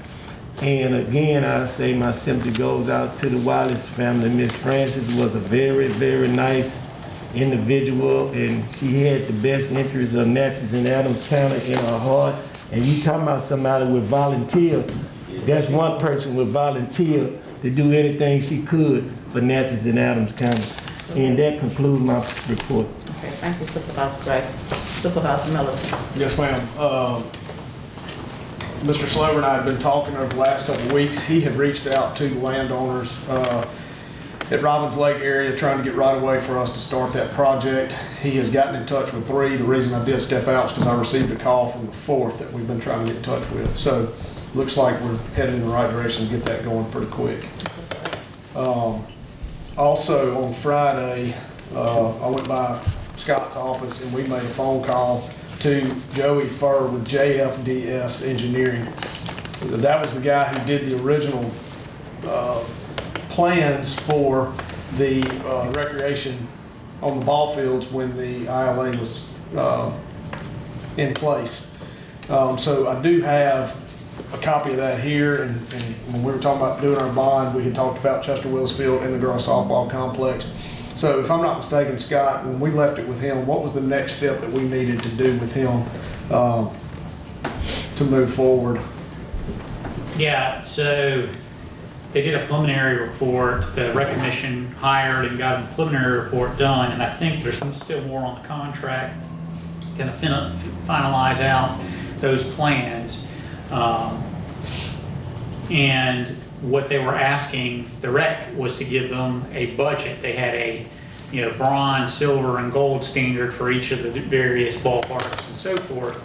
And again, I say my sympathy goes out to the Wallace family. Miss Francis was a very, very nice individual, and she had the best interests of Natchez and Adams County in her heart. And you talking about somebody with volunteer, that's one person with volunteer to do anything she could for Natchez and Adams County. And that concludes my report. Okay, thank you, Supervisor Gray. Supervisor Miller. Yes, ma'am. Mr. Slover and I have been talking over the last couple of weeks. He had reached out to the landowners at Robbins Lake area trying to get right away for us to start that project. He has gotten in touch with 3. The reason I did step out is because I received a call from the 4th that we've been trying to get in touch with. So looks like we're headed in the right direction to get that going pretty quick. Also on Friday, I went by Scott's office and we made a phone call to Joey Furr with JFDS Engineering. That was the guy who did the original plans for the recreation on the ball fields when the ILA was in place. So I do have a copy of that here, and when we were talking about doing our bond, we had talked about Chester Willis Field and the girls softball complex. So if I'm not mistaken, Scott, when we left it with him, what was the next step that we needed to do with him to move forward? Yeah, so they did a preliminary report, the rec commission hired and got a preliminary report done, and I think there's still more on the contract, kind of finalize out those plans. And what they were asking the rec was to give them a budget. They had a, bronze, silver, and gold standard for each of the various ballparks and so forth.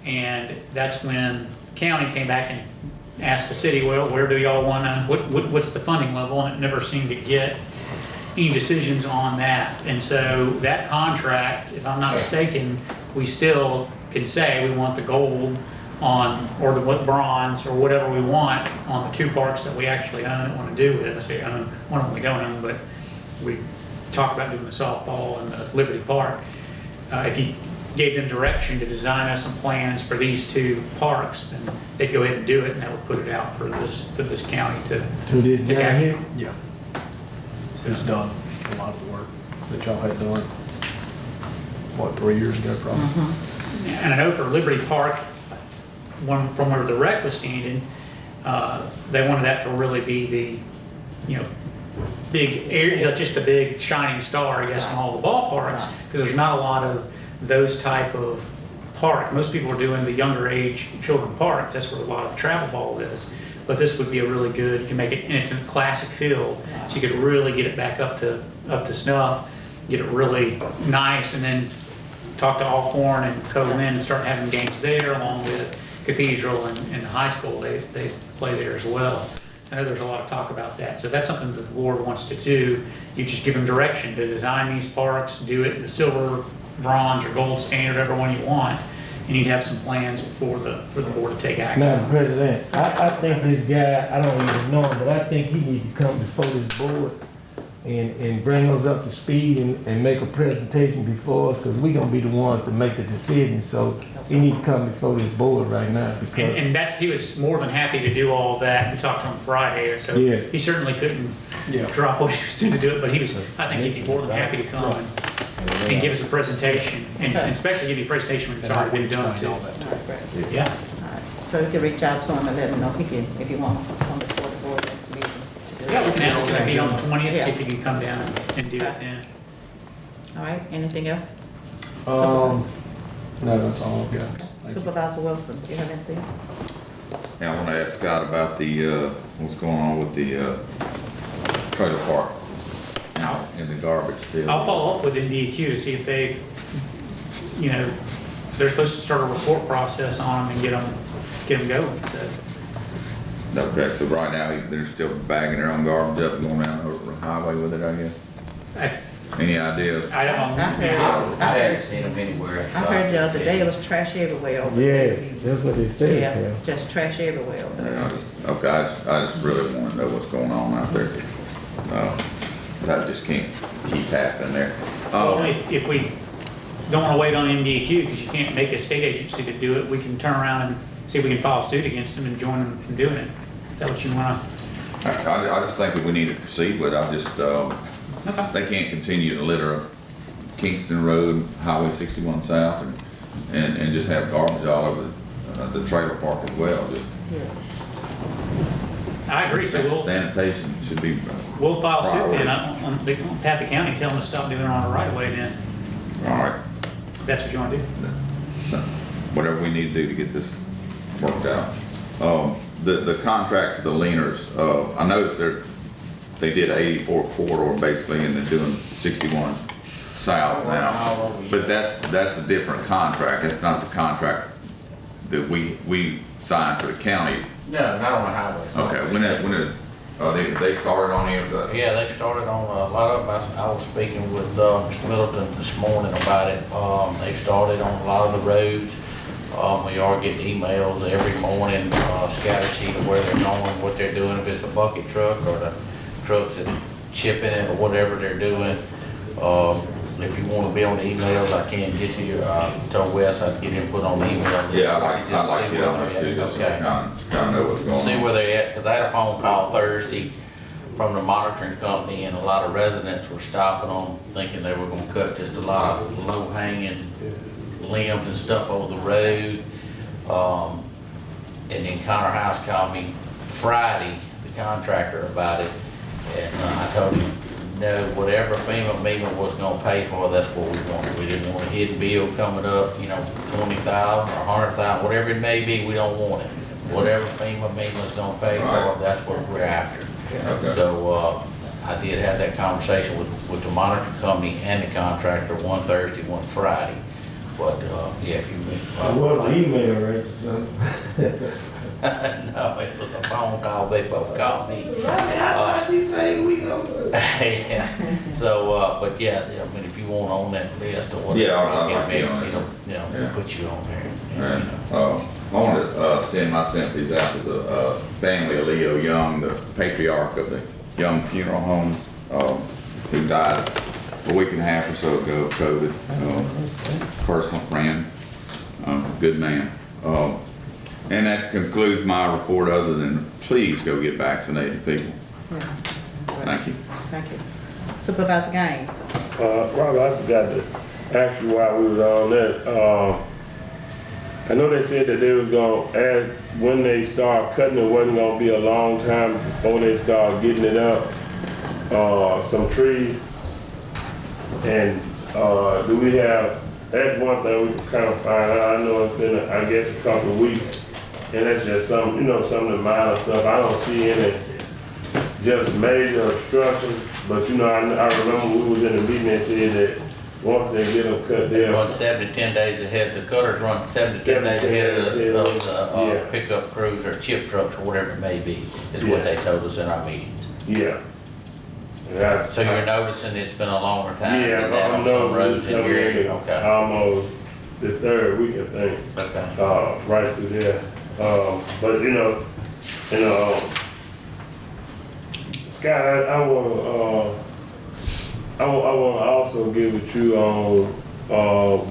And that's when the county came back and asked the city, well, where do y'all want to, what's the funding level? And it never seemed to get any decisions on that. And so that contract, if I'm not mistaken, we still can say we want the gold on, or the bronze, or whatever we want on the 2 parks that we actually own and want to do with it. I say own, one of them we don't own, but we talk about doing the softball and the Liberty Park. If you gave them direction to design us some plans for these 2 parks, then they'd go ahead and do it, and that would put it out for this county to this take guy action. here? Yeah. It's done a lot of the work that y'all had done, what, 3 years ago probably? And I know for Liberty Park, from where the wreck was standing, they wanted that to really be the, big area, just a big shining star, I guess, in all the ballparks, because there's not a lot of those type of park. Most people are doing the younger age children parks. That's where a lot of the travel ball is. But this would be a really good, you can make it, and it's in a classic field, so you could really get it back up to snuff, get it really nice, and then talk to Alcorn and Co-Lin and start having games there, along with Cathedral and high school. They play there as well. I know there's a lot of talk about that. So that's something that the board wants to do. You just give them direction to design these parks, do it in the silver, bronze, or gold standard, whatever one you want. And you'd have some plans for the board to take action. Madam President, I think this guy, I don't even know him, but I think he needs to come before this board and bring us up to speed and make a presentation before us, because we're gonna be the ones to make the decision. So he needs to come before this board right now, because. And he was more than happy to do all that. We talked to him Friday, so Yeah. he certainly couldn't drop what he was doing to do it, but I think he'd be more than happy to come and give us a presentation, and especially give you a presentation when it's already been done too. Yeah. So you can reach out to him and let him know if you want to come before the board next meeting. Yeah, we can ask him to be on the 20th, see if he can come down and do it then. All right, anything else? No, that's all I've got. Thank you. Supervisor Wilson, do you have anything? Yeah, I want to ask Scott about the, what's going on with the trailer park and the garbage deal. I'll follow up with NDEQ to see if they've, they're supposed to start a report process on them and get them going. So. Okay, so right now, they're still bagging their own garbage up and going down over the highway with it, I guess? Any idea? I don't know. I haven't seen them anywhere. I heard the other day it was trash everywhere over Yeah, there. that's what they said. Yeah, just trash everywhere over there. I just really want to know what's going on out there. That just can't keep happening there. Only if we don't want to wait on NDEQ, because you can't make a state agency to do it, we can turn around and see if we can file a suit against them and join them in doing it. Is that what you want to? I just think that we need to proceed with it. They can't continue to litter Kingston Road, Highway 61 South, and just have garbage all over the trailer park as well. I agree, so Sanitation should be. We'll file suit then on behalf of the county, tell them to stop doing it on the right of way then. All right. If that's what you want to do. So, whatever we need to do to get this worked out. The contract for the leaners, I noticed they did 84 corridor basically, and they're doing 61 south now. But that's a different contract. It's not the contract that we signed for the county. No, not on the highway. Okay, they started on any of the? Yeah, they started on a lot of them. I was speaking with Mr. Middleton this morning about it. They started on a lot of the roads. We are getting emails every morning, scatter sheet of where they're going, what they're doing, if it's a bucket truck or the trucks that chipping it or whatever they're doing. If you want to be on the emails, I can get you. Told Wes I'd get him put on the email list. Yeah, I'd like to get on those too, just to kind of know what's going on. See where they're at, because I had a phone call Thursday from the monitoring company, and a lot of residents were stopping them, thinking they were going to cut just a lot of low-hanging limbs and stuff over the road. And then Connor House called me Friday, the contractor, about it, and I told him, no, whatever FEMA was gonna pay for, that's what we wanted. We didn't want a hidden bill coming up, 20,000 or 100,000, whatever it may be, we don't want it. Whatever FEMA was gonna pay for, that's what we're after. Okay. So, I did have that conversation with the monitoring company and the contractor, one Thursday, one Friday. But, yeah, if you. It was an email, right, so. No, it was a phone call, they both called me. What you say we go? Yeah, so, but yeah, I mean, if you want on that list or whatever. Yeah, I'll I'll get be back, on it. we'll put you on there. And, I want to send my sympathies out to the family of Leo Young, the patriarch of the Young Funeral Home, who died a week and a half or so ago of COVID. Personal friend, good man. And that concludes my report, other than please go get vaccinated, people. Thank you. Thank you. Supervisor Gaines. Robert, I forgot to ask you while we was on that. I know they said that they was gonna add, when they start cutting, it wasn't gonna be a long time before they start getting it up, some trees. And, do we have, that's one thing we can kind of find out. I know it's been, I guess, a couple of weeks. And that's just some, some of the minor stuff. I don't see any just major obstructions. But I remember we was in the meeting, they said that once they get them cut, They run 7 to 10 days ahead. The cutters run 7 to 10 days ahead of the pickup crews or chip trucks or whatever it may be, is what they told us in our meetings. Yeah. So you're noticing it's been a longer time Yeah, than that on some roads in your area? Okay. Almost the third week, I think. Okay. Right through there. But Scott, I want to also get with you on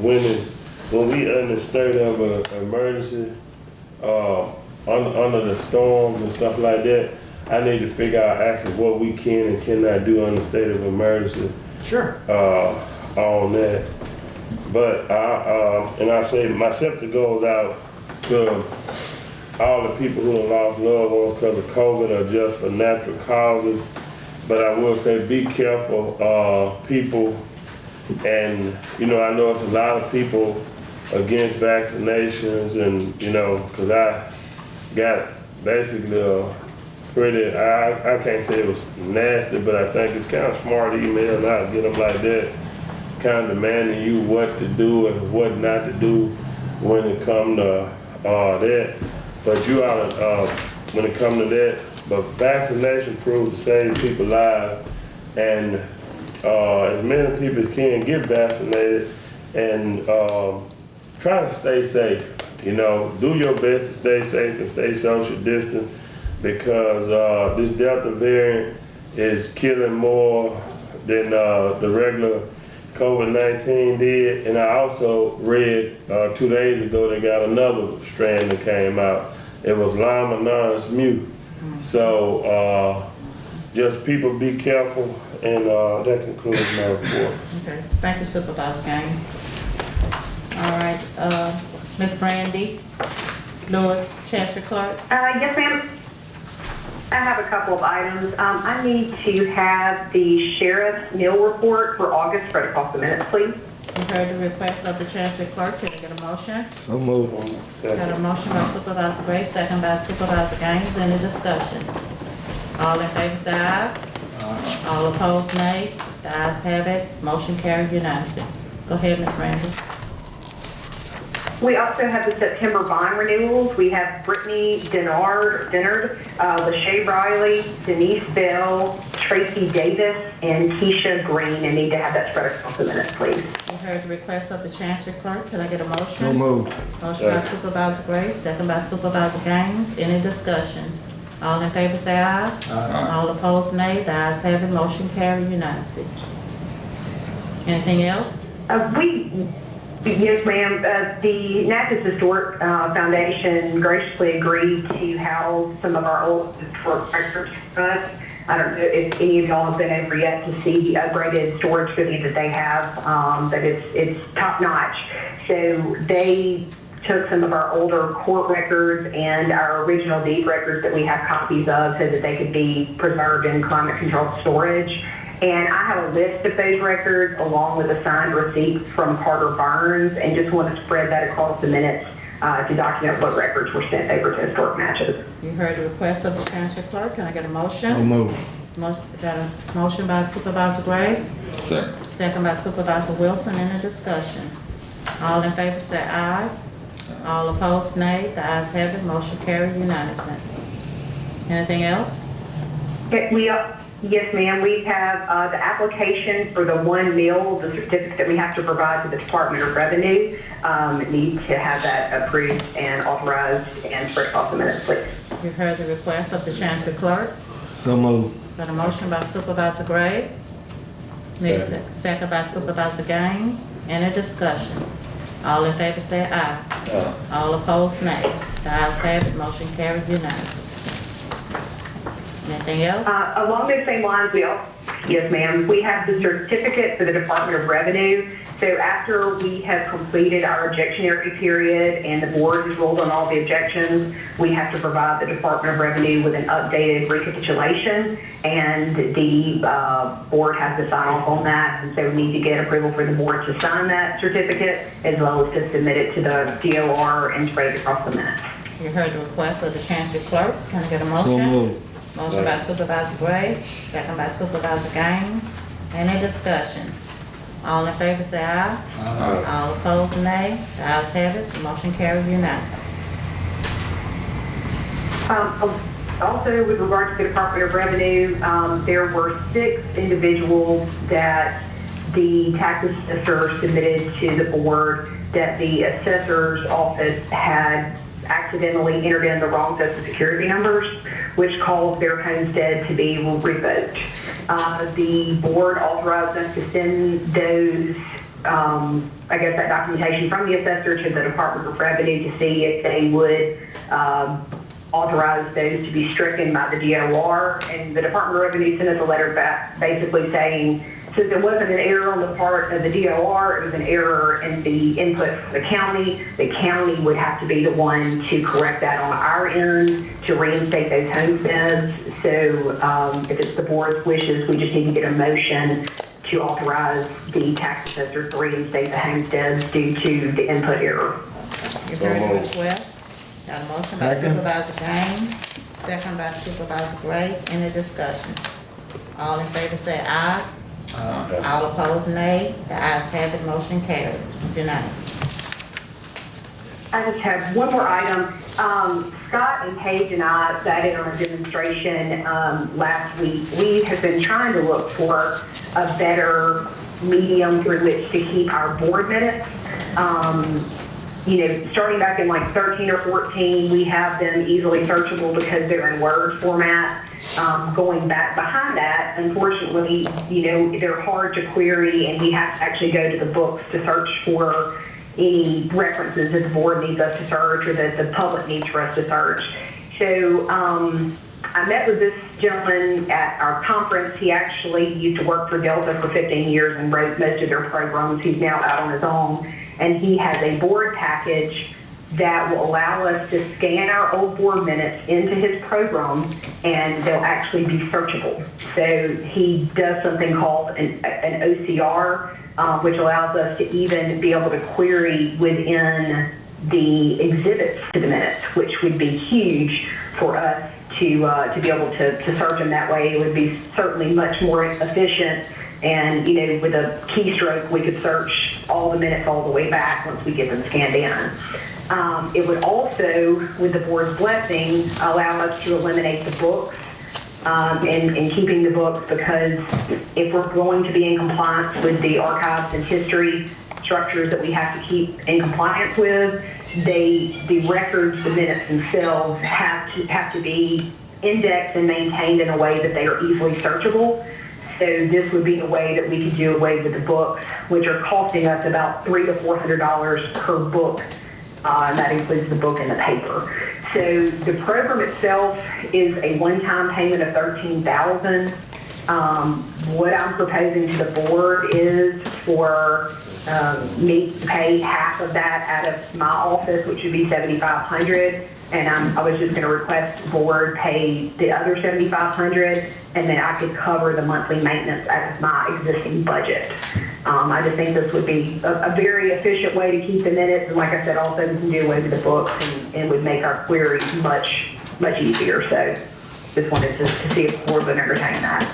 when we in the state of emergency under the storms and stuff like that. I need to figure out actually what we can and cannot do under the state of emergency. Sure. On that. But I say my sympathy goes out to all the people who have lost loved ones because of COVID or just for natural causes. But I will say be careful, people. And, I know it's a lot of people against vaccinations and, because I got basically I can't say it was nasty, but I think it's kind of smart email not to get them like that, kind of demanding you what to do and what not to do when it comes to that. But you ought to, when it comes to that, but vaccination proves to save people's lives, and as many people as can get vaccinated, and try to stay safe. Do your best to stay safe and stay social distance, because this Delta variant is killing more than the regular COVID-19 did. And I also read 2 days ago they got another strand that came out. It was Lima nonus mu. So just people be careful, and that concludes my report. Okay, thank you, Supervisor Gaines. All right, Ms. Brandy Lewis, Chancery Clerk. Yes, ma'am. I have a couple of items. I need to have the sheriff's meal report for August spread across the minutes, please. You heard the request of the Chancery Clerk. Can I get a motion? So moved. Got a motion by Supervisor Gray, second by Supervisor Gaines. Any discussion? All in favor say aye. All opposed nay. The ayes have it. Motion carried unanimously. Go ahead, Ms. Brandy. We also have the September bond renewals. We have Brittany Dennard, Lachey Riley, Denise Bell, Tracy Davis, and Keisha Green, and need to have that spread across the minutes, please. You heard the request of the Chancery Clerk. Can I get a motion? So moved. Motion by Supervisor Gray, second by Supervisor Gaines. Any discussion? All in favor say aye. All opposed nay. The ayes have it. Motion carried unanimously. Anything else? Yes, ma'am. The Natchez Historic Foundation graciously agreed to house some of our old historic records. I don't know if any of y'all have been over yet to see the upgraded storage facility that they have, but it's top notch. So they took some of our older court records and our original deed records that we have copies of so that they could be preserved in climate controlled storage. And I have a list of those records along with a signed receipt from Carter Burns, and just want to spread that across the minutes to document what records were sent over to Historic Natchez. You heard the request of the Chancery Clerk. Can I get a motion? So moved. Got a motion by Supervisor Gray. Second by Supervisor Wilson. Any discussion? All in favor say aye. All opposed, nay. The ayes have it, motion carried unanimously. Anything else? Yes, ma'am. We have the application for the 1 mil, the certificate that we have to provide to the Department of Revenue. Need to have that approved and authorized and spread across the minutes, please. You've heard the request of the Chancery Clerk. So moved. Got a motion by Supervisor Gray. Need a second by Supervisor Gaines. Any discussion? All in favor say aye. All opposed, nay. The ayes have it, motion carried unanimously. Anything else? Along those same lines, yes, ma'am, we have the certificate for the Department of Revenue. So after we have completed our objectionary period and the board has ruled on all the objections, we have to provide the Department of Revenue with an updated recapitulation, and the board has to sign off on that. And so we need to get approval for the board to sign that certificate, as well as to submit it to the DOR and spread it across the minutes. You heard the request of the Chancery Clerk. Can I get a motion? So moved. Motion by Supervisor Gray, second by Supervisor Gaines. Any discussion? All in favor say aye. All opposed, nay. The ayes have it, the motion carried unanimously. Also, with regard to the Department of Revenue, there were 6 individuals that the tax assessor submitted to the board that the assessor's office had accidentally entered in the wrong Social Security numbers, which caused their homestead to be revoked. The board authorized us to send those, that documentation from the assessor to the Department of Revenue to see if they would authorize those to be stricken by the DOR. And the Department of Revenue sent us a letter back basically saying, since it wasn't an error on the part of the DOR, it was an error in the input from the county would have to be the one to correct that on our end to reinstate those homesteads. So if it's the board's wishes, we just need to get a motion to authorize the tax assessor to reinstate the homesteads due to the input error. You heard the request. Got a motion by Supervisor Gaines, second by Supervisor Gray. Any discussion? All in favor say aye. All opposed, nay. The ayes have it, motion carried unanimously. I just have one more item. Scott and Paige and I sat in on a demonstration last week. We have been trying to look for a better medium through which to keep our board minutes. Starting back in like 13 or 14, we have them easily searchable because they're in Word format. Going back behind that, unfortunately, they're hard to query, and we have to actually go to the books to search for any references that the board needs us to search or that the public needs for us to search. So I met with this gentleman at our conference. He actually used to work for Delta for 15 years and wrote most of their programs. He's now out on his own, and he has a board package that will allow us to scan our old board minutes into his program, and they'll actually be searchable. So he does something called an OCR, which allows us to even be able to query within the exhibits to the minutes, which would be huge for us to be able to search them that way. It would be certainly much more efficient. And, with a keystroke, we could search all the minutes all the way back once we get them scanned in. It would also, with the board's blessing, allow us to eliminate the books and keeping the books, because if we're going to be in compliance with the archives and history structures that we have to keep in compliance with, the records, the minutes themselves have to be indexed and maintained in a way that they are easily searchable. So this would be the way that we could do away with the books, which are costing us about $300 to $400 per book, and that includes the book and the paper. So the program itself is a one-time payment of $13,000. What I'm proposing to the board is for me to pay half of that out of my office, which would be $7,500. And I was just going to request the board pay the other $7,500, and then I could cover the monthly maintenance out of my existing budget. I just think this would be a very efficient way to keep the minutes, and like I said, also we can do away with the books and would make our queries much easier. So just wanted to see if the board would entertain that.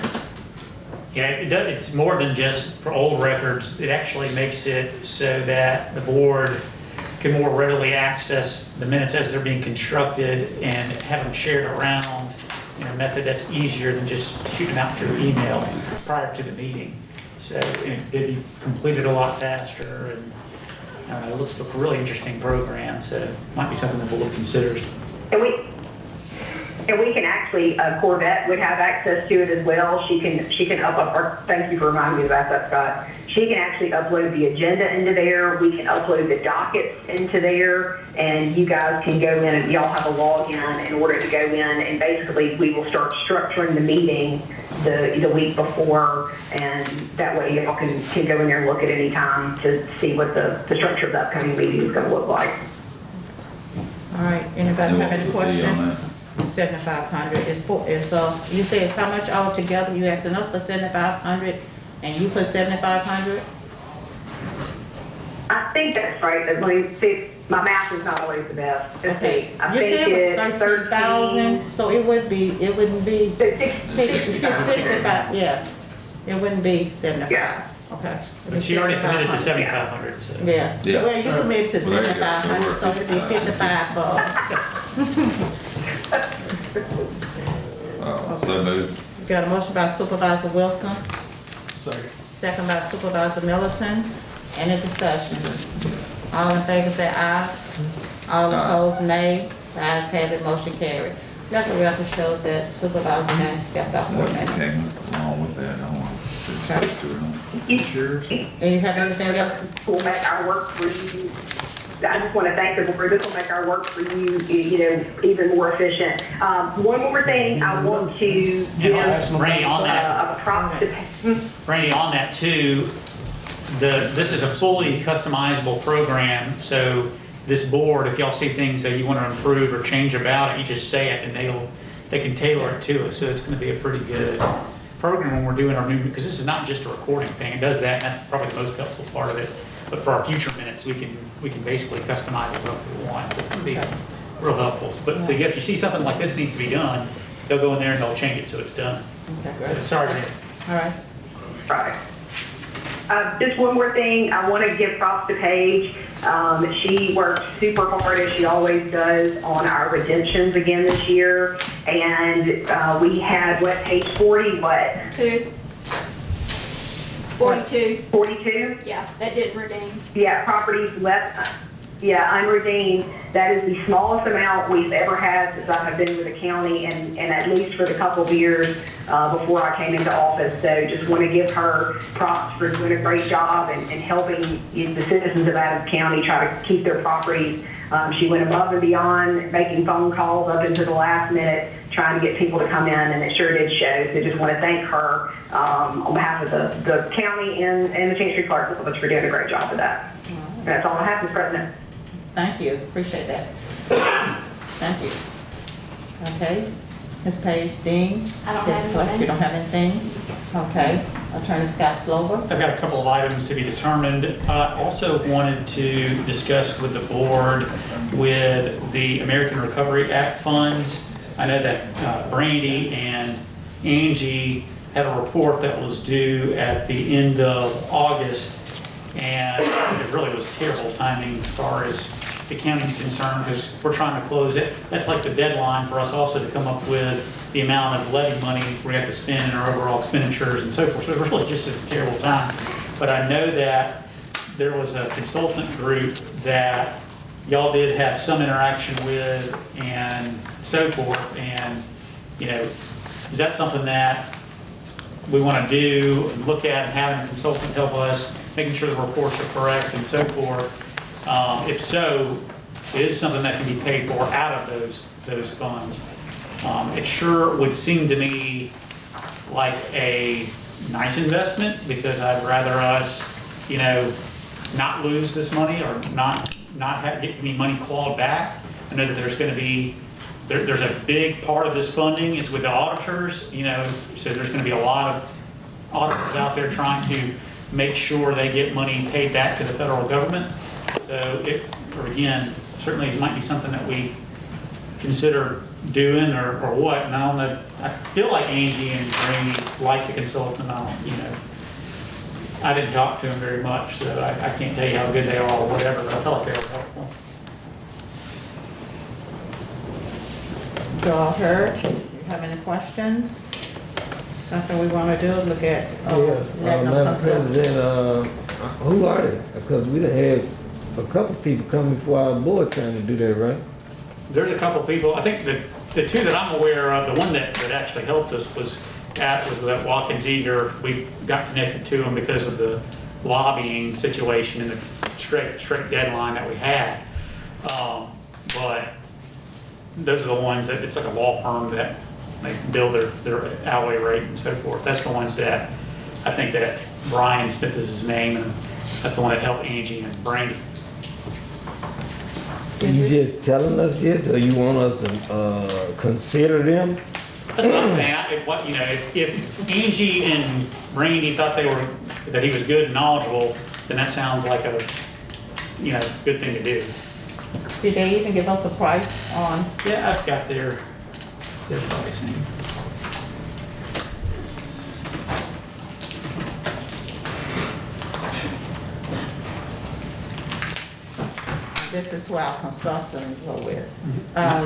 Yeah, it's more than just for old records. It actually makes it so that the board can more readily access the minutes as they're being constructed and have them shared around in a method that's easier than just shooting out through email prior to the meeting. So it'd be completed a lot faster, and I don't know, it looks like a really interesting program, so it might be something the board considers. And we can actually, Corvette would have access to it as well. She can or thank you for reminding me about that, Scott. She can actually upload the agenda into there. We can upload the dockets into there, and you guys can go in and y'all have a login in order to go in, and basically we will start structuring the meeting the week before, and that way y'all can go in there and look at any time to see what the structure of the upcoming meeting is going to look like. All right, anybody have any questions? 7,500 is you say it's how much altogether? You asking us for 7,500 and you put 7,500? I think that's right. Let me see. My math is not always the best. Okay. I You think said it was it's 13,000, so it wouldn't be 65, yeah. It wouldn't be 75. Yeah. Okay. But she already committed to 7,500, so. Yeah. Yeah. Well, you committed to Well, there you go. 7,500, so it'd be 55 for us. So moved. We got a motion by Supervisor Wilson, Second. second by Supervisor Middleton. Any discussion? All in favor say aye. All opposed, nay. The ayes have it, motion carried. Let the record show that Supervisor Hand stepped up for a minute. Came along with that, I don't want to Sure. And you have anything else? will make our work for you. I just want to thank the board. This will make our work for you, even more efficient. One more thing I want to give Randy, on that, a prop to. Randy, on that too, this is a fully customizable program, so this board, if y'all see things that you want to improve or change about it, you just say it and they can tailor it to us. So it's going to be a pretty good program when we're doing our new, because this is not just a recording thing. It does that, and that's probably the most helpful part of it. But for our future minutes, we can basically customize it what we want. It's going to be real helpful. But so if you see something like this needs to be done, they'll go in there and they'll change it so it's done. Okay, great. Sorry, Randy. All right. Right. Just one more thing, I want to give props to Paige. She worked super hard, as she always does, on our redemptions again this year. And we had, page 40, what? 42. 42? Yeah, that didn't redeem. Yeah, properties left, unredeemed. That is the smallest amount we've ever had since I have been with the county, and at least for the couple of years before I came into office. So just want to give her props for doing a great job and helping the citizens of Adams County try to keep their properties. She went above and beyond, making phone calls up into the last minute, trying to get people to come in, and it sure did show. So just want to thank her on behalf of the county and the Chancery Clerk's Office for doing a great job of that. That's all I have, Mr. President. Thank you, appreciate that. Thank you. Okay, Ms. Paige Dean? I don't have anything. You don't have anything? Okay, Attorney Scott Slover? I've got a couple of items to be determined. I also wanted to discuss with the board with the American Recovery Act funds. I know that Brandy and Angie had a report that was due at the end of August, and it really was terrible timing as far as the county's concerned, because we're trying to close it. That's like the deadline for us also to come up with the amount of levy money we have to spend in our overall expenditures and so forth. So it's really just a terrible time. But I know that there was a consultant group that y'all did have some interaction with and so forth. And, is that something that we want to do, look at, and having a consultant help us, making sure the reports are correct and so forth? If so, it is something that can be paid for out of those funds. It sure would seem to me like a nice investment, because I'd rather us, not lose this money or not get any money clawed back. I know that there's going to be, there's a big part of this funding is with the auditors, so there's going to be a lot of auditors out there trying to make sure they get money paid back to the federal government. So again, certainly it might be something that we consider doing or what. And I don't know, I feel like Angie and Randy like the consultant. I didn't talk to them very much, so I can't tell you how good they are or whatever, but I felt like they were helpful. you all heard. Do you have any questions? Something we want to do, look at, letting them Madam consult. President, who are they? Because we done had a couple people come before our board trying to do that, right? There's a couple people, I think the two that I'm aware of, the one that actually helped us was that Watkins Eager. We got connected to him because of the lobbying situation and the strict deadline that we had. But those are the ones that, it's like a law firm that they build their hourly rate and so forth. That's the ones that, I think that Brian Smith is his name, and that's the one that helped Angie and Brandy. Are you just telling us this, or you want us to consider them? That's what I'm saying. If Angie and Brandy thought that he was good and knowledgeable, then that sounds like a, good thing to do. Did they even give us a price on? Yeah, I've got their pricing. This is who our consultants are with, our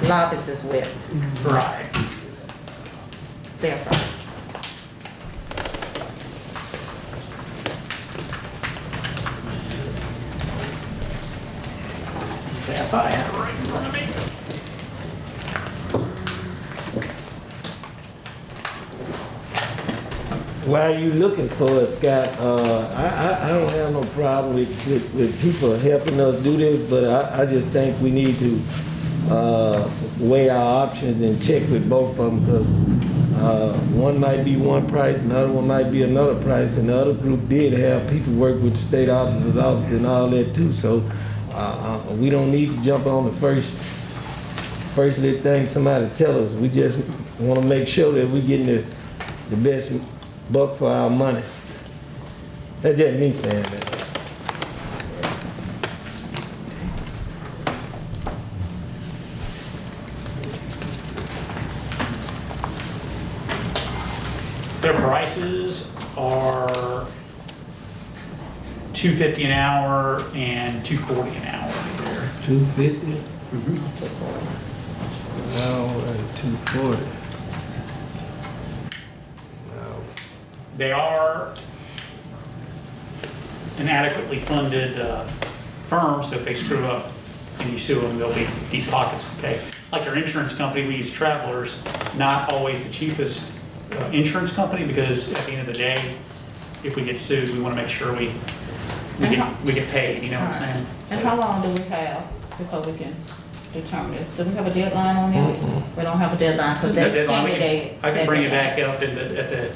lobbyists is with. Right. They're from. If I have it right in front of me. While you looking for it, Scott, I don't have no problem with people helping us do this, but I just think we need to weigh our options and check with both of them, because one might be one price, another one might be another price, and the other group did have people work with the state auditor's office and all that too, so we don't need to jump on the first little thing somebody tell us. We just want to make sure that we're getting the best buck for our money. That's just me saying that. Their prices are $250 an hour and $240 an hour. $250? An hour and $240. They are an adequately funded firm, so if they screw up and you sue them, they'll be deep pockets, okay? Like our insurance company, we use Travelers, not always the cheapest insurance company, because at the end of the day, if we get sued, we want to make sure we get paid, you know what I'm saying? And how long do we have before we can determine this? Do we have a deadline on this? We don't have a deadline, because they extended I can bring it back up at the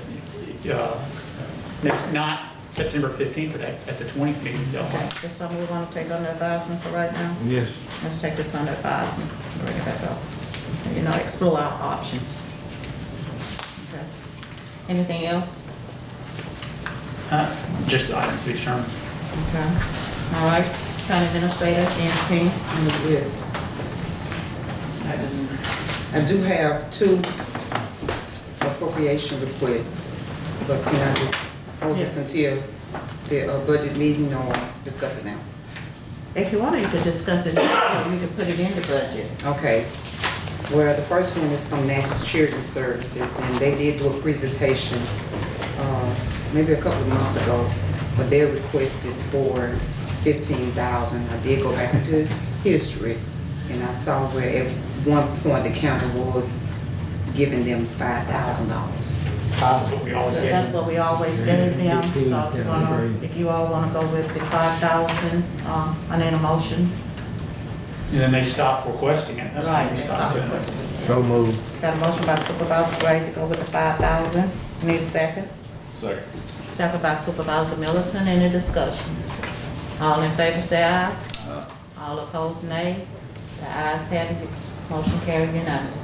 next, not September 15th, but at the 20th meeting. Okay, is this something we want to take under advisement for right now? Yes. Let's take this under advisement, bring it back up. Explore our options. Okay. Anything else? Just items to be determined. Okay. All right, County Administrator, Ann King. Yes. I do have 2 appropriation requests, but can I just hold this until the budget meeting, or discuss it now? If you want, you could discuss it, so we could put it in the budget. Okay. Well, the first one is from Natchez Children's Services, and they did do a presentation maybe a couple of months ago, but their request is for $15,000. I did go back into history, and I saw where at one point the county was giving them $5,000. That's what we always gave them, so if you all wanna go with the 5,000, I need a motion. And then they stopped requesting it. That's Right, when we they stopped stopped doing it. requesting it. So moved. Got a motion by Supervisor Gray to go with the 5,000. Need a second? Second. Second by Supervisor Middleton. Any discussion? All in favor say aye. All opposed nay. The ayes have it. Motion carried unanimously.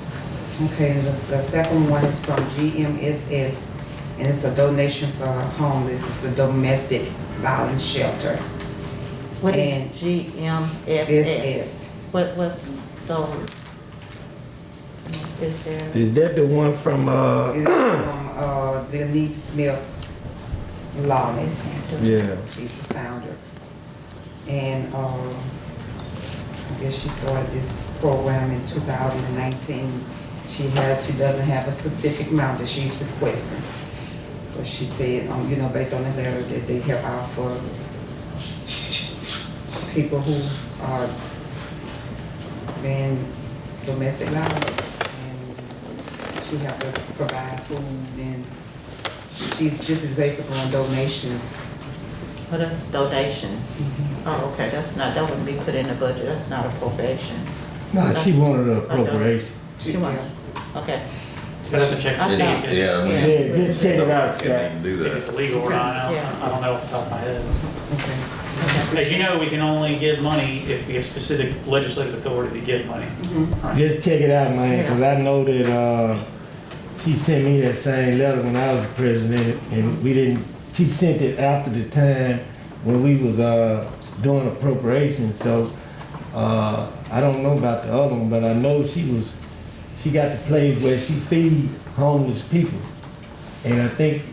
Okay, and the second one is from GMSS, and it's a donation for homeless. It's a domestic violence shelter. What And is GMSS? SS. What was those? Is there? Is that the one from, It's from Denise Smith Lawless. Yeah. She's the founder. And I guess she started this program in 2019. She doesn't have a specific amount that she's requesting. But she said, you know, based on the letter, that they help out for people who are being domestic violence. And she have to provide food, and this is basically on donations. What are donations? Oh, okay, that wouldn't be put in the budget, that's not appropriations. No, she wanted an appropriation. She wanted, okay. So I have to check to see if it's, Yeah, just check it out, Can't Scott. even do if it's that. illegal or not. Yeah. I don't know off the top of my head. Okay. As you know, we can only give money if we have specific legislative authority to give money. Right. Just check it out, man, because I know that she sent me that same letter when I was president, and she sent it after the time when we was doing appropriations, so I don't know about the other one, but I know she got the place where she feed homeless people. And I think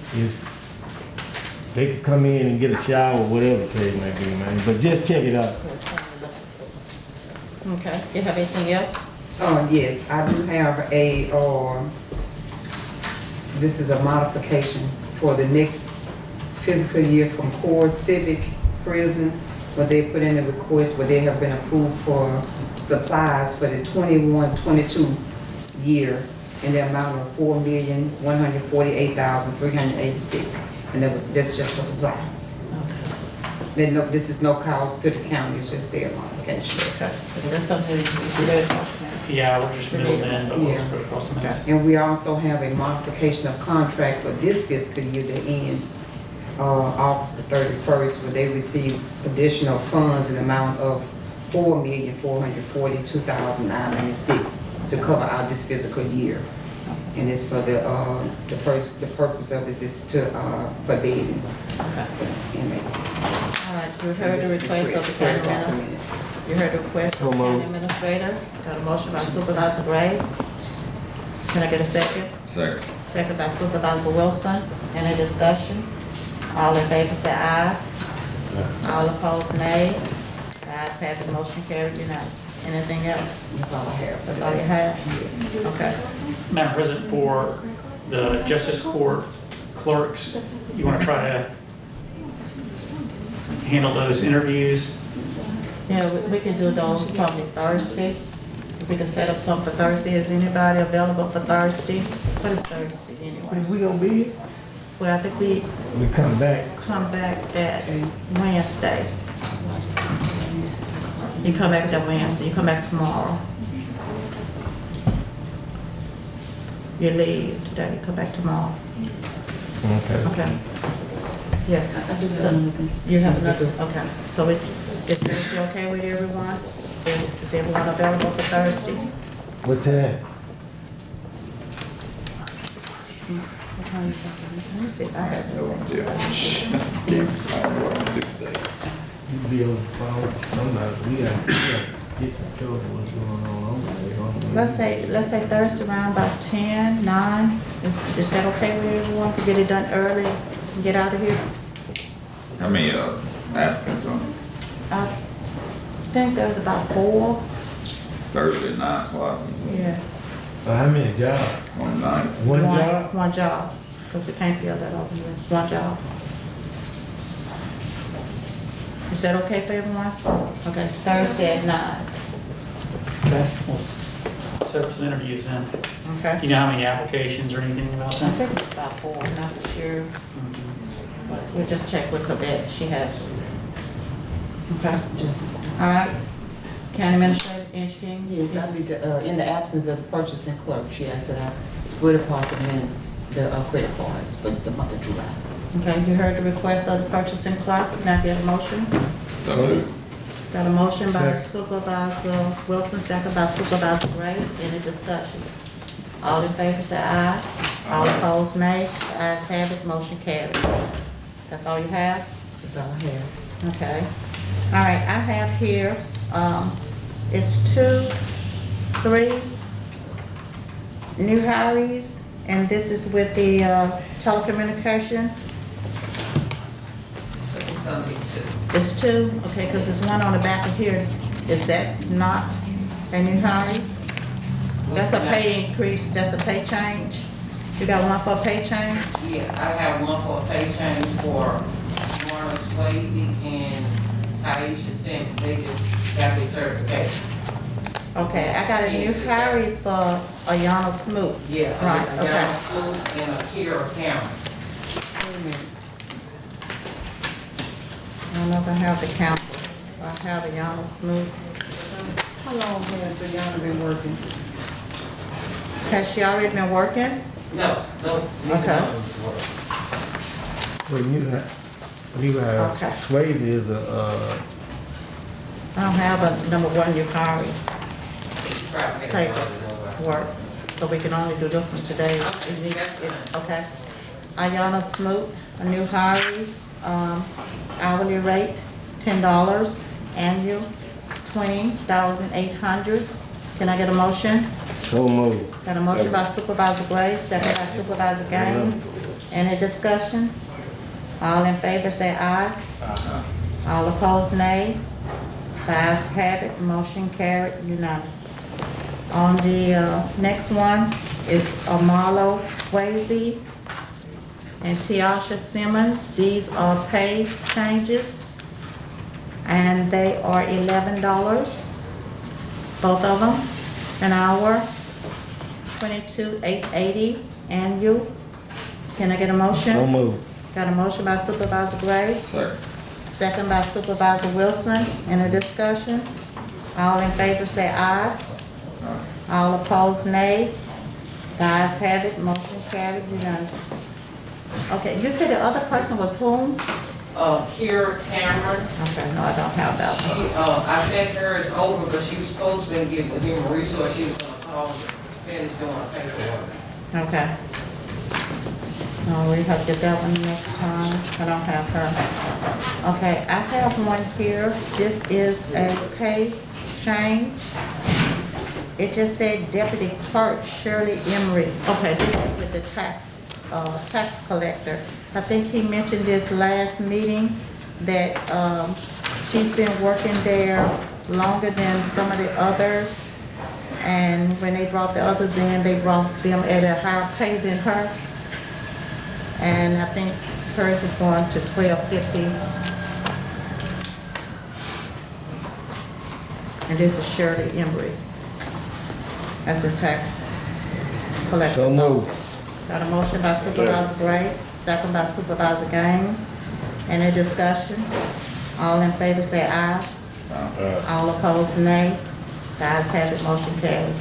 they could come in and get a shower, whatever the case might be, man, but just check it out. Okay, you have anything else? Yes, I do have this is a modification for the next fiscal year from Core Civic Prison, where they put in a request where they have been approved for supplies for the 21-22 year in the amount of $4,148,386, and that's just for supplies. Then this is no cost to the county, it's just their modification. Okay, is there something you see? Yeah, we're just middlemen, but we'll put it across the mess. And we also have a modification of contract for this fiscal year that ends August the 31st, where they receive additional funds in the amount of $4,442,996 to cover out this fiscal year. And it's for the purpose of this is for bedding inmates. All right, you heard the request of the county administrator. You heard the request of the county administrator. Got a motion by Supervisor Gray. Can I get a second? Second. Second by Supervisor Wilson. Any discussion? All in favor say aye. All opposed nay. The ayes have it, motion carried unanimously. Anything else? That's all I have. That's all you have? Yes. Okay. Madam President, for the Justice Court clerks, you want to try to handle those interviews? Yeah, we can do those probably Thursday. If we can set up something for Thursday. Is anybody available for Thursday? What is Thursday anyway? Is we gonna be here? Well, I think we come back that Wednesday. You come back that Wednesday, you come back tomorrow. You leave today, you come back tomorrow. Okay. Okay. Yeah. So you have another, okay. So is Thursday okay with everyone? Is everyone available for Thursday? What time? Let me see if I have No, to. yeah. I don't know what I'm gonna do today. You be on the phone, somebody, we gotta get told what's going on over there. Let's say Thursday around about 10, 9. Is that okay with everyone? To get it done early and get out of here? How many applicants on I think there's about 4. Thursday at 9 o'clock? Yes. How many jobs? One night. One job? One job, because we can't fill that over here. One job. Is that okay for everyone? Okay, Thursday at 9. Okay. We'll set up some interviews then. Okay. Do you know how many applications or anything about I that? think it's about 4, I'm not sure. But we'll just check with Quebec, she has. Okay. All right. County Administrator, Angie King? Yes, I need to, in the absence of the purchasing clerk, she asked that I split across the credit cards for the month of July. Okay, you heard the request of the purchasing clerk. Can I get a motion? So moved. Got a motion by Second. Supervisor Wilson, second by Supervisor Gray. Any discussion? All in favor say aye. All opposed nay. The ayes have it, motion carried. That's all you have? That's all I have. Okay. All right, I have here, it's 2, 3 new hires, and this is with the telecommunication. It's gonna be 2. It's 2, okay, because there's one on the back of here Is that not a new hire? That's a pay increase, that's a pay change? You got one for a pay change? Yeah, I have one for a pay change for Marlon Swayze and Taisha Sims. They just got their certification. Okay, I got a new hire for Ayana Smoot. Yeah, Right, I okay. got a Smoot and a Kira Cameron. I don't know if I have the count. I have Ayana Smoot. How long has Ayana been working? Has she already been working? No. Okay. Well, you have, Okay. Swayze is a, I don't have a number one new hire paperwork, so we can only do this one today. Okay. Ayana Smoot, a new hire, hourly rate, $10, annual, $20,800. Can I get a motion? so moved. Got a motion by Supervisor Gray, second by Supervisor Gaines. Any discussion? All in favor say aye. All opposed, nay. The ayes have it, motion carried unanimously. On the next one is Marlo Swayze and Tiasha Simmons. These are pay changes, and they are $11, both of them, an hour, $22,880 annual. Can I get a motion? So moved. Got a motion by Supervisor Gray. Second. Second by Supervisor Wilson. Any discussion? All in favor say aye. All opposed, nay. The ayes have it, motion carried unanimously. Okay, you said the other person was whom? Kira Cameron. Okay, no, I don't have that She, one. I sent hers over, but she was supposed to be giving him a resource. She was gonna call and finish doing her paperwork. Okay. No, we have to get that one next time. I don't have her. Okay, I have one here. This is a pay change. It just said Deputy Clerk Shirley Emery. Okay, this is with the tax collector. I think he mentioned this last meeting that she's been working there longer than some of the others. And when they brought the others in, they brought them at a higher pay than her. And I think hers is going to $12.50. And this is Shirley Emery as a tax collector's So moved. office. Got a motion by Supervisor Gray, second by Supervisor Gaines. Any discussion? All in favor say aye. All opposed, nay. The ayes have it, motion carried.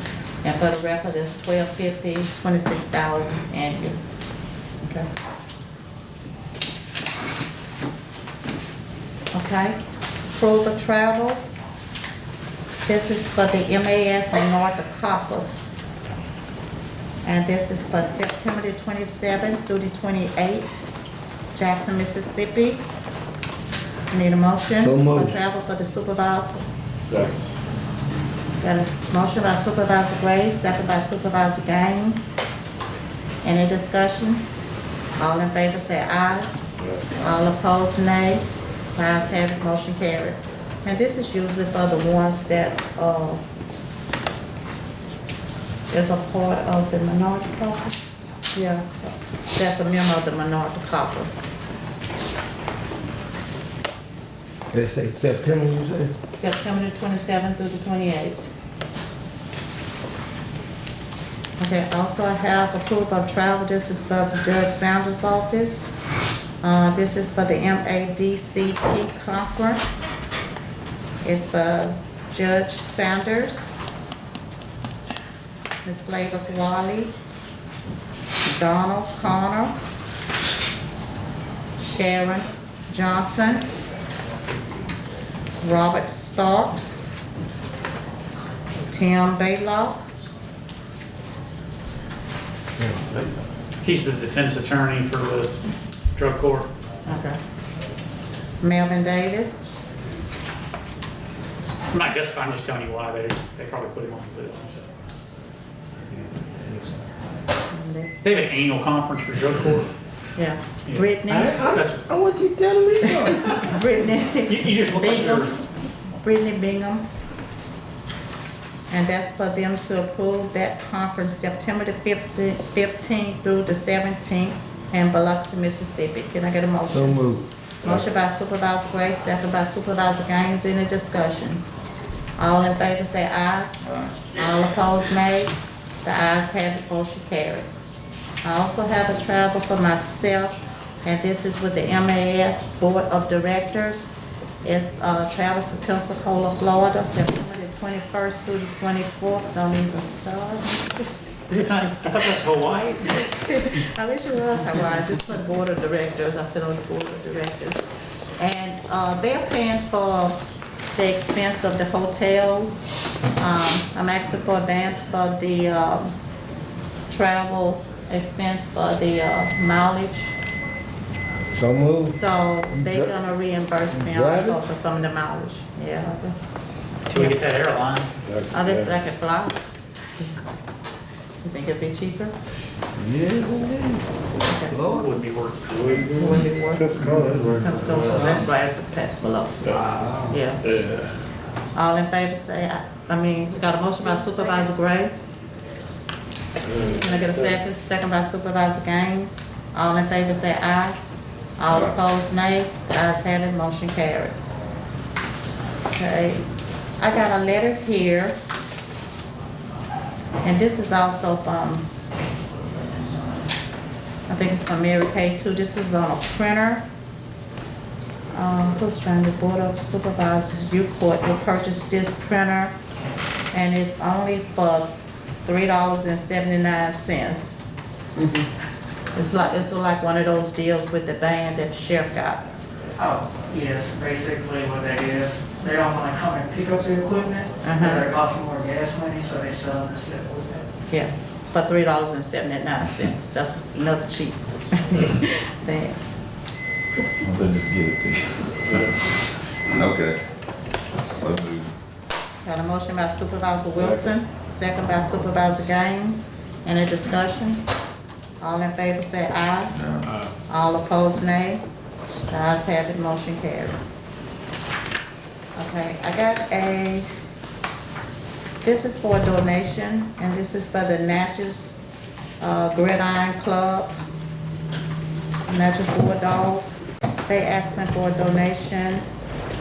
And for the record, it's $12.50, $26 annual. Okay. Okay, approve of travel. This is for the MAS and North Coppers. And this is for September the 27th through the 28th, Jackson, Mississippi. Need a motion So moved. for travel for the supervisor? Second. Got a motion by Supervisor Gray, second by Supervisor Gaines. Any discussion? All in favor say aye. All opposed, nay. The ayes have it, motion carried. And this is usually for the ones that is a part of the minority caucus. Yeah, that's a member of the minority caucus. They say September, you say? September the 27th through the 28th. Okay, also I have approval of travel. This is for Judge Sanders' office. This is for the MADCP conference. It's for Judge Sanders, Ms. Flavors Wally, Donald Connor, Sharon Johnson, Robert Starks, Tim Baylock. He's the defense attorney for the drug court. Okay. Melvin Davis. I'm not justifying, I'm just telling you why they probably put him on the list. They have an annual conference for drug court. Yeah. Yeah. Brittany. I want you telling me. Brittany. You just look like Bingham. you're, Brittany Bingham. And that's for them to approve that conference September the 15th through the 17th in Biloxi, Mississippi. Can I get a motion? So moved. Motion by Supervisor Gray, second by Supervisor Gaines. Any discussion? All in favor say aye. All opposed, nay. The ayes have it, motion carried. I also have a travel for myself, and this is with the MAS Board of Directors. It's travel to Pensacola, Florida, September the 21st through the 24th. Don't even start. I thought that's Hawaii. I wish it was Hawaii. It's for the Board of Directors. I sit on the Board of Directors. And they're paying for the expense of the hotels. I'm asking for advance for the travel expense for the mileage. So moved. So they're gonna reimburse me Drive also it? for some of the mileage. Yeah, I guess. Till we get that airline. I guess I could fly. You think it'd be cheaper? Would be worth it. Would it work? Pensacola. Pensacola, that's right past Biloxi. Yeah. Yeah. All in favor say aye. We got a motion by Supervisor Gray. Can I get a second? Second by Supervisor Gaines. All in favor say aye. All opposed, nay. The ayes have it, motion carried. Okay, I got a letter here, and this is also from, I think it's from Mary Kay too. This is on a printer. Who's trying to Board of Supervisors, U Court will purchase this printer, and it's only for $3.79. It's like one of those deals with the band that the sheriff got. Oh, yes, basically what that is, they don't wanna come and pick up the equipment, Uh-huh. it costs more gas money, so they sell this equipment. Yeah, for $3.79. That's another cheap band. I'll just give it to you. Okay. So moved. Got a motion by Supervisor Wilson, second by Supervisor Gaines. Any discussion? All in favor say aye. All opposed, nay. The ayes have it, motion carried. Okay, I got this is for a donation, and this is for the Natchez Gridiron Club, Natchez Bulldogs. They asking for a donation.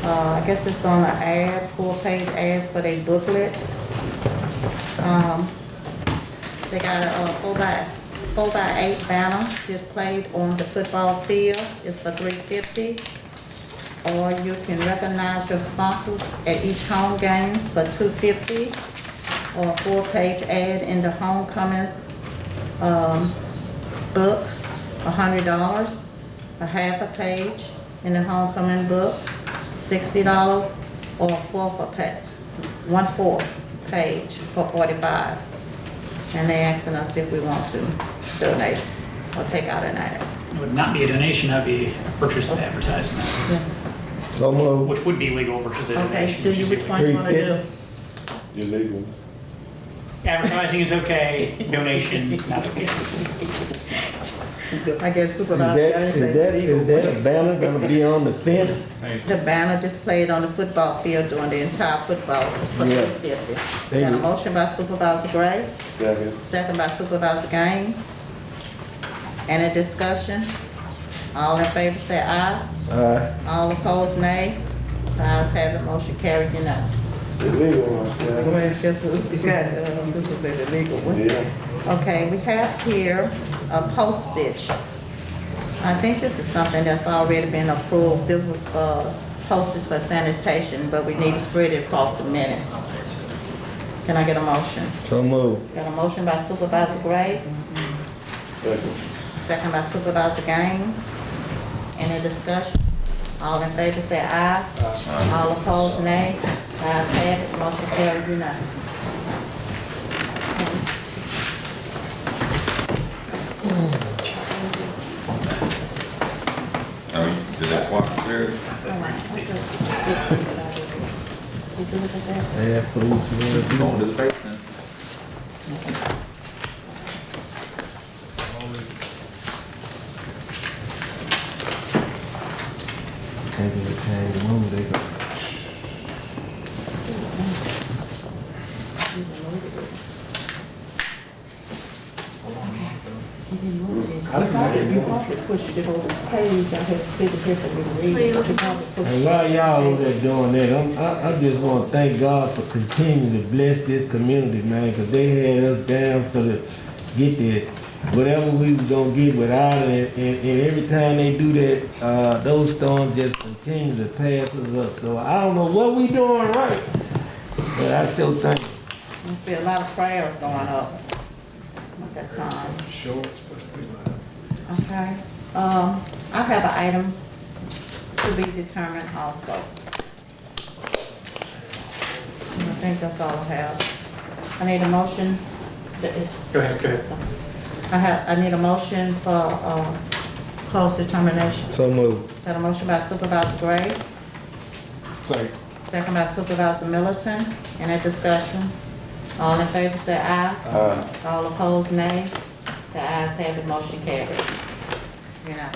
I guess it's on an ad, full-page ads for their booklet. They got a 4x8 banner displayed on the football field. It's for $350. Or you can recognize your sponsors at each home game for $250. Or a full-page ad in the homecomings book, $100. A half a page in the homecoming book, $60. Or a 1/4 page for $45. And they're asking us if we want to donate or take out an ad. It would not be a donation, that would be a purchase of advertisement, So moved. which would be legal versus a Okay, donation. do you, which one you wanna do? Illegal. Advertising is okay, donation, not okay. I guess Is Supervisor that, Gaines is said that, legal. is that a banner gonna be on the fence? The banner displayed on the football field during the entire football for Yeah. $350. They Got a would- motion by Supervisor Gray, Second. second by Supervisor Gaines. Any discussion? All in favor say aye. All opposed, nay. The ayes have it, motion carried unanimously. Illegal, Well, this was an illegal one. yeah. Okay, we have here a postage. I think this is something that's already been approved. This was for postage for sanitation, but we need to spread it across the minutes. Can I get a motion? So moved. Got a motion by Supervisor Gray, Second. second by Supervisor Gaines. Any discussion? All in favor say aye. All opposed, nay. Ayes have it, motion carried unanimously. Oh, did they swap the series? Yeah, foods, man. Going to the basement. Taking the time to move, they go. You probably pushed it over the page, I had to sit here for me to read. What are you looking You probably pushed And it while y'all over over the there doing that, I just want to thank God for continuing to bless this community, man, because they had us down for the, get that, whatever we was gonna get without it, and every time they do that, those storms just continue to pass us up. So I don't know what we doing right, but I still thank you. Must be a lot of prayers going up at that time. Sure, it's supposed to be like. Okay, I have an item to be determined also. And I think that's all I have. I need a motion that is. Go ahead. I need a motion for, close determination. So moved. Got a motion by Supervisor Gray, second by Supervisor Middleton. Any discussion? All in favor say aye. Aye. All opposed, nay. The ayes have it, motion carried. You know.